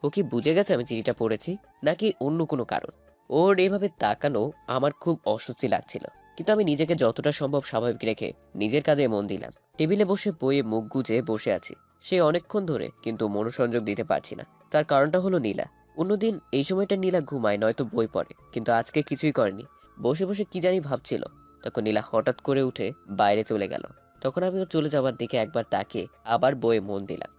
[SPEAKER 1] ও কি বুঝে গেছে আমি চিঠিটা পড়েছি, নাকি অন্য কোনো কারণ? ওর এভাবে তাকানো আমার খুব অস্বস্তি লাগছিল, কিন্তু আমি নিজেকে যতটা সম্ভব স্বাভাবিক রেখে নিজের কাজে মন দিলাম। টেবিলে বসে বইয়ে মুখ গুজে বসে আছি সে অনেকক্ষণ ধরে, কিন্তু মনোসংযোগ দিতে পারছি না। তার কারণটা হলো নীলা। অন্যদিন এই সময়টা নীলা ঘুমায় নয়তো বই পড়ে, কিন্তু আজকে কিছুই করেনি, বসে বসে কি জানি ভাবছিল। তখন নীলা হঠাৎ করে উঠে বাইরে চলে গেল। তখন আমি ওর চলে যাওয়ার দিকে একবার তাকিয়ে আবার বইয়ে মন দিলাম।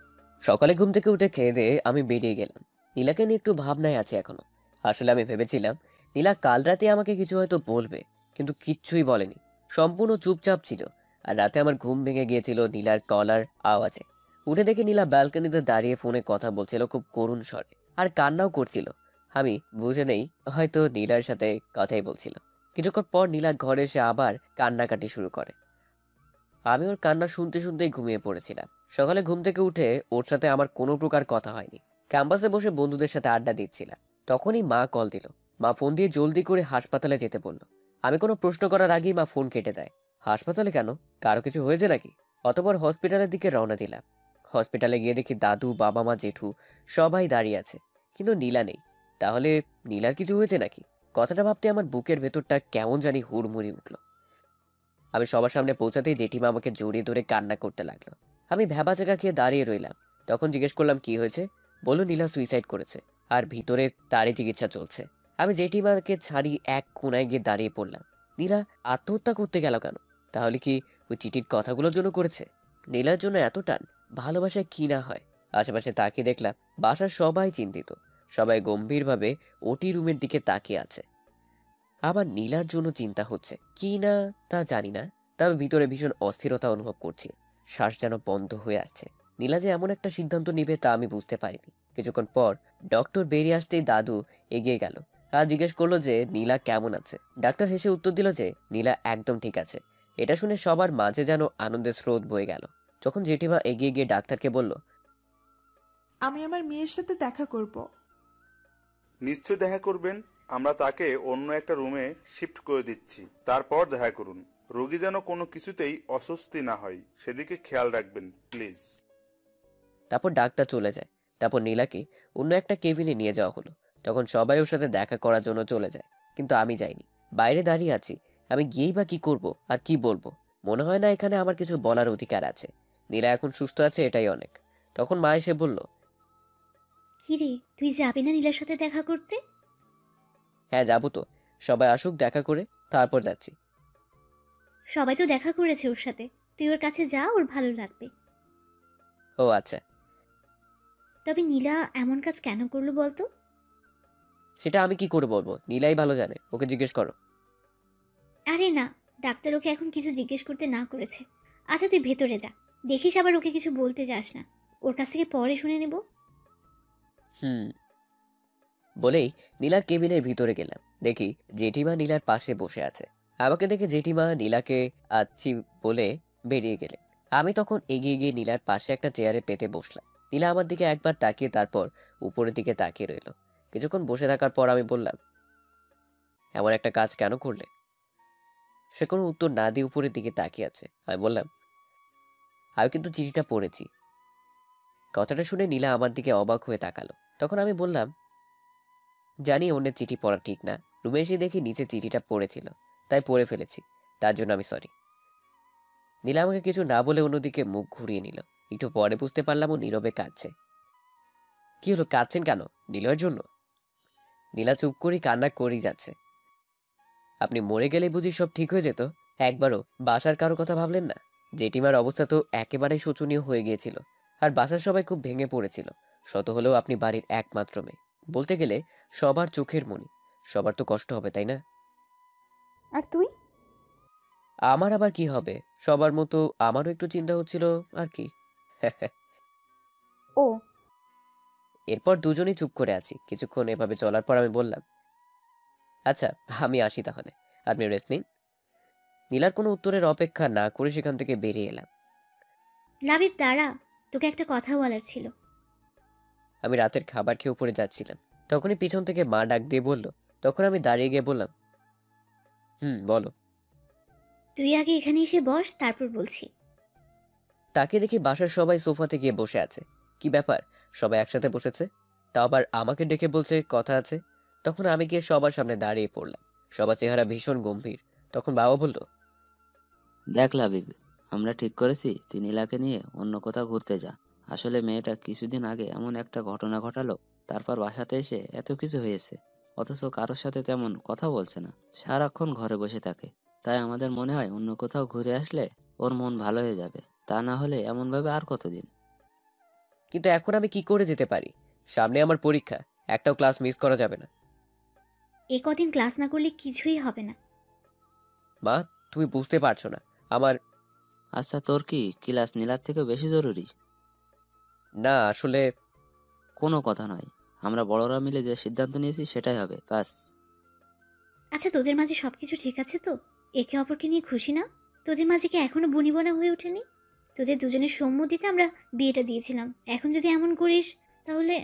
[SPEAKER 1] সকালে ঘুম থেকে উঠে খেয়ে দিয়ে আমি বেরিয়ে গেলাম। নীলাকে নিয়ে একটু ভাবনায় আছে এখনো। আসলে আমি ভেবেছিলাম নীলা কাল রাতে আমাকে কিছু হয়তো বলবে, কিন্তু কিচ্ছুই বলেনি, সম্পূর্ণ চুপচাপ ছিল। আর রাতে আমার ঘুম ভেঙে গিয়েছিল নীলার গলার আওয়াজে। উঠে দেখে নীলা ব্যালকনিতে দাঁড়িয়ে ফোনে কথা বলছিল খুব করুণ স্বরে, আর কান্নাও করছিল। আমি বুঝে নেই হয়তো নীলার সাথে কথাই বলছিল। কিছুক্ষণ পর নীলা ঘরে এসে আবার কান্নাকাটি শুরু করে। আমি ওর কান্না শুনতে শুনতেই ঘুমিয়ে পড়েছিলাম। সকালে ঘুম থেকে উঠে ওর সাথে আমার কোনো প্রকার কথা হয়নি। ক্যাম্পাসে বসে বন্ধুদের সাথে আড্ডা দিচ্ছিলাম। তখনই মা কল দিল। মা ফোন দিয়ে জলদি করে হাসপাতালে যেতে বলল। আমি কোনো প্রশ্ন করার আগেই মা ফোন কেটে দেয়। হাসপাতালে কেন? কারো কিছু হয়েছে নাকি? অতঃপর হসপিটালের দিকে রওনা দিলাম। হসপিটালে গিয়ে দেখি দাদু, বাবা মা, জেঠু সবাই দাঁড়িয়ে আছে, কিন্তু নীলা নেই। তাহলে নীলার কিছু হয়েছে নাকি? কথাটা ভাবতে আমার বুকের ভেতরটা কেমন জানি হুড়মুড়ি উঠল। আমি সবার সামনে পৌঁছাতেই জেঠিমা আমাকে জড়িয়ে ধরে কান্না করতে লাগলো। আমি ভ্যাবাচাকা খেয়ে দাঁড়িয়ে রইলাম। তখন জিজ্ঞেস করলাম, কি হয়েছে? বলল নীলা সুইসাইড করেছে, আর ভিতরে তারই চিকিৎসা চলছে। আমি জেঠিমাকে ছাড়ি এক কোনায় গিয়ে দাঁড়িয়ে পড়লাম। নীলা আত্মহত্যা করতে গেল কেন? তাহলে কি ওই চিঠির কথাগুলোর জন্য করেছে? নীলার জন্য এত টান, ভালোবাসায় কি না হয়। আশেপাশে তাকিয়ে দেখলাম বাসার সবাই চিন্তিত, সবাই গম্ভীরভাবে ওটি রুমের দিকে তাকিয়ে আছে। আবার নীলার জন্য চিন্তা হচ্ছে কি না তা জানি না, তবে ভিতরে ভীষণ অস্থিরতা অনুভব করছি। শ্বাস যেন বন্ধ হয়ে আসছে। নীলা যে এমন একটা সিদ্ধান্ত নিবে তা আমি বুঝতে পারিনি। কিছুক্ষণ পর ডক্টর বেরিয়ে আসতেই দাদু এগিয়ে গেল আর জিজ্ঞেস করলো যে নীলা কেমন আছে। ডাক্তার হেসে উত্তর দিল যে নীলা একদম ঠিক আছে। এটা শুনে সবার মাঝে যেন আনন্দের স্রোত বয়ে গেল। যখন জেঠিমা এগিয়ে গিয়ে ডাক্তারকে বলল,
[SPEAKER 6] আমি আমার মেয়ের সাথে দেখা করব।
[SPEAKER 9] নিশ্চয় দেখা করবেন। আমরা তাকে অন্য একটা রুমে শিফট করে দিচ্ছি, তারপর দেখা করুন। রোগী যেন কোনো কিছুতেই অস্বস্তি না হয়, সেদিকে খেয়াল রাখবেন প্লিজ।
[SPEAKER 1] তারপর ডাক্তার চলে যায়। তারপর নীলাকে অন্য একটা কেবিনে নিয়ে যাওয়া হলো। তখন সবাই ওর সাথে দেখা করার জন্য চলে যায়, কিন্তু আমি যাইনি। বাইরে দাঁড়িয়ে আছি। আমি গিয়েই বা কি করব আর কি বলবো? মনে হয় না এখানে আমার কিছু বলার অধিকার আছে। নীলা এখন সুস্থ আছে, এটাই অনেক। তখন মা এসে বলল,
[SPEAKER 3] কি রে, তুই যাবি না নীলার সাথে দেখা করতে?
[SPEAKER 1] হ্যাঁ যাবো তো, সবাই আসুক দেখা করে তারপর যাচ্ছি।
[SPEAKER 3] সবাই তো দেখা করেছে ওর সাথে, তুই ওর কাছে যা, ওর ভালো লাগবে।
[SPEAKER 1] ও আচ্ছা।
[SPEAKER 3] তবে নীলা এমন কাজ কেন করলো বলতো?
[SPEAKER 1] সেটা আমি কি করে বলবো? নীলাই ভালো জানে, ওকে জিজ্ঞেস করো।
[SPEAKER 3] আরে না, ডাক্তার ওকে এখন কিছু জিজ্ঞেস করতে না করেছে। আচ্ছা তুই ভেতরে যা, দেখিস আবার ওকে কিছু বলতে যাস না, ওর কাছ থেকে পরে শুনে নেব।
[SPEAKER 1] বলেই নীলার কেবিনের ভিতরে গেলাম। দেখি জেঠিমা নীলার পাশে বসে আছে। আমাকে দেখে জেঠিমা নীলাকে আছি বলে বেরিয়ে গেলেন। আমি তখন এগিয়ে গিয়ে নীলার পাশে একটা চেয়ারে পেতে বসলাম। নীলা আমার দিকে একবার তাকিয়ে তারপর উপরের দিকে তাকিয়ে রইল। কিছুক্ষণ বসে থাকার পর আমি বললাম, এমন একটা কাজ কেন করলে? সে কোনো উত্তর না দিয়ে উপরের দিকে তাকিয়ে আছে। আমি বললাম, আমি কিন্তু চিঠিটা পড়েছি। কথাটা শুনে নীলা আমার দিকে অবাক হয়ে তাকালো। তখন আমি বললাম, জানি অন্যের চিঠি পড়া ঠিক না, রুমে এসে দেখি নিচে চিঠিটা পড়েছিল, তাই পড়ে ফেলেছি, তার জন্য আমি সরি। নীলা আমাকে কিছু না বলে অন্যদিকে মুখ ঘুরিয়ে নিল। একটু পরে বুঝতে পারলাম ও নীরবে কাঁদছে। কি হলো, কাঁদছেন কেন? নীলার জন্য? নীলা চুপ করে কান্না করেই যাচ্ছে। আপনি মরে গেলে বুঝি সব ঠিক হয়ে যেত? একবারও বাসার কারো কথা ভাবলেন না? জেঠিমার অবস্থা তো একেবারে শোচনীয় হয়ে গিয়েছিল, আর বাসার সবাই খুব ভেঙে পড়েছিল। শত হলেও আপনি বাড়ির একমাত্র মেয়ে, বলতে গেলে সবার চোখের মণি। সবার তো কষ্ট হবে, তাই না?
[SPEAKER 2] আর তুই?
[SPEAKER 1] আমার আবার কি হবে? সবার মতো আমারও একটু চিন্তা হচ্ছিল আর কি।
[SPEAKER 2] ও
[SPEAKER 1] এরপর দুজনেই চুপ করে আছি। কিছুক্ষণ এভাবে চলার পর আমি বললাম, আচ্ছা আমি আসি তাহলে, আপনি রেস্ট নিন। নীলার কোনো উত্তরের অপেক্ষা না করে সেখান থেকে বেরিয়ে এলাম।
[SPEAKER 3] লাবিব দাঁড়া, তোকে একটা কথা বলার ছিল।
[SPEAKER 1] আমি রাতের খাবার খেয়ে উপরে যাচ্ছিলাম, তখনই পিছন থেকে মা ডাক দিয়ে বলল। তখন আমি দাঁড়িয়ে গিয়ে বললাম, বলো।
[SPEAKER 3] তুই আগে এখানে এসে বস, তারপর বলছি।
[SPEAKER 1] তাকে দেখি বাসার সবাই সোফাতে গিয়ে বসে আছে। কি ব্যাপার, সবাই একসাথে বসেছে, তাও আবার আমাকে ডেকে বলছে কথা আছে। তখন আমি গিয়ে সবার সামনে দাঁড়িয়ে পড়লাম। সবার চেহারা ভীষণ গম্ভীর। তখন বাবা বলল,
[SPEAKER 7] দেখ লাবিব, আমরা ঠিক করেছি তুই নীলাকে নিয়ে অন্য কোথাও ঘুরতে যা। আসলে মেয়েটা কিছুদিন আগে এমন একটা ঘটনা ঘটালো, তারপর বাসাতে এসে এত কিছু হয়েছে, অথচ কারোর সাথে তেমন কথা বলছে না, সারাক্ষণ ঘরে বসে থাকে। তাই আমাদের মনে হয় অন্য কোথাও ঘুরে আসলে ওর মন ভালো হয়ে যাবে। তা না হলে এমনভাবে আর কতদিন।
[SPEAKER 1] কিন্তু এখন আমি কি করে যেতে পারি? সামনে আমার পরীক্ষা, একটাও ক্লাস মিস করা যাবে না।
[SPEAKER 3] এ কদিন ক্লাস না করলে কিছুই হবে না।
[SPEAKER 1] মা, তুমি বুঝতে পারছো না আমার।
[SPEAKER 7] আচ্ছা, তোর কি ক্লাস নীলার থেকে বেশি জরুরি?
[SPEAKER 1] না আসলে
[SPEAKER 7] কোনো কথা নয়, আমরা বড়রা মিলে যে সিদ্ধান্ত নিয়েছি সেটাই হবে, ব্যাস।
[SPEAKER 3] আচ্ছা, তোদের মাঝে সবকিছু ঠিক আছে তো? একে অপরকে নিয়ে খুশি না? তোদের মাঝে কি এখনো বনিবনা হয়ে ওঠেনি? তোদের দুজনের সম্মতিতে আমরা বিয়েটা দিয়েছিলাম, এখন যদি এমন করিস তাহলে।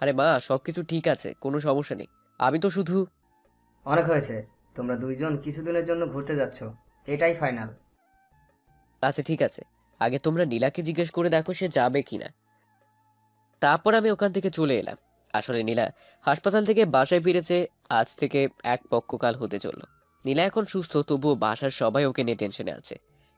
[SPEAKER 1] আরে মা, সবকিছু ঠিক আছে, কোনো সমস্যা নেই। আমি তো শুধু।
[SPEAKER 5] অনেক হয়েছে, তোমরা দুইজন কিছুদিনের জন্য ঘুরতে যাচ্ছ, এটাই ফাইনাল।
[SPEAKER 1] আচ্ছা ঠিক আছে, আগে তোমরা নীলাকে জিজ্ঞেস করে দেখো সে যাবে কিনা। তারপর আমি ওখান থেকে চলে এলাম। আসলে নীলা হাসপাতাল থেকে বাসায় ফিরেছে আজ থেকে এক পক্ষকাল হতে চলল। নীলা এখন সুস্থ, তবুও বাসার সবাই ওকে নিয়ে টেনশনে আছে।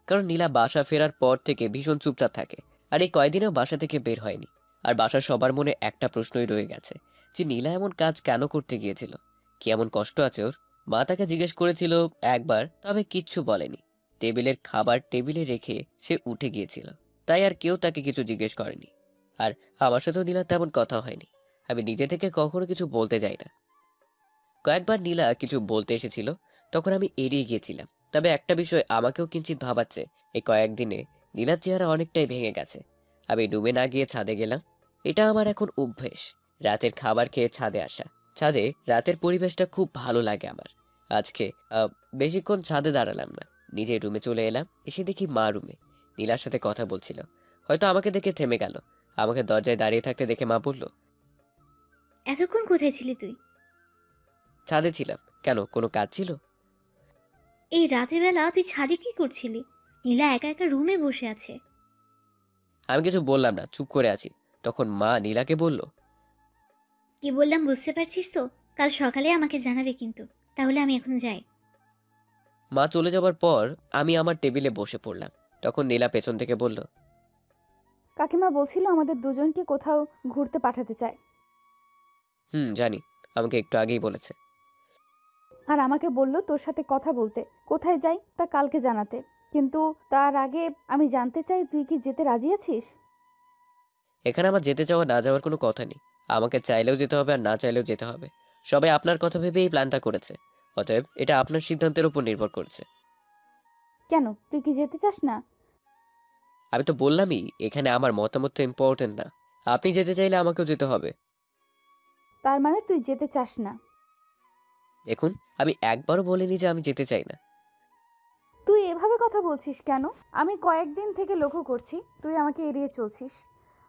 [SPEAKER 1] কারণ নীলা বাসা ফেরার পর থেকে ভীষণ চুপচাপ থাকে, আর এই কয়দিনেও বাসা থেকে বের হয়নি। আর বাসার সবার মনে একটা প্রশ্নই রয়ে গেছে, যে নীলা এমন কাজ কেন করতে গিয়েছিল, কি এমন কষ্ট আছে ওর। মা তাকে জিজ্ঞেস করেছিল একবার, তবে কিচ্ছু বলেনি। টেবিলের খাবার টেবিলে রেখে সে উঠে গিয়েছিল, তাই আর কেউ তাকে কিছু জিজ্ঞেস করেনি। আর আমার সাথেও নীলা তেমন কথা হয়নি। আমি নিজে থেকে কখনো কিছু বলতে যাই না। কয়েকবার নীলা কিছু বলতে এসেছিল, তখন আমি এড়িয়ে গিয়েছিলাম। তবে একটা বিষয় আমাকেও কিঞ্চিত ভাবাচ্ছে, এই কয়েকদিনে নীলার চেহারা অনেকটাই ভেঙে গেছে। আমি ডুবে না গিয়ে ছাদে গেলাম। এটা আমার এখন অভ্যেস, রাতের খাবার খেয়ে ছাদে আসা। ছাদে রাতের পরিবেশটা খুব ভালো লাগে আমার। আজকে বেশিক্ষণ ছাদে দাঁড়ালাম না, নিজের রুমে চলে এলাম। এসে দেখি মা রুমে নীলার সাথে কথা বলছিল। হয়তো আমাকে দেখে থেমে গেল। আমাকে দরজায় দাঁড়িয়ে থাকতে দেখে মা বলল,
[SPEAKER 3] এতক্ষণ কোথায় ছিলি তুই?
[SPEAKER 1] ছাদে ছিলাম। কেন, কোনো কাজ ছিল?
[SPEAKER 3] এই রাতের বেলা তুই ছাদে কি করছিলি? নীলা একা একা রুমে বসে আছে।
[SPEAKER 1] আমি কিছু বললাম না, চুপ করে আছি। তখন মা নীলাকে বলল,
[SPEAKER 3] কি বললাম বুঝতে পারছিস তো? কাল সকালে আমাকে জানাবে কিন্তু। তাহলে আমি এখন যাই।
[SPEAKER 1] মা চলে যাবার পর আমি আমার টেবিলে বসে পড়লাম। তখন নীলা পেছন থেকে বলল,
[SPEAKER 2] কাকিমা বলছিল আমাদের দুজনকে কোথাও ঘুরতে পাঠাতে চায়।
[SPEAKER 1] জানি, আমাকে একটু আগেই বলেছে।
[SPEAKER 2] আর আমাকে বলল তোর সাথে কথা বলতে, কোথায় যাই তা কালকে জানাতে। কিন্তু তার আগে আমি জানতে চাই তুই কি যেতে রাজি আছিস?
[SPEAKER 1] এখানে আমার যেতে চাওয়া না যাওয়ার কোনো কথা নেই। আমাকে চাইলেও যেতে হবে আর না চাইলেও যেতে হবে। সবাই আপনার কথা ভেবে এই প্ল্যানটা করেছে, অতএব এটা আপনার সিদ্ধান্তের উপর নির্ভর করছে।
[SPEAKER 2] কেন, তুই কি যেতে চাস না?
[SPEAKER 1] আমি তো বললামই, এখানে আমার মতামত তো ইম্পর্টেন্ট না। আপনি যেতে চাইলে আমাকেও যেতে হবে।
[SPEAKER 2] তার মানে তুই যেতে চাস না?
[SPEAKER 1] দেখুন, আমি একবারও বলিনি যে আমি যেতে চাই না।
[SPEAKER 2] তুই এভাবে কথা বলছিস কেন? আমি কয়েকদিন থেকে লক্ষ্য করছি তুই আমাকে এড়িয়ে চলছিস।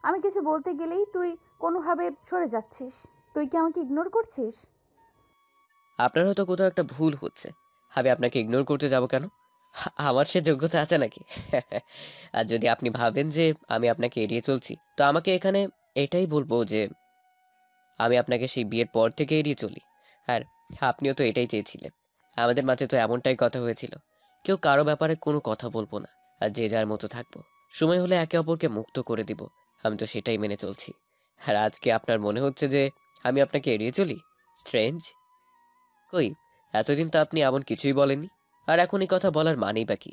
[SPEAKER 2] আমি কিছু বলতে গেলেই তুই কোনোভাবে সরে যাচ্ছিস। তুই কি আমাকে ইগনোর করছিস?
[SPEAKER 1] আপনার হয়তো কোথাও একটা ভুল হচ্ছে। আমি আপনাকে ইগনোর করতে যাব কেন? আমার সে যোগ্যতা আছে নাকি? আর যদি আপনি ভাবেন যে আমি আপনাকে এড়িয়ে চলছি, তো আমাকে এখানে এটাই বলবো যে আমি আপনাকে সেই বিয়ের পর থেকে এড়িয়ে চলি। আর আপনিও তো এটাই চেয়েছিলেন। আমাদের মাঝে তো এমনটাই কথা হয়েছিল, কেউ কারো ব্যাপারে কোনো কথা বলবো না, আর যে যার মতো থাকবো। সময় হলে একে অপরকে মুক্ত করে দিব। আমি তো সেটাই মেনে চলছি। আর আজকে আপনার মনে হচ্ছে যে আমি আপনাকে এড়িয়ে চলি? স্ট্রেঞ্জ। কই, এতদিন তো আপনি এমন কিছুই বলেননি। আর এখন এই কথা বলার মানেই বা কি?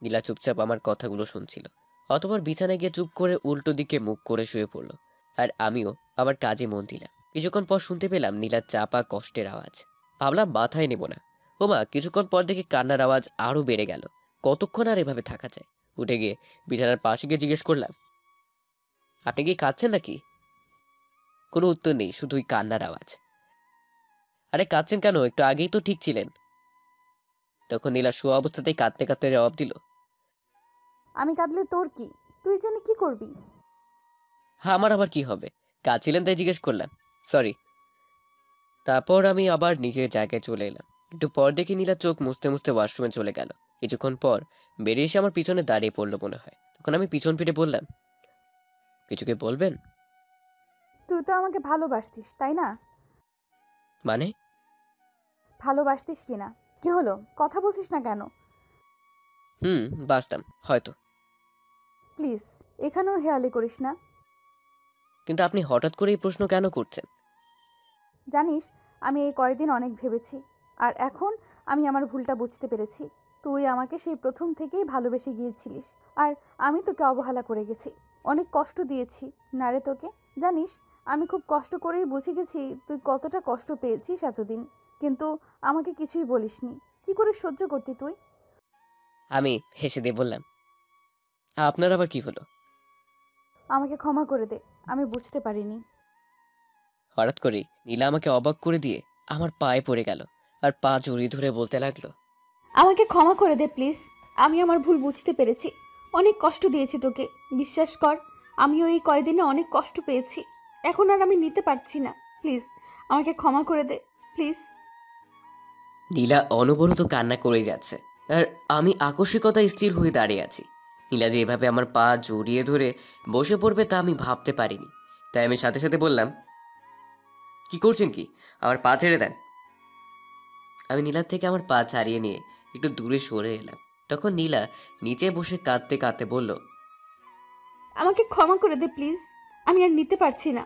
[SPEAKER 1] নীলা চুপচাপ আমার কথাগুলো শুনছিল, অতঃপর বিছানায় গিয়ে চুপ করে উল্টো দিকে মুখ করে শুয়ে পড়লো। আর আমিও আমার কাজে মন দিলাম। কিছুক্ষণ পর শুনতে পেলাম নীলার চাপা কষ্টের আওয়াজ। ভাবলাম মাথায় নেব না। ওমা, কিছুক্ষণ পর দেখি কান্নার আওয়াজ আরো বেড়ে গেল। কতক্ষণ আর এভাবে থাকা যায়? উঠে গিয়ে বিছানার পাশে গিয়ে জিজ্ঞেস করলাম, আপনি কি কাঁদছেন নাকি? কোনো উত্তর নেই, শুধুই কান্নার আওয়াজ। আরে কাঁদছেন কেন? একটু আগেই তো ঠিক ছিলেন। তখন নীলা শোয়া অবস্থাতেই কাঁদতে কাঁদতে জবাব দিল,
[SPEAKER 2] আমি কাঁদলে তোর কি? তুই জেনে কি করবি?
[SPEAKER 1] হ্যাঁ, আমার আবার কি হবে? কাঁদছিলেন তাই জিজ্ঞেস করলাম, সরি। তারপর আমি আবার নিজের জায়গায় চলে এলাম। একটু পর দেখি নীলা চোখ মুছতে মুছতে ওয়াশরুমে চলে গেল। কিছুক্ষণ পর বেরিয়ে এসে আমার পিছনে দাঁড়িয়ে পড়লো মনে হয়। তখন আমি পিছন ফিরে বললাম, কিছু কি বলবেন?
[SPEAKER 2] তুই তো আমাকে ভালোবাসতিস, তাই না?
[SPEAKER 1] মানে?
[SPEAKER 2] ভালোবাসতিস কি না? কি হলো, কথা বলছিস না কেন?
[SPEAKER 1] বাসতাম হয়তো।
[SPEAKER 2] প্লিজ, এখানেও হেয়ালি করিস না।
[SPEAKER 1] কিন্তু আপনি হঠাৎ করে এই প্রশ্ন কেন করছেন?
[SPEAKER 2] জানিস, আমি এই কয়েকদিন অনেক ভেবেছি, আর এখন আমি আমার ভুলটা বুঝতে পেরেছি। তুই আমাকে সেই প্রথম থেকেই ভালোবেসে গিয়েছিলিস, আর আমি তোকে অবহেলা করে গেছি, অনেক কষ্ট দিয়েছি না রে তোকে। জানিস, আমি খুব কষ্ট করেই বুঝে গেছি তুই কতটা কষ্ট পেয়েছিস এতদিন, কিন্তু আমাকে কিছুই বলিসনি। কি করে সহ্য করতি তুই?
[SPEAKER 1] আমি হেসে দিয়ে বললাম, আপনার আবার কি হলো?
[SPEAKER 2] আমাকে ক্ষমা করে দে, আমি বুঝতে পারিনি।
[SPEAKER 1] হঠাৎ করে নীলা আমাকে অবাক করে দিয়ে আমার পায়ে পড়ে গেল আর পা জড়িয়ে ধরে বলতে লাগলো,
[SPEAKER 2] আমাকে ক্ষমা করে দে প্লিজ। আমি আমার ভুল বুঝতে পেরেছি, অনেক কষ্ট দিয়েছি তোকে, বিশ্বাস কর। আমিও এই কয়দিনে অনেক কষ্ট পেয়েছি, এখন আর আমি নিতে পারছি না। প্লিজ আমাকে ক্ষমা করে দে, প্লিজ।
[SPEAKER 1] নীলা অনবরত কান্না করেই যাচ্ছে, আর আমি আকস্মিকতায় স্থির হয়ে দাঁড়িয়ে আছি। নীলা যে এভাবে আমার পা জড়িয়ে ধরে বসে পড়বে তা আমি ভাবতে পারিনি। তাই আমি সাথে সাথে বললাম, কি করছেন কি? আমার পা ছেড়ে দেন। আমি নীলার থেকে আমার পা ছাড়িয়ে নিয়ে একটু দূরে সরে এলাম। তখন নীলা নিচে বসে কাঁদতে কাঁদতে বলল,
[SPEAKER 2] আমাকে ক্ষমা করে দে প্লিজ, আমি আর নিতে পারছি না।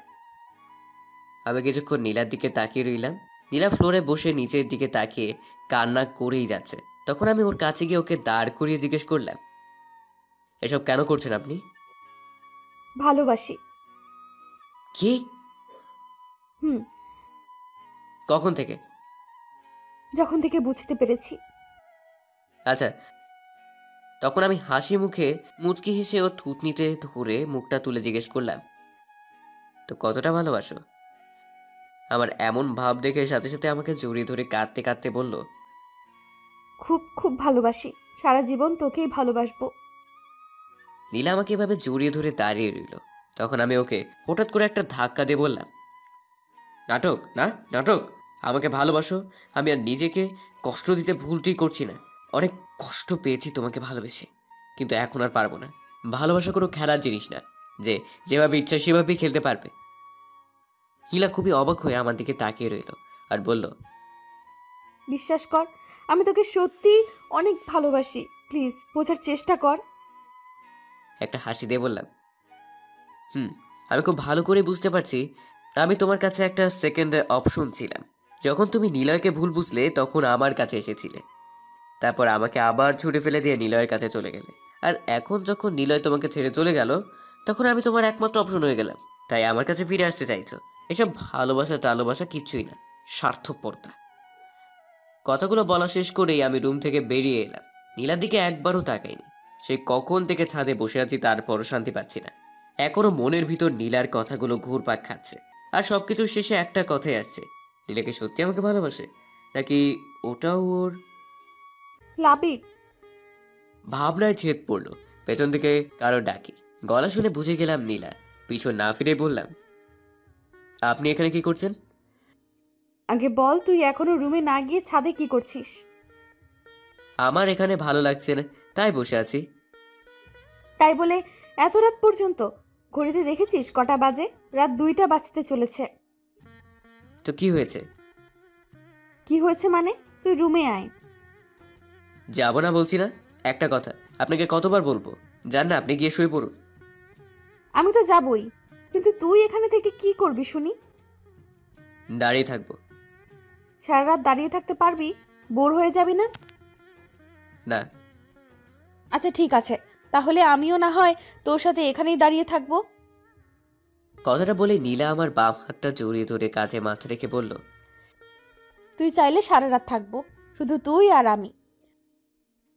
[SPEAKER 1] আমি কিছুক্ষণ নীলার দিকে তাকিয়ে রইলাম। নীলা ফ্লোরে বসে নিচের দিকে তাকিয়ে কান্না করেই যাচ্ছে। তখন আমি ওর কাছে গিয়ে ওকে দাঁড় করিয়ে জিজ্ঞেস করলাম, এসব কেন করছেন আপনি?
[SPEAKER 2] ভালোবাসি।
[SPEAKER 1] কি?
[SPEAKER 2] হুম,
[SPEAKER 1] কখন থেকে?
[SPEAKER 2] যখন থেকে বুঝতে পেরেছি।
[SPEAKER 1] আচ্ছা। তখন আমি হাসি মুখে মুচকি হেসে ওর থুতনিতে ধরে মুখটা তুলে জিজ্ঞেস করলাম, তো কতটা ভালোবাসো? আমার এমন ভাব দেখে সাথে সাথে আমাকে জড়িয়ে ধরে কাঁদতে কাঁদতে বলল,
[SPEAKER 2] খুব খুব ভালোবাসি, সারা জীবন তোকেই ভালোবাসবো।
[SPEAKER 1] নীলা আমাকে এভাবে জড়িয়ে ধরে দাঁড়িয়ে রইল। তখন আমি ওকে হঠাৎ করে একটা ধাক্কা দিয়ে বললাম, নাটক না নাটক, আমাকে ভালোবাসো। আমি আর নিজেকে কষ্ট দিতে ভুলটি করছি না। অনেক কষ্ট পেয়েছি তোমাকে ভালোবেসে, কিন্তু এখন আর পারবো না। ভালোবাসা কোনো খেলার জিনিস না যে যেভাবে ইচ্ছা সেভাবেই খেলতে পারবে। নীলা খুবই অবাক হয়ে আমার দিকে তাকিয়ে রইল আর বলল,
[SPEAKER 2] বিশ্বাস কর, আমি তোকে সত্যি অনেক ভালোবাসি, প্লিজ বোঝার চেষ্টা কর।
[SPEAKER 1] একটা হাসি দিয়ে বললাম, আমি খুব ভালো করে বুঝতে পারছি আমি তোমার কাছে একটা সেকেন্ড অপশন ছিলাম। যখন তুমি নিলয়কে ভুল বুঝলে তখন আমার কাছে এসেছিলে, তারপর আমাকে আবার ছুটে ফেলে দিয়ে নিলয়ের কাছে চলে গেলে। আর এখন যখন নিলয় তোমাকে ছেড়ে চলে গেল, তখন আমি তোমার একমাত্র অপশন হয়ে গেলাম। তাই আমার কাছে ফিরে আসতে চাইছো? এসব ভালোবাসা টালোবাসা কিচ্ছুই না, স্বার্থপরতা। কথাগুলো বলা শেষ করেই আমি রুম থেকে বেরিয়ে এলাম। নীলার দিকে একবারও তাকাইনি। সে কখন থেকে ছাদে বসে আছি তারপরও শান্তি পাচ্ছি না। এখনো মনের ভিতর নীলার কথাগুলো ঘুরপাক খাচ্ছে, আর সবকিছু শেষে একটা কথাই আসছে, নীলাকে সত্যি আমাকে ভালোবাসে নাকি ওটাও ওর?
[SPEAKER 2] লাবিব।
[SPEAKER 1] ভাবনায় ছেদ পড়লো। পেছন থেকে কারো ডাকি, গলা শুনে বুঝে গেলাম নীলা। পিছন না ফিরে বললাম, আপনি এখানে কি করছেন?
[SPEAKER 2] আগে বল, তুই এখনো রুমে না গিয়ে ছাদে কি করছিস?
[SPEAKER 1] আমার এখানে ভালো লাগছে না, তাই বসে আছি।
[SPEAKER 2] তাই বলে এত রাত পর্যন্ত? ঘড়িতে দেখেছিস কটা বাজে? রাত 2টা বাজতে চলেছে।
[SPEAKER 1] তো কি হয়েছে?
[SPEAKER 2] কি হয়েছে মানে? তুই রুমে আয়।
[SPEAKER 1] যাবো না বলছি না? একটা কথা আপনাকে কতবার বলবো, যান না, আপনি গিয়ে শুয়ে পড়ুন।
[SPEAKER 2] আমি তো যাবই, কিন্তু তুই এখানে থেকে কি করবি শুনি?
[SPEAKER 1] দাঁড়িয়ে থাকবো।
[SPEAKER 2] সারা রাত দাঁড়িয়ে থাকতে পারবি? বোর হয়ে যাবি না?
[SPEAKER 1] না।
[SPEAKER 2] আচ্ছা ঠিক আছে, তাহলে আমিও না হয় তোর সাথে এখানেই দাঁড়িয়ে থাকবো।
[SPEAKER 1] কথাটা বলে নীলা আমার বাম হাতটা জড়িয়ে ধরে কাঁধে মাথা রেখে বলল,
[SPEAKER 2] তুই চাইলে সারা রাত থাকবো, শুধু তুই আর আমি।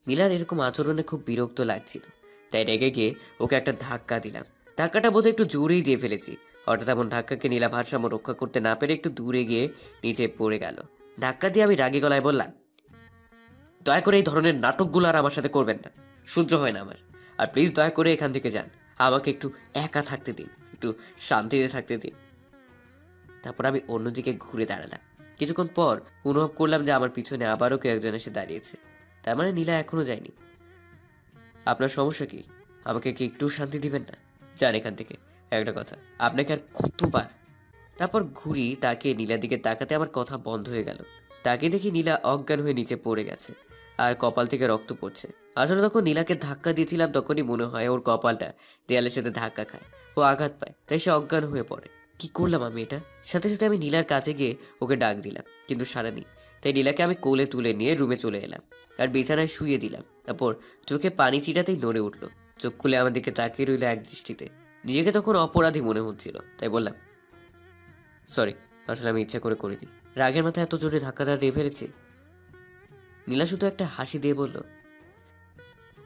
[SPEAKER 1] নীলার এরকম আচরণে খুব বিরক্ত লাগছিল, তাই রেগে গিয়ে ওকে একটা ধাক্কা দিলাম। ধাক্কাটা বোধহয় একটু জোরেই দিয়ে ফেলেছি। হঠাৎ এমন ধাক্কাকে নীলা ভারসাম্য রক্ষা করতে না পেরে একটু দূরে গিয়ে নিচে পড়ে গেল। ধাক্কা দিয়ে আমি রাগী গলায় বললাম, দয়া করে এই ধরনের নাটকগুলো আর আমার সাথে করবেন না, সহ্য হয় না আমার। আর প্লিজ দয়া করে এখান থেকে যান, আমাকে একটু একা থাকতে দিন, একটু শান্তিতে থাকতে দিন। তারপর আমি অন্যদিকে ঘুরে দাঁড়ালাম। কিছুক্ষণ পর অনুভব করলাম যে আমার পিছনে আবারও কেউ একজন এসে দাঁড়িয়েছে। তার মানে নীলা এখনো যায়নি। আপনার সমস্যা কি? আমাকে কি একটু শান্তি দিবেন না? যান এখান থেকে। একটা কথা, আপনাকে আর কতবার? তারপর ঘুরি, তাকে নীলার দিকে তাকাতে আমার কথা বন্ধ হয়ে গেল। তাকে দেখি নীলা অজ্ঞান হয়ে নিচে পড়ে গেছে আর কপাল থেকে রক্ত পড়ছে। আসলে তখন নীলাকে ধাক্কা দিয়েছিলাম, তখনই মনে হয় ওর কপালটা দেয়ালের সাথে ধাক্কা খায়, ও আঘাত পায়, তাই সে অজ্ঞান হয়ে পড়ে। কি করলাম আমি এটা? সাথে সাথে আমি নীলার কাছে গিয়ে ওকে ডাক দিলাম, কিন্তু সারা নেই। তাই নীলাকে আমি কোলে তুলে নিয়ে রুমে চলে এলাম আর বিছানায় শুয়ে দিলাম। তারপর চোখে পানি ছিটাতেই নড়ে উঠলো, চোখ খুলে আমার দিকে তাকিয়ে রইল এক দৃষ্টিতে। নিজেকে তখন অপরাধী মনে হচ্ছিল, তাই বললাম, সরি, আসলে আমি ইচ্ছা করে করিনি। রাগের মাথায় এত জোরে ধাক্কাটা দিয়ে ফেলেছি। নীলা শুধু একটা হাসি দিয়ে বলল,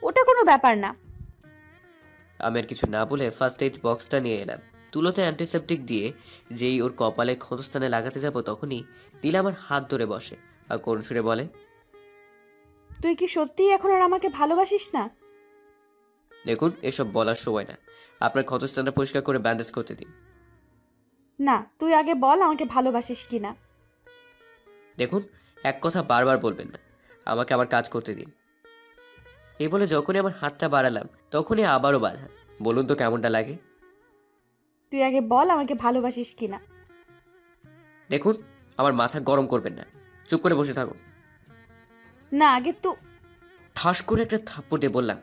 [SPEAKER 2] ওটা কোনো ব্যাপার না।
[SPEAKER 1] আমি আর কিছু না বলে ফার্স্ট এইড বক্সটা নিয়ে এলাম। তুলোতে অ্যান্টিসেপটিক দিয়ে যেই ওর কপালের ক্ষতস্থানে লাগাতে যাব, তখনই নীলা আমার হাত ধরে বসে আর করুণ সুরে বলে,
[SPEAKER 2] তুই কি সত্যিই এখন আর আমাকে ভালোবাসিস না?
[SPEAKER 1] দেখুন, এসব বলার সময় না, আপনার ক্ষতস্থানটা পরিষ্কার করে ব্যান্ডেজ করতে দিন।
[SPEAKER 2] না, তুই আগে বল আমাকে ভালোবাসিস কিনা।
[SPEAKER 1] দেখুন, এক কথা বারবার বলবেন না, আমাকে আমার কাজ করতে দিন। এই বলে যখনই আমার হাতটা বাড়ালাম, তখনই আবারও বাধা। বলুন তো কেমনটা লাগে?
[SPEAKER 2] তুই আগে বল আমাকে ভালোবাসিস কিনা।
[SPEAKER 1] দেখুন, আমার মাথা গরম করবেন না, চুপ করে বসে থাকুন।
[SPEAKER 2] না, আগে
[SPEAKER 1] ঠাস করে একটা থাপ্পড় দিয়ে বললাম,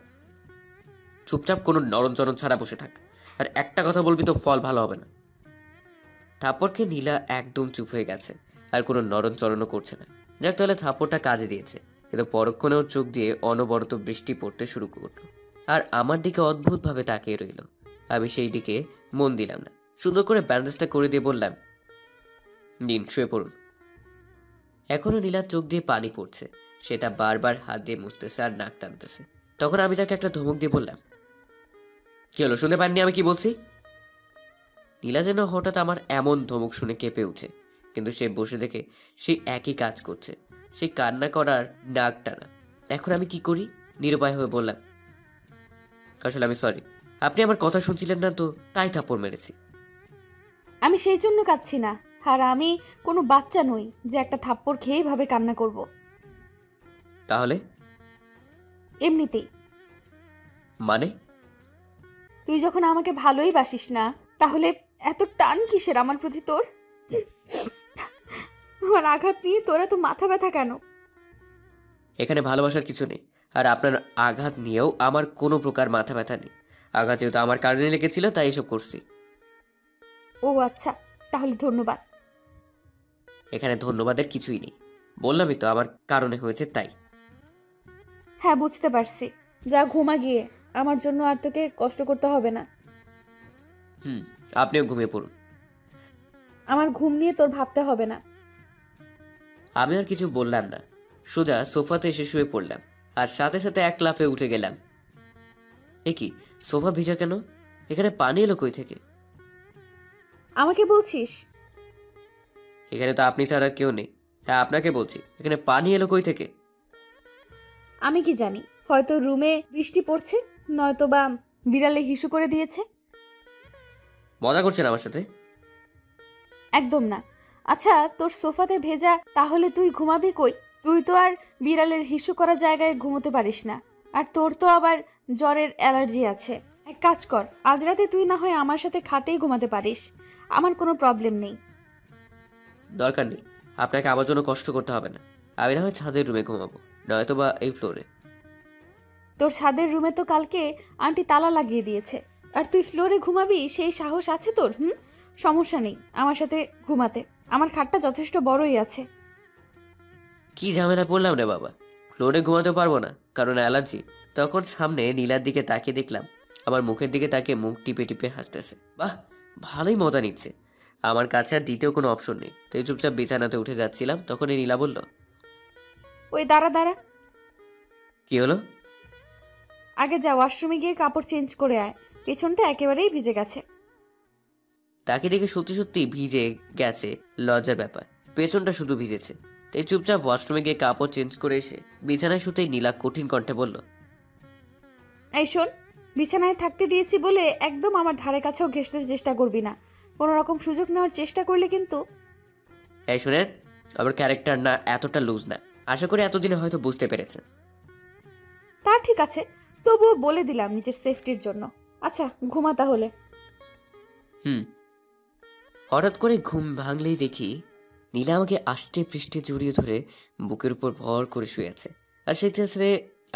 [SPEAKER 1] চুপচাপ কোনো নরম ছাড়া বসে থাক, আর একটা কথা বলবি তো ফল ভালো হবে না। থাপ্পড়কে নীলা একদম চুপ হয়ে গেছে, আর কোনো নরম করছে না। যাক, তাহলে থাপ্পড়টা কাজে দিয়েছে। কিন্তু পরক্ষণে ওর চোখ দিয়ে অনবরত বৃষ্টি পড়তে শুরু করলো, আর আমার দিকে অদ্ভুতভাবে তাকিয়ে রইল। আমি সেই দিকে মন দিলাম না। সুন্দর করে ব্যান্ডেজটা করে দিয়ে বললাম, নিন, শুয়ে পড়ুন। এখনো নীলার চোখ দিয়ে পানি পড়ছে, সেটা বারবার হাত দিয়ে মুছতেছে আর নাক টানতেছে। তখন আমি তাকে একটা ধমক দিয়ে বললাম, কি হলো, শুনতে পাননি আমি কি বলছি? নীলা যেন হঠাৎ আমার এমন ধমক শুনে কেঁপে উঠে, কিন্তু সে বসে দেখে সেই একই কাজ করছে, সেই কান্না করার নাক টানা। এখন আমি কি করি? নিরুপায় হয়ে বললাম, আসলে আমি সরি, আপনি আমার কথা শুনছিলেন না তো, তাই থাপ্পড় মেরেছি।
[SPEAKER 2] আমি সেই জন্য কাঁদছি না, আর আমি কোনো বাচ্চা নই যে একটা থাপ্পড় খেয়ে ভাবে কান্না করব।
[SPEAKER 1] তাহলে?
[SPEAKER 2] এমনিতেই।
[SPEAKER 1] মানে?
[SPEAKER 2] তুই যখন আমাকে ভালোই বাসিস না, তাহলে এত টান কিসের আমার প্রতি তোর? আমার আঘাত নিয়ে তোরা তো মাথা ব্যথা কেন?
[SPEAKER 1] এখানে ভালোবাসার কিছু নেই, আর আপনার আঘাত নিয়েও আমার কোনো প্রকার মাথা ব্যথা নেই। আঘাত যেহেতু আমার কারণে লেগেছিল, তাই এসব করছি।
[SPEAKER 2] ও আচ্ছা, তাহলে ধন্যবাদ।
[SPEAKER 1] এখানে ধন্যবাদের কিছুই নেই, বললামই তো আমার কারণে হয়েছে, তাই।
[SPEAKER 2] হ্যাঁ, বুঝতে পারছি। যা ঘুমা গিয়ে, আমার জন্য আর তোকে কষ্ট করতে হবে না।
[SPEAKER 1] আপনিও ঘুমিয়ে পড়ুন।
[SPEAKER 2] আমার ঘুম নিয়ে তোর ভাবতে হবে না।
[SPEAKER 1] আমি আর কিছু বললাম না, সোজা সোফাতে এসে শুয়ে পড়লাম, আর সাথে সাথে এক লাফে উঠে গেলাম। এ কি, সোফা ভিজা কেন? এখানে পানি এলো কই থেকে?
[SPEAKER 2] আমাকে বলছিস?
[SPEAKER 1] এখানে তো আপনি ছাড়া কেউ নেই। হ্যাঁ, আপনাকে বলছি, এখানে পানি এলো কই থেকে?
[SPEAKER 2] আমি কি জানি, হয়তো রুমে বৃষ্টি পড়ছে, নয়তো বা বিড়ালে হিসু করে দিয়েছে।
[SPEAKER 1] মজা করছেন আমার সাথে?
[SPEAKER 2] একদম না, আচ্ছা, তোর সোফাতে ভেজা, তাহলে তুই ঘুমাবি কই? তুই তো আর বিড়ালের হিসু করা জায়গায় ঘুমোতে পারিস না, আর তোর তো আবার জ্বরের অ্যালার্জি আছে। এক কাজ কর, আজ রাতে তুই না হয় আমার সাথে খাটেই ঘুমাতে পারিস, আমার কোনো প্রবলেম নেই।
[SPEAKER 1] দরকার নেই, আপনাকে আমার জন্য কষ্ট করতে হবে না। আমি না হয় ছাদের রুমে ঘুমাবো, নয়তো বা এই ফ্লোরে।
[SPEAKER 2] তোর ছাদের রুমে তো কালকে আন্টি তালা লাগিয়ে দিয়েছে, আর তুই ফ্লোরে ঘুমাবি সেই সাহস আছে তোর? সমস্যা নেই আমার সাথে ঘুমাতে, আমার খাটটা যথেষ্ট বড়ই আছে।
[SPEAKER 1] কি ঝামেলা পড়লাম রে বাবা, ফ্লোরে ঘুমাতে পারবো না কারণ অ্যালার্জি। তখন সামনে নীলার দিকে তাকিয়ে দেখলাম আমার মুখের দিকে তাকিয়ে মুখ টিপে টিপে হাসতেছে। বাহ, ভালোই মজা নিচ্ছে। আমার কাছে আর দ্বিতীয় কোনো অপশন নেই, তাই চুপচাপ বিছানাতে উঠে যাচ্ছিলাম, তখনই নীলা বলল,
[SPEAKER 2] ওই দাঁড়া দাঁড়া,
[SPEAKER 1] কি হলো?
[SPEAKER 2] আগে যা ওয়াশরুমে গিয়ে কাপড় চেঞ্জ করে আয়, পেছনটা একেবারেই ভিজে গেছে।
[SPEAKER 1] তাকে দেখে সত্যি সত্যি ভিজে গেছে, লজ্জার ব্যাপার। পেছনটা শুধু ভিজেছে। তাই চুপচাপ ওয়াশরুমে গিয়ে কাপড় চেঞ্জ করে এসে বিছানায় শুতেই নীলা কঠিন কণ্ঠে বলল,
[SPEAKER 2] এই শোন, বিছানায় থাকতে দিয়েছি বলে একদম আমার ধারে কাছেও ঘেঁষতে চেষ্টা করবি না। কোনো রকম সুযোগ নেওয়ার চেষ্টা করলে কিন্তু।
[SPEAKER 1] এই শুনেন, আমার ক্যারেক্টার না এতটা লুজ না, আশা করি এতদিনে হয়তো বুঝতে পেরেছেন।
[SPEAKER 2] তা ঠিক আছে, তবুও বলে দিলাম নিজের সেফটির জন্য। আচ্ছা ঘুমা তাহলে।
[SPEAKER 1] হঠাৎ করে ঘুম ভাঙলেই দেখি নীলা আমাকে আষ্টে পৃষ্ঠে জড়িয়ে ধরে বুকের উপর ভর করে শুয়ে আছে, আর সেক্ষেত্রে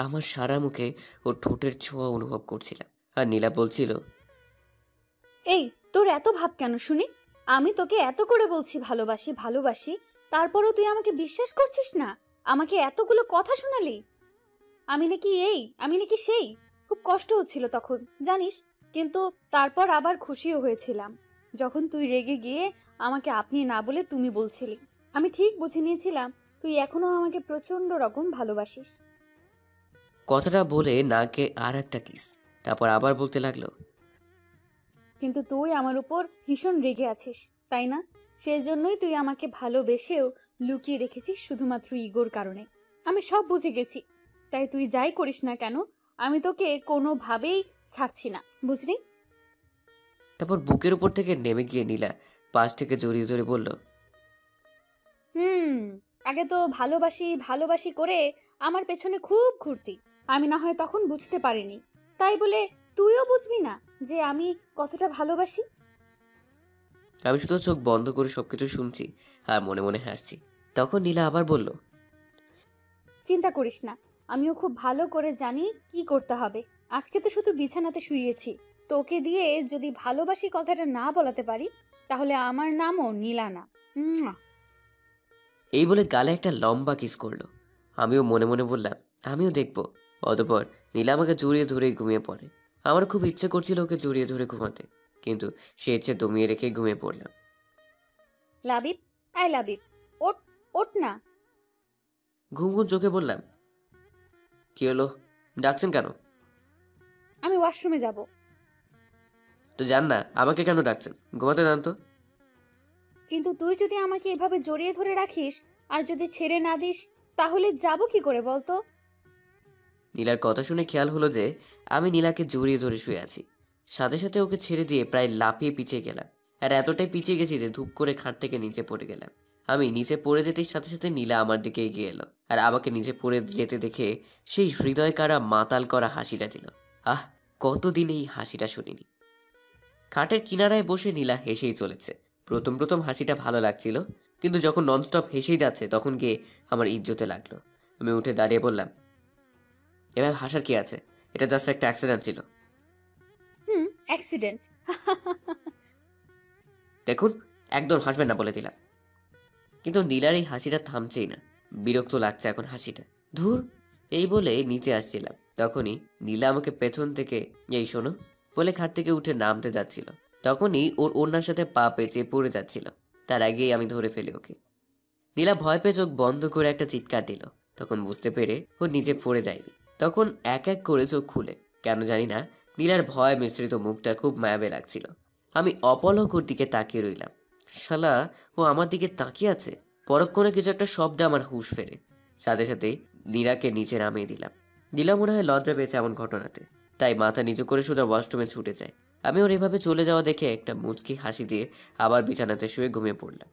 [SPEAKER 1] আমার সারা মুখে ওর ঠোঁটের ছোঁয়া অনুভব করছিলাম। আর নীলা বলছিল,
[SPEAKER 2] এই তোর এত ভাব কেন শুনি? আমি তোকে এত করে বলছি ভালোবাসি ভালোবাসি, তারপরও তুই আমাকে বিশ্বাস করছিস না, আমাকে এতগুলো কথা শোনালি। আমি নাকি এই, আমি নাকি সেই। খুব কষ্ট হচ্ছিল তখন জানিস, কিন্তু তারপর আবার খুশিও হয়েছিলাম যখন তুই রেগে গিয়ে আমাকে আপনি না বলে তুমি বলছিলি। আমি ঠিক বুঝে নিয়েছিলাম তুই এখনো আমাকে প্রচন্ড রকম ভালোবাসিস।
[SPEAKER 1] কথাটা বলে নাকে আর একটা কিস, তারপর আবার বলতে লাগলো,
[SPEAKER 2] কিন্তু তুই আমার উপর ভীষণ রেগে আছিস তাই না? সেজন্যই তুই আমাকে ভালোবেসেও লুকিয়ে রেখেছিস শুধুমাত্র ইগোর কারণে। আমি সব বুঝে গেছি, তাই তুই যাই করিস না কেন আমি তোকে কোনোভাবেই ছাড়ছি না, বুঝলি?
[SPEAKER 1] তারপর বুকের উপর থেকে নেমে গিয়ে নীলা পাশ থেকে জড়িয়ে ধরে বলল,
[SPEAKER 2] আগে তো ভালোবাসি ভালোবাসি করে আমার পেছনে খুব ঘুরতি, আমি না হয় তখন বুঝতে পারিনি, তাই বলে তুইও বুঝবি না যে আমি কতটা ভালোবাসি?
[SPEAKER 1] আমি শুধু চোখ বন্ধ করে সবকিছু শুনছি আর মনে মনে হাসছি। তখন নীলা আবার বলল,
[SPEAKER 2] চিন্তা করিস না, আমিও খুব ভালো করে জানি কি করতে হবে। আজকে তো শুধু বিছানাতে শুয়েছি, তোকে দিয়ে যদি ভালোবাসি কথাটা না বলাতে পারি তাহলে আমার নামও নীলা না।
[SPEAKER 1] এই বলে গালে একটা লম্বা কিস করলো। আমিও মনে মনে বললাম আমিও দেখব। অতঃপর নীলা আমাকে জড়িয়ে ধরেই ঘুমিয়ে পড়ে। আমার খুব ইচ্ছে করছিল ওকে জড়িয়ে ধরে ঘুমাতে, কিন্তু সে ইচ্ছে দমিয়ে রেখে ঘুমিয়ে পড়লাম।
[SPEAKER 2] লাবিব, আই লাবিব, ওঠ ওঠ না।
[SPEAKER 1] ঘুম ঘুম চোখে বললাম, কি হলো, ডাকছেন কেন?
[SPEAKER 2] আমি ওয়াশরুমে যাব।
[SPEAKER 1] তো যান না, আমাকে কেন ডাকছেন? ঘুমাতে যান তো।
[SPEAKER 2] কিন্তু তুই যদি আমাকে এভাবে জড়িয়ে ধরে রাখিস আর যদি ছেড়ে না দিস তাহলে যাব কি করে বলতো?
[SPEAKER 1] নীলার কথা শুনে খেয়াল হলো যে আমি নীলাকে জড়িয়ে ধরে শুয়ে আছি। সাথে সাথে ওকে ছেড়ে দিয়ে প্রায় লাফিয়ে পিছিয়ে গেলাম, আর এতটাই পিছিয়ে গেছি যে ধূপ করে খাট থেকে নিচে পড়ে গেলাম। আমি নিচে পড়ে যেতেই সাথে সাথে নীলা আমার দিকে এগিয়ে এলো, আর আমাকে নিচে পড়ে যেতে দেখে সেই হৃদয় কারা মাতাল করা হাসিটা দিল। আহ, কতদিন এই হাসিটা শুনিনি। খাটের কিনারায় বসে নীলা হেসেই চলেছে। প্রথম প্রথম হাসিটা ভালো লাগছিল, কিন্তু যখন ননস্টপ হেসেই যাচ্ছে তখন গিয়ে আমার ইজ্জতে লাগলো। আমি উঠে দাঁড়িয়ে বললাম, এবার হাসার কি আছে, এটা জাস্ট একটা অ্যাক্সিডেন্ট ছিল।
[SPEAKER 2] অ্যাক্সিডেন্ট?
[SPEAKER 1] দেখুন, একদম হাসবেন না বলে দিলাম। কিন্তু নীলার এই হাসিটা থামছেই না, বিরক্ত লাগছে এখন হাসিটা। ধুর, এই বলে নিচে আসছিলাম, তখনই নীলা আমাকে পেছন থেকে এই শোনো বলে খাট থেকে উঠে নামতে যাচ্ছিল। তখনই ওর ওড়নার সাথে পা পেঁচিয়ে পড়ে যাচ্ছিল, তার আগেই আমি ধরে ফেলি ওকে। নীলা ভয় পেয়ে চোখ বন্ধ করে একটা চিৎকার দিল। তখন বুঝতে পেরে ও নিচে পড়ে যায়নি। তখন এক এক করে চোখ খুলে, কেন জানি না নীলার ভয় মিশ্রিত মুখটা খুব মায়াবে লাগছিল। আমি অপলক ওর দিকে তাকিয়ে রইলাম। শালা, ও আমার দিকে তাকিয়ে আছে। পরক্ষণে কিছু একটা শব্দে আমার হুঁশ ফেরে, সাথে সাথেই নীলাকে নিচে নামিয়ে দিলাম। নীলা মনে হয় লজ্জা পেয়েছে এমন ঘটনাতে, তাই মাথা নিচু করে সোজা ওয়াশরুমে ছুটে যায়। আমি ওর এভাবে চলে যাওয়া দেখে একটা মুচকি হাসি দিয়ে আবার বিছানাতে শুয়ে ঘুমিয়ে পড়লাম।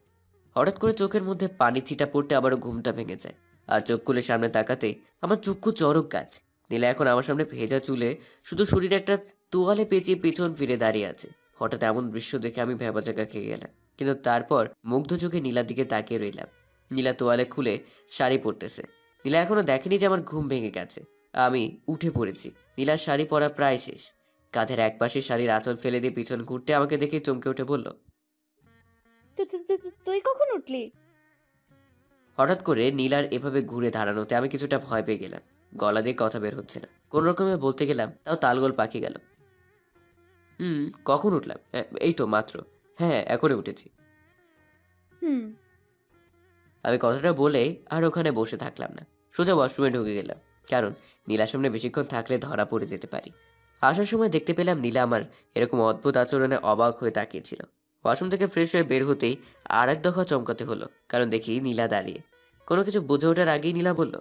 [SPEAKER 1] হঠাৎ করে চোখের মধ্যে পানি ছিটা পড়তে আবারও ঘুমটা ভেঙে যায়। আর চোখ খুলে সামনে তাকাতে আমার চক্ষু চড়ক গাছ। নীলা এখন আমার সামনে ভেজা চুলে শুধু শরীরে একটা তোয়ালে পেঁচিয়ে পেছন ফিরে দাঁড়িয়ে আছে। হঠাৎ এমন দৃশ্য দেখে আমি ভ্যাবাচাকা খেয়ে গেলাম, কিন্তু তারপর মুগ্ধ চোখে নীলার দিকে তাকিয়ে রইলাম। নীলা তোয়ালে খুলে শাড়ি পরতেছে। নীলা এখনো দেখেনি যে আমার ঘুম ভেঙে গেছে। আমি উঠে পড়েছি। নীলার শাড়ি পরা প্রায় শেষ। কাঁধের একপাশে শাড়ির আঁচল ফেলে দিয়ে পিছন ঘুরতে আমাকে দেখে চমকে উঠে বলল,
[SPEAKER 2] তুই কখন উঠলি?
[SPEAKER 1] হঠাৎ করে নীলার এভাবে ঘুরে দাঁড়ানোতে আমি কিছুটা ভয় পেয়ে গেলাম। গলা দিয়ে কথা বের হচ্ছে না। কোন রকমে বলতে গেলাম, তাও তালগোল পাকি গেল। কখন উঠলাম? এই তো মাত্র। হ্যাঁ, এখনই উঠেছি।
[SPEAKER 2] হুম।
[SPEAKER 1] আমি কথাটা বলে আর ওখানে বসে থাকলাম না, সোজা ওয়াশরুমে ঢুকে গেলাম। কারণ নীলার সামনে বেশিক্ষণ থাকলে ধরা পড়ে যেতে পারি। আসার সময় দেখতে পেলাম নীলা আমার এরকম অদ্ভুত আচরণে অবাক হয়ে তাকিয়েছিল। ওয়াশরুম থেকে ফ্রেশ হয়ে বের হতেই আর এক দফা চমকাতে হলো, কারণ দেখি নীলা দাঁড়িয়ে। কোনো কিছু বুঝে ওঠার আগেই নীলা বলল,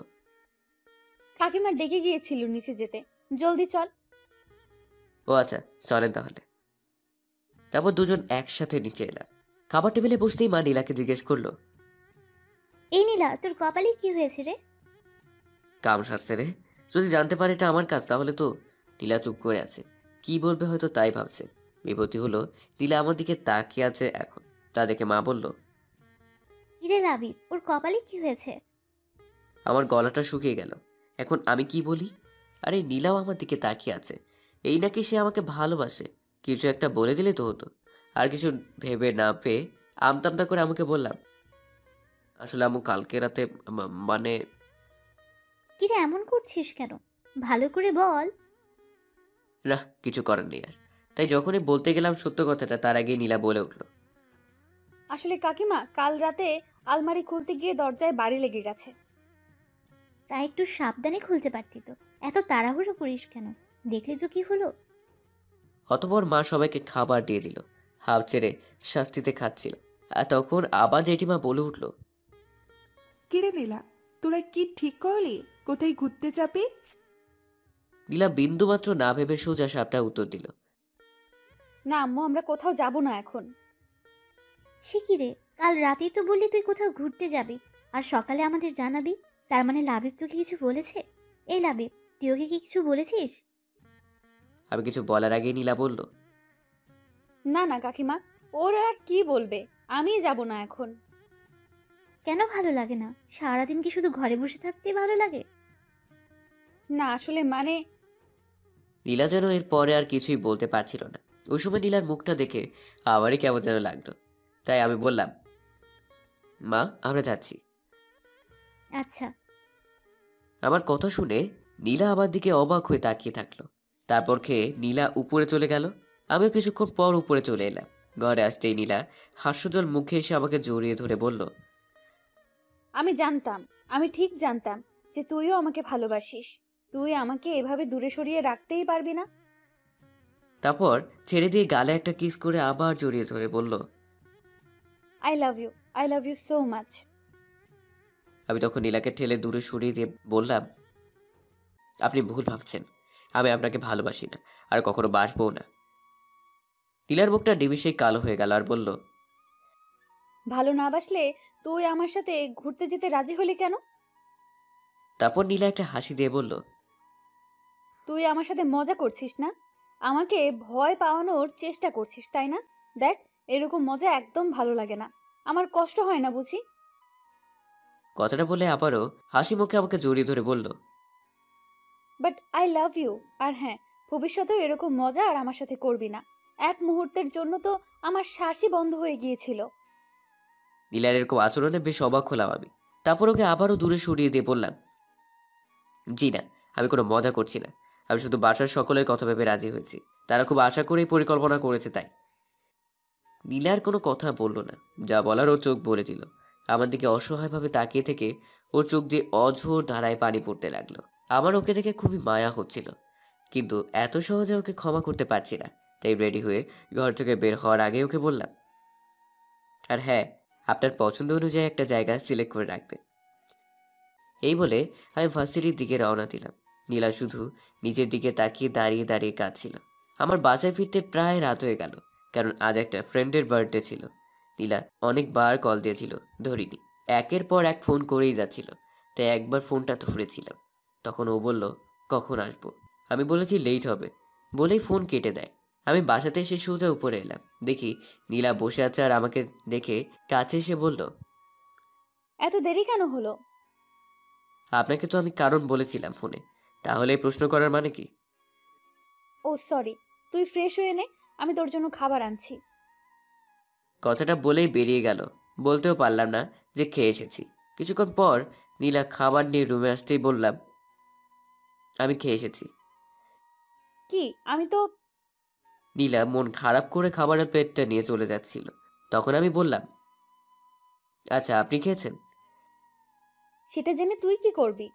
[SPEAKER 2] কাকিমা ডেকে গিয়েছিল নিচে যেতে, জলদি চল।
[SPEAKER 1] ও আচ্ছা, চলেন তাহলে। তারপর দুজন একসাথে নিচে এলাম। খাবার টেবিলে বসতেই মা নীলাকে জিজ্ঞেস করলো,
[SPEAKER 3] এই নীলা, তোর কপালে কি হয়েছে রে?
[SPEAKER 1] কাম সারছে রে। যদি জানতে পারে এটা আমার কাজ তাহলে তো। নীলা চুপ করে আছে, কি বলবে হয়তো তাই ভাবছে। বিপত্তি হলো নীলা আমার দিকে তাকিয়ে আছে এখন। তা দেখে মা বলল,
[SPEAKER 3] কিরে লাবিব, ওর কপালে কি হয়েছে?
[SPEAKER 1] আমার গলাটা শুকিয়ে গেল। এখন আমি কি বলি? আরে নীলাও আমার দিকে তাকিয়ে আছে, এই নাকি সে আমাকে ভালোবাসে। কিছু একটা বলে দিলে তো হতো। আর কিছু ভেবে না পেয়ে আমতামতা করে আমাকে বললাম, আসলে আম্মু কালকে রাতে মানে।
[SPEAKER 3] কিরে এমন করছিস কেন? ভালো করে বল।
[SPEAKER 1] না, কিছু করার নেই আর। তাই যখনই বলতে গেলাম সত্য কথাটা, তার আগেই নীলা বলে উঠল,
[SPEAKER 2] আসলে কাকিমা, কাল রাতে আলমারি খুলতে গিয়ে দরজায় বাড়ি লেগে গেছে।
[SPEAKER 3] তা একটু সাবধানে খুলতে পারতি তো, এত তাড়াহুড়ো করিস কেন? দেখলি তো কি হলো।
[SPEAKER 1] অতপর মা সবাইকে খাবার দিয়ে দিল। হাফ ছেড়ে শাস্তিতে খাচ্ছিল। আর তখন আবার জেঠিমা বলে উঠল,
[SPEAKER 6] কিরে নীলা, তোরা কি ঠিক করলি কোথায় ঘুরতে যাবি?
[SPEAKER 1] নীলা বিন্দুমাত্র না ভেবে সোজা সাপটা উত্তর দিল,
[SPEAKER 2] না আম্মু, আমরা কোথাও যাব না এখন।
[SPEAKER 3] সে কি রে, কাল রাতেই তো বললি তুই কোথাও ঘুরতে যাবি, আর সকালে আমাদের জানাবি। তার মানে লাবিব তোকে কিছু বলেছে? এই লাবিব, তুই ওকে কি কিছু বলেছিস?
[SPEAKER 1] আমি কিছু বলার আগেই নীলা বলল,
[SPEAKER 2] না না কাকিমা, ওর আর কি বলবে, আমি যাব না এখন।
[SPEAKER 3] কেন ভালো লাগে না? সারাদিন কি শুধু ঘরে বসে থাকতেই ভালো লাগে?
[SPEAKER 2] না আসলে মানে।
[SPEAKER 1] নীলা যেন এর পরে আর কিছুই বলতে পারছিল না। ওই সময় নীলার মুখটা দেখে আমারই কেমন যেন লাগলো। তাই আমি বললাম, মা, আমরা যাচ্ছি।
[SPEAKER 3] আচ্ছা।
[SPEAKER 1] আমার কথা শুনে নীলা আমার দিকে অবাক হয়ে তাকিয়ে থাকলো। তারপর খেয়ে নীলা উপরে চলে গেল। আমিও কিছুক্ষণ পর উপরে চলে এলাম। ঘরে আসতেই নীলা হাস্যজল মুখে এসে আমাকে জড়িয়ে ধরে বলল,
[SPEAKER 2] আমি জানতাম, আমি ঠিক জানতাম যে তুইও আমাকে ভালোবাসিস। তুই আমাকে এভাবে দূরে সরিয়ে রাখতেই পারবি না।
[SPEAKER 1] তারপর ছেড়ে দিয়ে গালে একটা কিস করে আবার জড়িয়ে ধরে বলল,
[SPEAKER 2] I love you, I love you so much.
[SPEAKER 1] আমি তখন নীলাকে ঠেলে দূরে সরিয়ে দিয়ে বললাম, আপনি ভুল ভাবছেন, আমি আপনাকে ভালোবাসি না, আর কখনো বাসবও না। নীলার মুখটা নিমিষেই কালো হয়ে গেল আর বলল,
[SPEAKER 2] ভালো না বাসলে তুই আমার সাথে ঘুরতে যেতে রাজি হলি কেন?
[SPEAKER 1] তারপর নীলা একটা হাসি দিয়ে বলল,
[SPEAKER 2] তুই আমার সাথে মজা করছিস না? আমাকে ভয় পাওয়ানোর চেষ্টা করছিস, তাই না? দেখ, এরকম মজা একদম ভালো লাগে না। আমার কষ্ট হয় না বুঝি?
[SPEAKER 1] কথাটা বলে আবারও হাসি মুখে আমাকে জড়িয়ে ধরে বলল,
[SPEAKER 2] বাট আই লাভ ইউ। আর হ্যাঁ, ভবিষ্যতেও এরকম মজা আর আমার সাথে করবি না। এক মুহূর্তের জন্য তো আমার শ্বাসই বন্ধ হয়ে গিয়েছিল।
[SPEAKER 1] নীলার এরকম আচরণে বেশ অবাক হলাম আমি। তারপর ওকে আবারও দূরে সরিয়ে দিয়ে বললাম, জি না, আমি কোনো মজা করছি না। আমি শুধু বাসার সকলের কথা ভেবে রাজি হয়েছি। তারা খুব আশা করেই পরিকল্পনা করেছে তাই। নীলার কোনো কথা বলল না। যা বলার ও চোখ বলে দিল। আমার দিকে অসহায়ভাবে তাকিয়ে থেকে ওর চোখ দিয়ে অঝোর ধারায় পানি পড়তে লাগলো। আমার ওকে দেখে খুবই মায়া হচ্ছিল, কিন্তু এত সহজে ওকে ক্ষমা করতে পারছি না। তাই রেডি হয়ে ঘর থেকে বের হওয়ার আগে ওকে বললাম, আর হ্যাঁ, আপনার পছন্দ অনুযায়ী একটা জায়গা সিলেক্ট করে রাখবেন। এই বলে আমি ভার্সিটির দিকে রওনা দিলাম। নীলা শুধু নিজের দিকে তাকিয়ে দাঁড়িয়ে দাঁড়িয়ে কাঁদছিল। আমার বাসায় ফিরতে প্রায় রাত হয়ে গেল, কারণ আজ একটা ফ্রেন্ডের বার্থডে ছিল। নীলা অনেকবার কল দিয়েছিল, ধরিনি। একের পর এক ফোন করেই যাচ্ছিল, তাই একবার ফোনটা ধরেছিলাম। তখন ও বলল, কখন আসবো? আমি বলেছি লেট হবে, বলেই ফোন কেটে দেয়। আমি বাসাতে এসে সোজা উপরে এলাম, দেখি নীলা বসে আছে আর আমাকে দেখে কাছে এসে বলল,
[SPEAKER 2] এত দেরি কেন হলো?
[SPEAKER 1] আপনাকে তো আমি কারণ বলেছিলাম ফোনে, তাহলে এই প্রশ্ন করার মানে কি?
[SPEAKER 2] ও সরি, তুই ফ্রেশ হয়ে নে, আমি তোর জন্য খাবার আনছি।
[SPEAKER 1] কথাটা বলেই বেরিয়ে গেল। বলতেও পারলাম না যে খেয়ে এসেছি। কিছুক্ষণ পর নীলা খাবার নিয়ে রুমে আসতেই বললাম, আমি খেয়ে এসেছি।
[SPEAKER 2] কি? আমি তো
[SPEAKER 1] নীলা মন খারাপ করে খাবারের প্লেটটা নিয়ে চলে যাচ্ছিল। তখন আমি বললাম, আচ্ছা আপনি খেয়েছেন?
[SPEAKER 2] সেটা জেনে তুই কি করবি?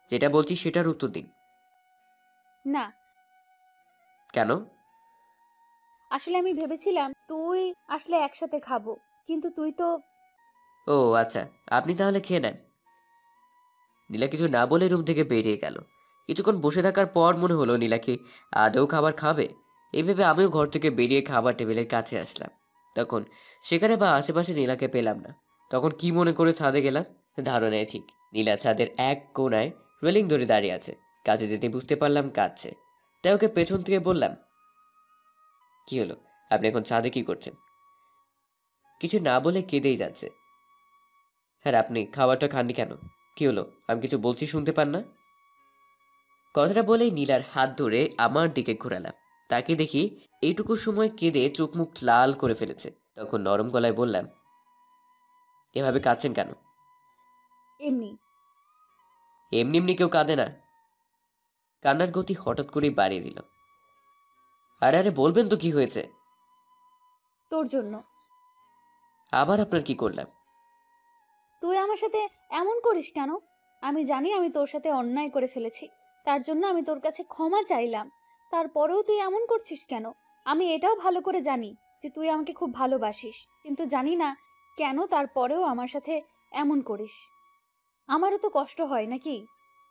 [SPEAKER 1] যেটা বলছি সেটার উত্তর দিন।
[SPEAKER 2] না,
[SPEAKER 1] কেন?
[SPEAKER 2] আসলে আমি ভেবেছিলাম তুই আসলে একসাথে খাবো, কিন্তু তুই তো
[SPEAKER 1] ও আচ্ছা, আপনি তাহলে খেয়ে নেন। নীলা কিছু না বলে রুম থেকে বেরিয়ে গেল। কিছুক্ষণ বসে থাকার পর মনে হলো নীলা কি আদৌ খাবার খাবে। এই ভেবে আমিও ঘর থেকে বেরিয়ে খাবার টেবিলের কাছে আসলাম। তখন সেখানে বা আশেপাশে নীলাকে পেলাম না। তখন কি মনে করে ছাদে গেলাম, ধারণায় ঠিক। নীলা ছাদের এক কোণায় রেলিং ধরে দাঁড়িয়ে আছে। কাছে যেতে বুঝতে পারলাম কাঁদছে। তাই ওকে পেছন থেকে বললাম, কি হলো, আপনি এখন ছাদে কি করছেন? কিছু না বলে কেঁদেই যাচ্ছে। হ্যাঁ, আপনি খাবারটা খাননি কেন? কি হলো, আমি কিছু বলছি শুনতে পান না? কথাটা বলেই নীলার হাত ধরে আমার দিকে ঘোরালাম। তাকে দেখি এইটুকু সময় কেঁদে চোখ মুখ লাল করে ফেলেছে। তখন নরম গলায় বললাম, এভাবে কাঁদছেন কেন?
[SPEAKER 2] এমনি।
[SPEAKER 1] এমনি এমনি কেউ কাঁদে না। কান্নার গতি হঠাৎ করেই বাড়িয়ে দিল। আরে আরে বলবেন তো কি হয়েছে?
[SPEAKER 2] তোর জন্য।
[SPEAKER 1] আবার আপনার কি করলাম?
[SPEAKER 2] তুই আমার সাথে এমন করিস কেন? আমি জানি আমি তোর সাথে অন্যায় করে ফেলেছি, তার জন্য আমি তোর কাছে ক্ষমা চাইলাম। তারপরেও তুই এমন করছিস কেন? আমি এটাও ভালো করে জানি যে তুই আমাকে খুব ভালোবাসিস, কিন্তু জানি না কেন তারপরেও আমার সাথে এমন করিস। আমারও তো কষ্ট হয় নাকি?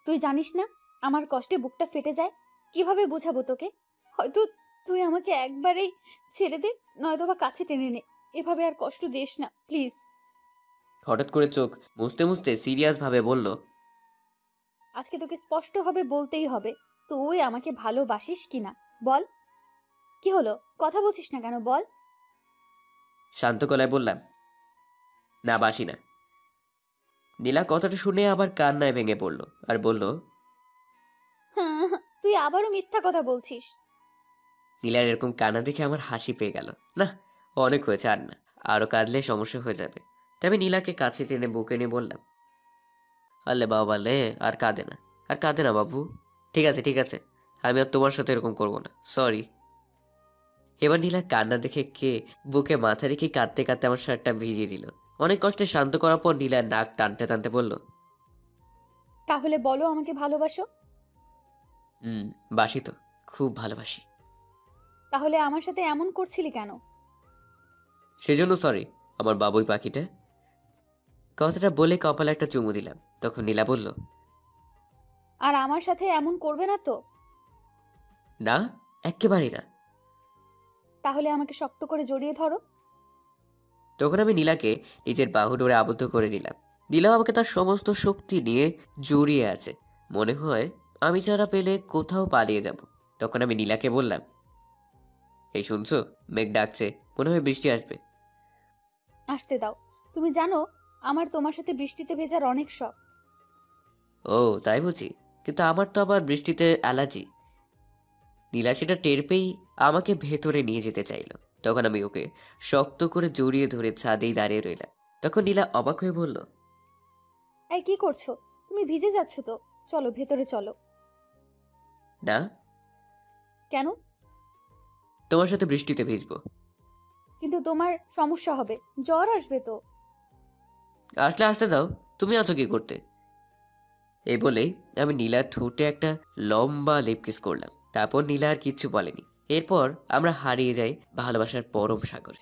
[SPEAKER 2] তুই জানিস না আমার কষ্টে বুকটা ফেটে যায়? কিভাবে বোঝাবো তোকে? হয়তো তুই আমাকে একবারেই ছেড়ে দে, নয়তো বা কাছে টেনে নে। এভাবে আর কষ্ট দিস না প্লিজ।
[SPEAKER 1] হঠাৎ করে চোখ মুছতে মুছতে সিরিয়াস ভাবে বলল,
[SPEAKER 2] আজকে তোকে স্পষ্টভাবে বলতেই হবে, তুই আমাকে ভালোবাসিস কিনা বল। কি হলো, কথা বলছিস না কেন বল?
[SPEAKER 1] শান্ত গলায় বললাম, না বাসি না। নীলা কথাটা শুনে আবার কান্নায় ভেঙে পড়ল আর বলল,
[SPEAKER 2] হ্যাঁ, তুই আবারও মিথ্যা কথা বলছিস।
[SPEAKER 1] নীলার এরকম কান্না দেখে আমার হাসি পেয়ে গেল। না, অনেক হয়েছে, আর না, আরো কাঁদলে সমস্যা হয়ে যাবে। তাই আমি নীলাকে কাছে টেনে বুকে নিয়ে বললাম, আলে বাবা লে, আর কাঁদে না, আর কাঁদে না বাবু। ঠিক আছে ঠিক আছে, আমি আর তোমার সাথে এরকম করবো না, সরি। এবার নীলার কান্না দেখে কে বুকে মাথা রেখে কাঁদতে কাঁদতে আমার শার্টটা ভিজিয়ে দিল। অনেক কষ্টে শান্ত করার পর নীলার নাক টানতে টানতে বলল,
[SPEAKER 2] তাহলে বলো আমাকে ভালোবাসো।
[SPEAKER 1] বাসি তো, খুব ভালোবাসি।
[SPEAKER 2] তাহলে আমার সাথে এমন করছিলি কেন?
[SPEAKER 1] সেজন্য সরি আমার বাবুই পাখিটা। কথাটা বলে কপালে একটা চুমু দিলাম। তখন নীলা বলল,
[SPEAKER 2] আর আমার সাথে এমন করবে না তো?
[SPEAKER 1] না, একেবারেই না।
[SPEAKER 2] তাহলে আমাকে শক্ত করে জড়িয়ে ধরো।
[SPEAKER 1] তখন আমি নীলাকে নিজের বাহু ডোরে আবদ্ধ করে নিলাম। নীলা আমাকে তার সমস্ত শক্তি নিয়ে জড়িয়ে আছে। মনে হয় আমি ছাড়া পেলে কোথাও পালিয়ে যাব। তখন আমি নীলাকে বললাম, এই শুনছো, মেঘ ডাকছে, মনে হয় বৃষ্টি আসবে।
[SPEAKER 2] আসতে দাও। তুমি জানো আমার তোমার সাথে বৃষ্টিতে ভেজার অনেক শখ।
[SPEAKER 1] ও তাই বুঝি, কিন্তু আমার তো আবার বৃষ্টিতে অ্যালার্জি। নীলা সেটা টের পেয়েই আমাকে ভেতরে নিয়ে যেতে চাইল। তখন আমি ওকে শক্ত করে জড়িয়ে ধরে ছাদেই দাঁড়িয়ে রইলাম। তখন নীলা অবাক হয়ে বলল,
[SPEAKER 2] এই কি করছো? তুমি ভিজে যাচ্ছ তো, চলো ভেতরে চলো।
[SPEAKER 1] না,
[SPEAKER 2] কেন?
[SPEAKER 1] তোমার সাথে বৃষ্টিতে ভিজবো।
[SPEAKER 2] কিন্তু তোমার সমস্যা হবে, জ্বর আসবে তো।
[SPEAKER 1] আসলে আসতে দাও, তুমি আছো কি করতে? এই বলেই আমি নীলার ঠোঁটে একটা লম্বা লিপ কিস করলাম। তারপর নীলা আর কিচ্ছু বলেনি। এরপর আমরা হারিয়ে যাই ভালোবাসার পরম সাগরে।